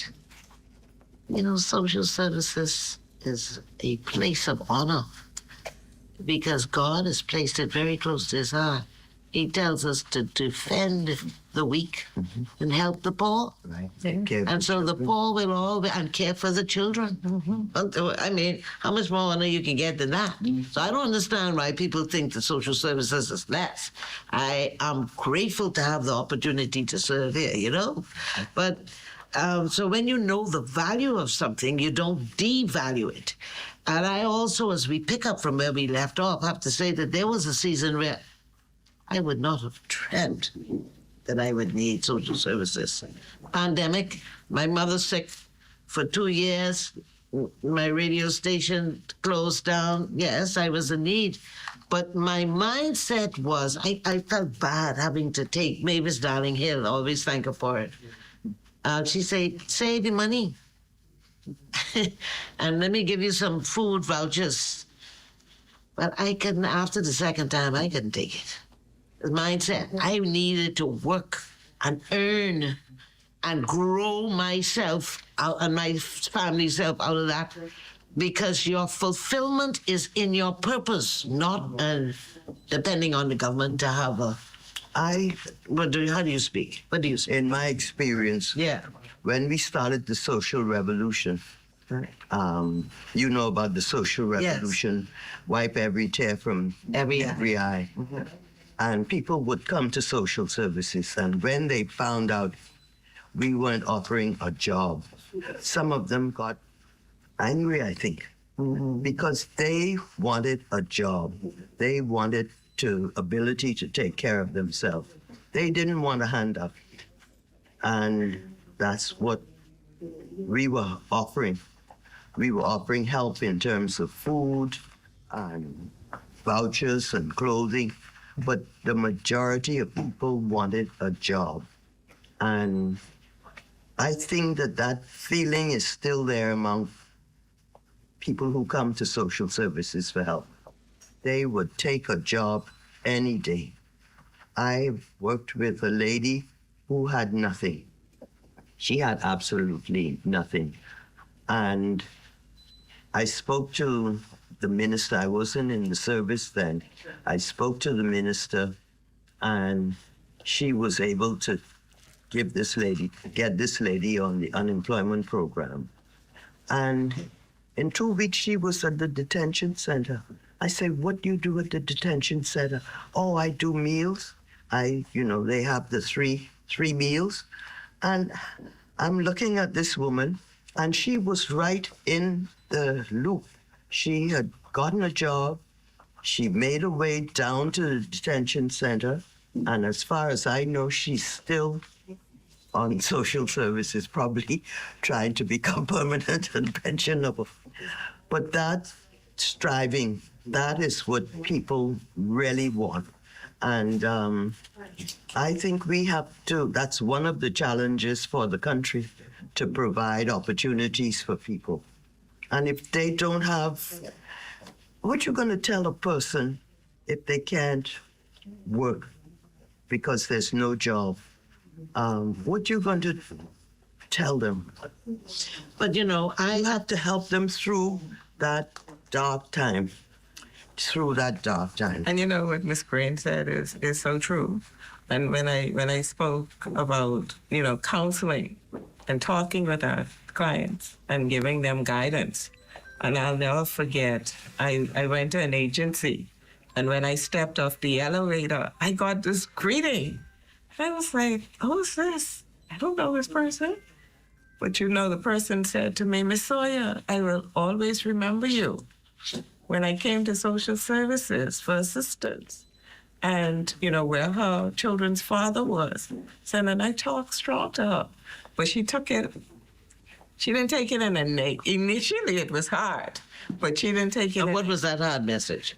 you know, social services is a place of honor because God has placed it very close to his heart. He tells us to defend the weak and help the poor. Right. And so the poor will always, and care for the children. I mean, how much more honor you can get than that? So I don't understand why people think the social services is less. I am grateful to have the opportunity to serve here, you know? But so when you know the value of something, you don't devalue it. And I also, as we pick up from where we left off, have to say that there was a season where I would not have dreamt that I would need social services. Pandemic, my mother's sick for 2 years, my radio station closed down. Yes, I was in need. But my mindset was, I felt bad having to take Mavis Darling Hill, always thank her for it. She said, save your money. And let me give you some food vouchers. But I couldn't, after the second time, I couldn't take it. Mindset. I needed to work and earn and grow myself out and my family self out of that, because your fulfillment is in your purpose, not depending on the government to have a. How do you speak? What do you say? In my experience, when we started the social revolution, you know about the social revolution, wipe every tear from every eye. And people would come to social services, and when they found out we weren't offering a job, some of them got angry, I think, because they wanted a job. They wanted ability to take care of themselves. They didn't want a handout. And that's what we were offering. We were offering help in terms of food and vouchers and clothing. But the majority of people wanted a job. And I think that feeling is still there among people who come to social services for help. They would take a job any day. I worked with a lady who had nothing. She had absolutely nothing. And I spoke to the minister. I wasn't in the service then. I spoke to the minister, and she was able to get this lady on the unemployment program. And in 2 weeks, she was at the detention center. I said, what do you do at the detention center? Oh, I do meals. They have the three meals. And I'm looking at this woman, and she was right in the loop. She had gotten a job. She made her way down to the detention center. And as far as I know, she's still on social services, probably trying to become permanent and pensionable. But that striving, that is what people really want. And I think we have to, that's one of the challenges for the country, to provide opportunities for people. And if they don't have, what you going to tell a person if they can't work because there's no job? What you going to tell them? But I have to help them through that dark time. And what Miss Green said is so true. And when I spoke about counseling and talking with our clients and giving them guidance, and I'll never forget, I went to an agency, and when I stepped off the elevator, I got this greeting. I was like, who's this? I don't know this person. But the person said to me, Miss Sawyer, I will always remember you. When I came to social services for assistance, and where her children's father was, and I talked strong to her, but she took it. She didn't take it in a initially it was hard, but she didn't take it. And what was that hard message?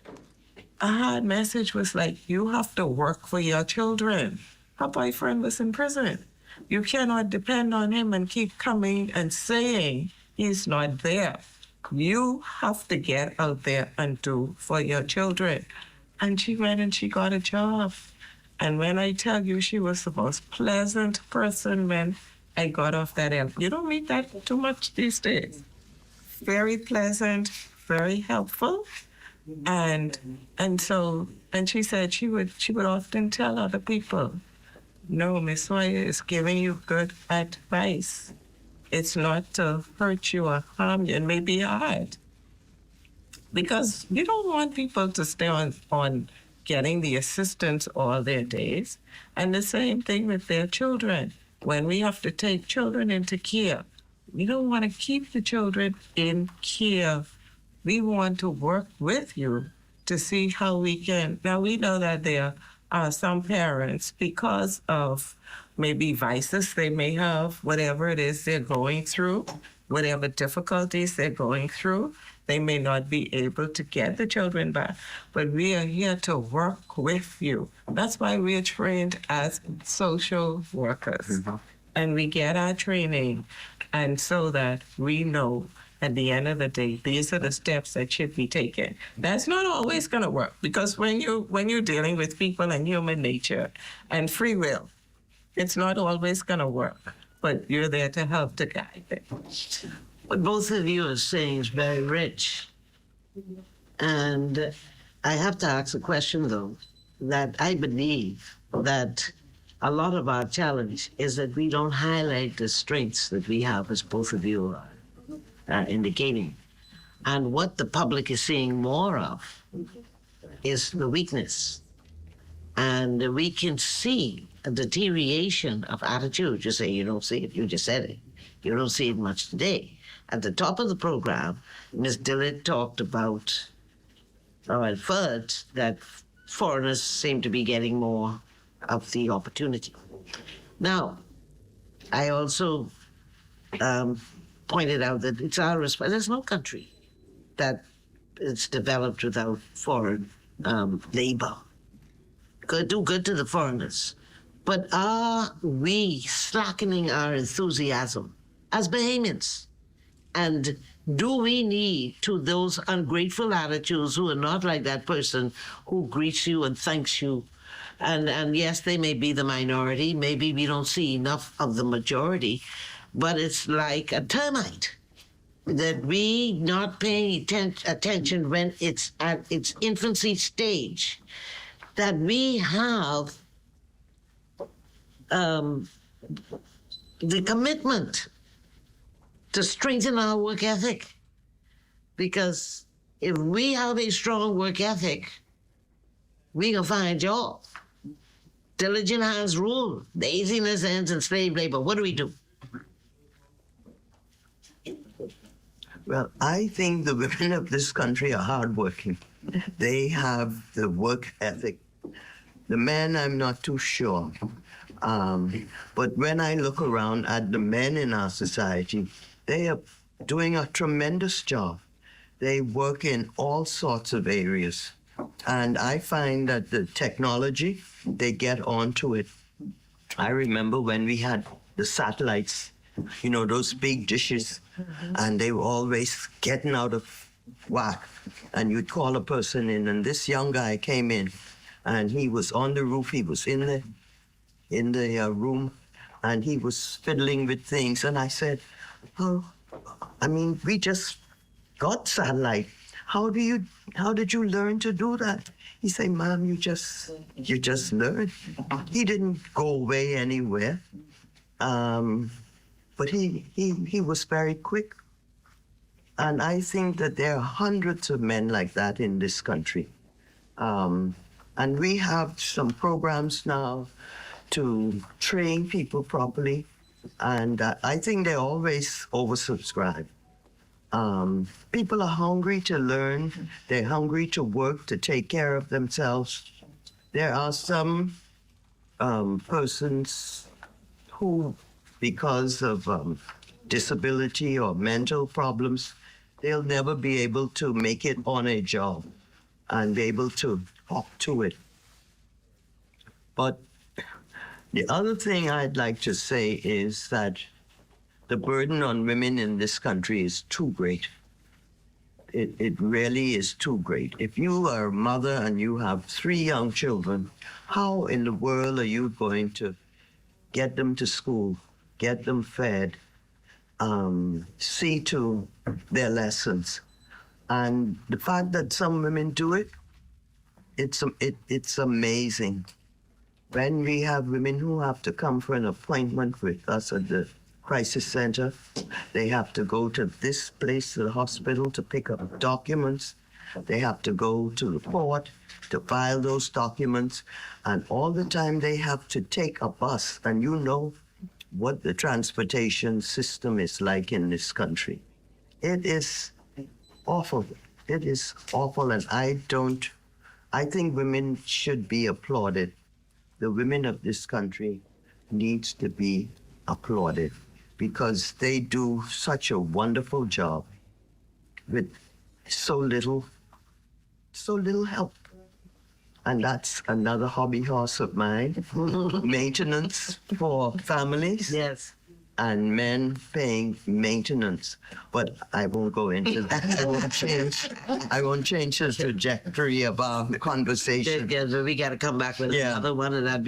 A hard message was like, you have to work for your children. Her boyfriend was in prison. You cannot depend on him and keep coming and saying he's not there. You have to get out there and do for your children. And she went and she got a job. And when I tell you, she was the most pleasant person when I got off that elevator. You don't meet that too much these days. Very pleasant, very helpful. And she said she would often tell other people, no, Miss Sawyer is giving you good advice. It's not to hurt you or harm you. It may be hard. Because you don't want people to stay on getting the assistance all their days. And the same thing with their children. When we have to take children into care, we don't want to keep the children in care. We want to work with you to see how we can. Now, we know that there are some parents, because of maybe vices they may have, whatever it is they're going through, whatever difficulties they're going through, they may not be able to get the children back. But we are here to work with you. That's why we are trained as social workers. Mm-hmm. And we get our training, and so that we know at the end of the day, these are the steps that should be taken. That's not always going to work, because when you're dealing with people and human nature and free will, it's not always going to work. But you're there to help to guide them. What both of you are saying is very rich. And I have to ask a question, though, that I believe that a lot of our challenge is that we don't highlight the strengths that we have, as both of you are indicating. And what the public is seeing more of is the weakness. And we can see a deterioration of attitude. You say you don't see it, you just said it. You don't see it much today. At the top of the program, Ms. Dillard talked about, or inferred, that foreigners seem to be getting more of the opportunity. Now, I also pointed out that it's our responsibility. There's no country that is developed without foreign labor. Do good to the foreigners. But are we slackening our enthusiasm as Bahamians? And do we need to those ungrateful attitudes who are not like that person who greets you and thanks you And yes, they may be the minority. Maybe we don't see enough of the majority, but it's like a termite that we not paying attention when it's at its infancy stage, that we have the commitment to strengthen our work ethic. Because if we have a strong work ethic, we can find a job. Diligent hands rule. Laziness ends in slave labor. What do we do? Well, I think the women of this country are hardworking. They have the work ethic. The men, I'm not too sure. But when I look around at the men in our society, they are doing a tremendous job. They work in all sorts of areas. And I find that the technology, they get onto it. I remember when we had the satellites, you know, those big dishes, and they were always getting out of whack. And you'd call a person in, and this young guy came in, and he was on the roof, he was in the room, and he was fiddling with things. And I said, oh, I mean, we just got satellite. How did you learn to do that? He said, Mom, you just learn. He didn't go away anywhere. But he was very quick. And I think that there are hundreds of men like that in this country. And we have some programs now to train people properly. And I think they're always oversubscribed. People are hungry to learn. They're hungry to work, to take care of themselves. There are some persons who, because of disability or mental problems, they'll never be able to make it on a job and be able to talk to it. But the other thing I'd like to say is that the burden on women in this country is too great. It really is too great. If you are a mother and you have 3 young children, how in the world are you going to get them to school, get them fed, see to their lessons? And the fact that some women do it, it's amazing. When we have women who have to come for an appointment with us at the crisis center, they have to go to this place, to the hospital, to pick up documents. They have to go to the port to file those documents. And all the time they have to take a bus. And you know what the transportation system is like in this country. It is awful. It is awful. And I think women should be applauded. The women of this country needs to be applauded because they do such a wonderful job with so little help. And that's another hobby horse of mine, maintenance for families. Yes. And men paying maintenance. But I won't go into that. I won't change the trajectory of our conversation. We got to come back with another one of that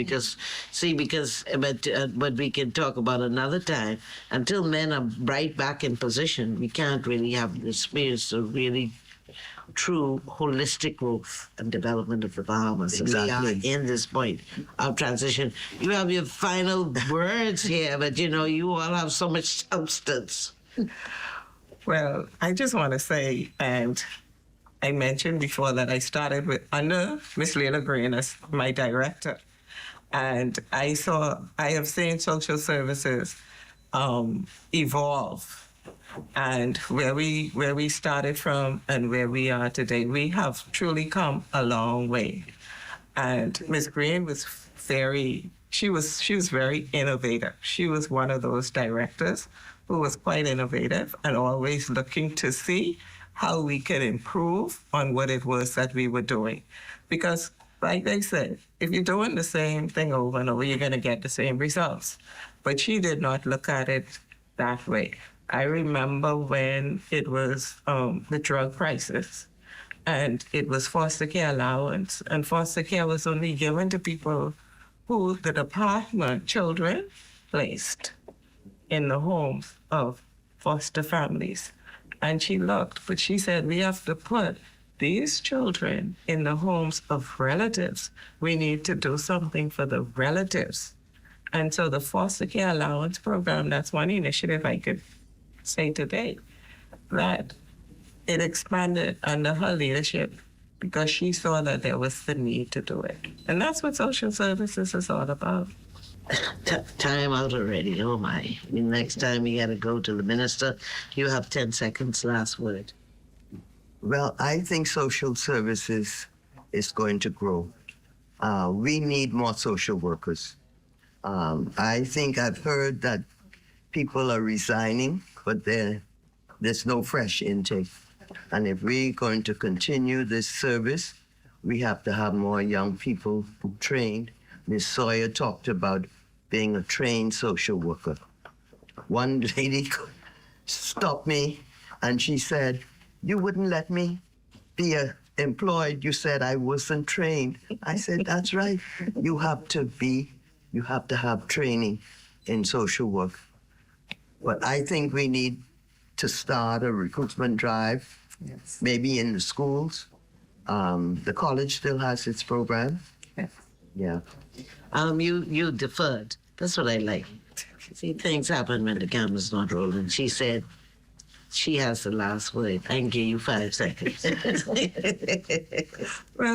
but we can talk about another time. Until men are right back in position, we can't really have the experience of really true holistic growth and development of the Bahamas. Exactly. We are in this point of transition. You have your final words here, but you know, you all have so much substance. Well, I just want to say, and I mentioned before that I started under Miss Leila Green as my director. And I have seen social services evolve. And where we started from and where we are today, we have truly come a long way. And Ms. Green was very innovative. She was one of those directors who was quite innovative and always looking to see how we could improve on what it was that we were doing. Because like they said, if you're doing the same thing over and over, you're going to get the same results. But she did not look at it that way. I remember when it was the drug crisis, and it was foster care allowance, and foster care was only given to people who the department children placed in the homes of foster families. And she looked, but she said, we have to put these children in the homes of relatives. We need to do something for the relatives. And so the foster care allowance program, that's one initiative I could say today, that it expanded under her leadership because she saw that there was the need to do it. And that's what social services is all about. Time out already, oh my. Next time you gotta go to the minister, you have 10 seconds, last word. Well, I think social services is going to grow. We need more social workers. I think I've heard that people are resigning, but there's no fresh intake. And if we're going to continue this service, we have to have more young people trained. Ms. Sawyer talked about being a trained social worker. One lady stopped me and she said, you wouldn't let me be employed. You said I wasn't trained. I said, that's right. You have to have training in social work. But I think we need to start a recruitment drive, yes, maybe in the schools. The college still has its program. Yes. Yeah. You deferred. That's what I like. See, things happen when the camera's not rolling. She said she has the last word. I can give you 5 seconds. Well,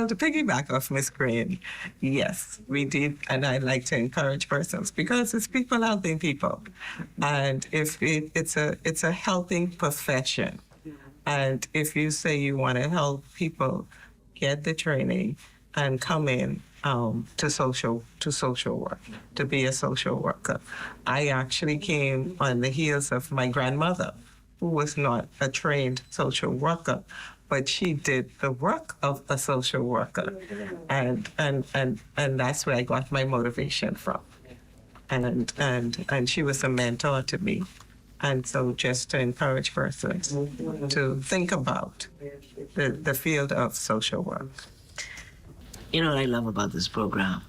to piggyback off Ms. Green, yes, we did, and I like to encourage persons because it's people helping people, and if it's a helping profession, and if you say you want to help people get the training and come in to social work, to be a social worker. I actually came on the heels of my grandmother, who was not a trained social worker, but she did the work of a social worker. And that's where I got my motivation from. And she was a mentor to me. And so just to encourage persons to think about the field of social work. You know what I love about this program?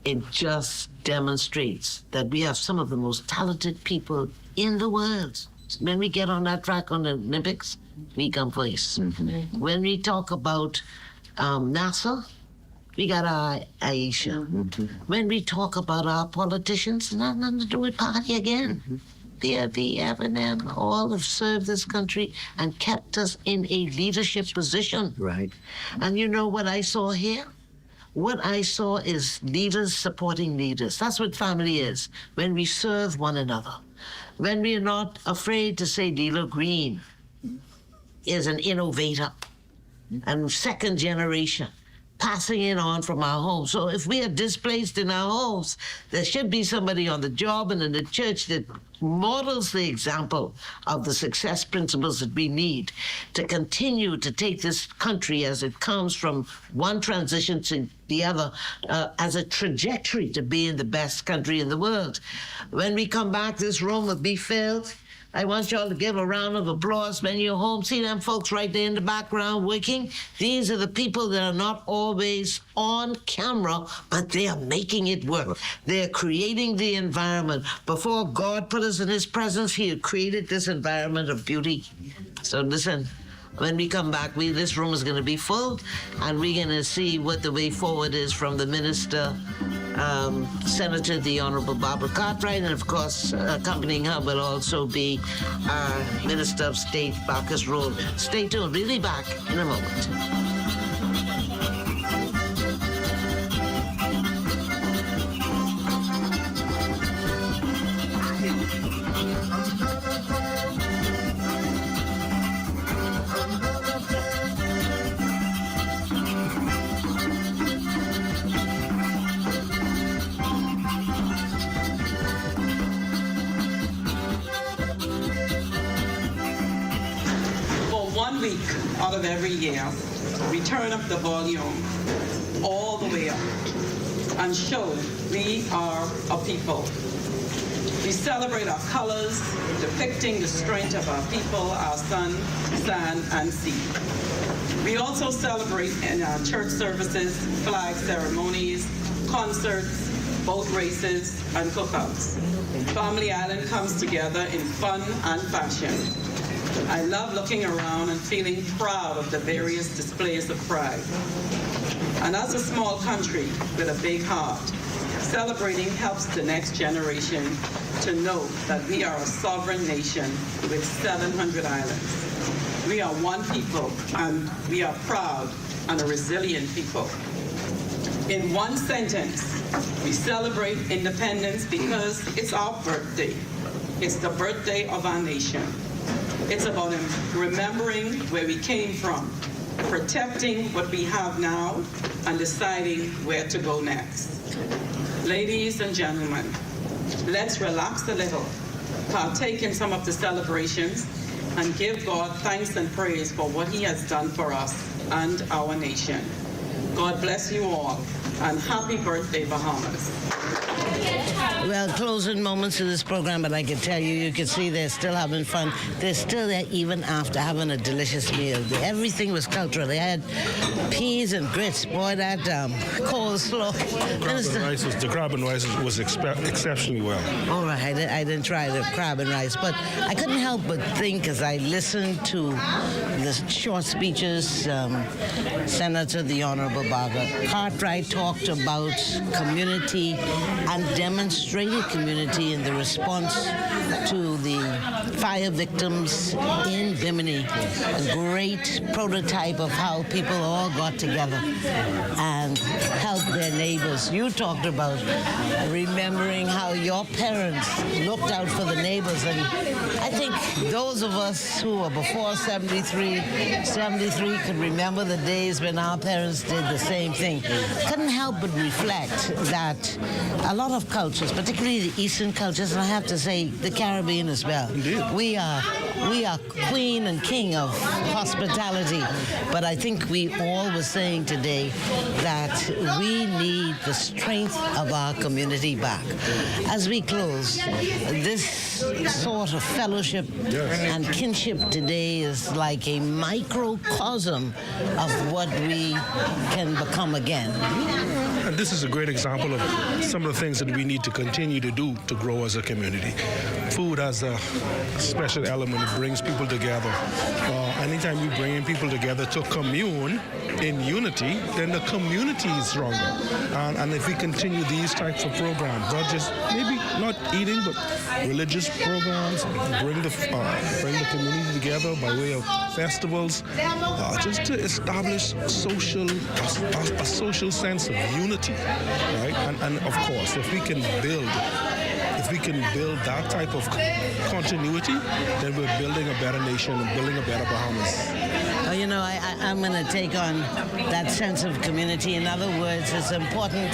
It just demonstrates that we have some of the most talented people in the world. When we get on that track on the Olympics, we come first. Mm-hmm. When we talk about NASA, we got our Aisha. Mm-hmm. When we talk about our politicians, nothing to do with party again. Mm-hmm. PRP, F&M, all have served this country and kept us in a leadership position. Right. And you know what I saw here? What I saw is leaders supporting leaders. That's what family is, when we serve one another. When we're not afraid to say Leela Green is an innovator and second generation, passing it on from our homes. So if we are displaced in our homes, there should be somebody on the job and in the church that models the example of the success principles that we need to continue to take this country as it comes from one transition to the other as a trajectory to being the best country in the world. When we come back, this room will be filled. I want y'all to give a round of applause when you're home. See them folks right there in the background working? These are the people that are not always on camera, but they are making it work. They're creating the environment. Before God put us in his presence, he had created this environment of beauty. So listen, when we come back, this room is going to be full, and we're going to see what the way forward is from the minister, Senator, the Honorable Barbara Cartwright, and of course, accompanying her will also be our Minister of State, Marcus Roll. Stay tuned. We'll be back in a moment. Out of every year, we turn up the volume all the way up and show we are a people. We celebrate our colors, depicting the strength of our people, our sun, sand, and sea. We also celebrate in our church services, flag ceremonies, concerts, boat races, and cookouts. Family Island comes together in fun and fashion. I love looking around and feeling proud of the various displays of pride. And as a small country with a big heart, celebrating helps the next generation to know that we are a sovereign nation with 700 islands. We are one people, and we are proud and a resilient people. In one sentence, we celebrate independence because it's our birthday. It's the birthday of our nation. It's about remembering where we came from, protecting what we have now, and deciding where to go next. Ladies and gentlemen, let's relax a little, partake in some of the celebrations, and give God thanks and praise for what He has done for us and our nation. God bless you all, and happy birthday, Bahamas. Well, closing moments of this program, but I can tell you, you can see they're still having fun. They're still there even after having a delicious meal. Everything was cultural. They had peas and grits. Boy, that coleslaw. The crab and rice was exceptionally well. All right, I didn't try the crab and rice, but I couldn't help but think as I listened to the short speeches, Senator the Honorable Barbara Cartwright talked about community and demonstrated community in the response to the fire victims in Bimini. A great prototype of how people all got together and helped their neighbors. You talked about remembering how your parents looked out for the neighbors, and I think those of us who are before 73 could remember the days when our parents did the same thing. Couldn't help but reflect that a lot of cultures, particularly the Eastern cultures, and I have to say the Caribbean as well. Indeed. We are queen and king of hospitality, but I think we all were saying today that we need the strength of our community back. As we close, this sort of fellowship and kinship today is like a microcosm of what we can become again. And this is a great example of some of the things that we need to continue to do to grow as a community. Food has a special element. It brings people together. Anytime you bring people together to commune in unity, then the community is stronger. And if we continue these types of programs, not just maybe not eating, but religious programs, bring the community together by way of festivals, just to establish a social sense of unity, right? And of course, if we can build that type of continuity, then we're building a better nation and building a better Bahamas. Oh, you know, I'm going to take on that sense of community. In other words, it's important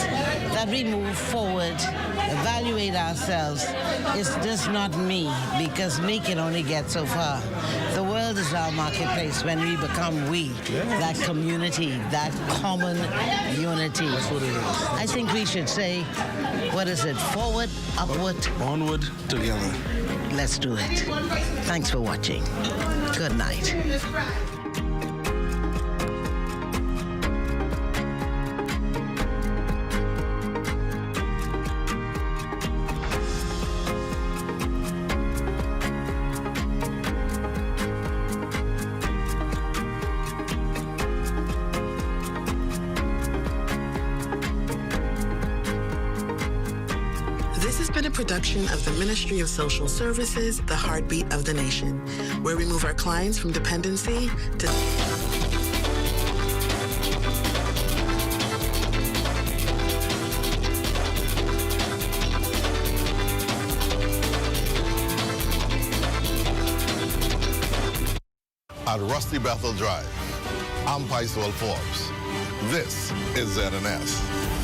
that we move forward, evaluate ourselves. It's just not me, because me can only get so far. The world is our marketplace when we become we, that community, that common unity. That's what it is. I think we should say, what is it? Forward, upward, onward, together. Let's do it. Thanks for watching. Good night. This has been a production of the Ministry of Social Services, the heartbeat of the nation, where we move our clients from dependency to... At Rusty Bethel Drive, I'm Paiswell Forbes. This is ZNS.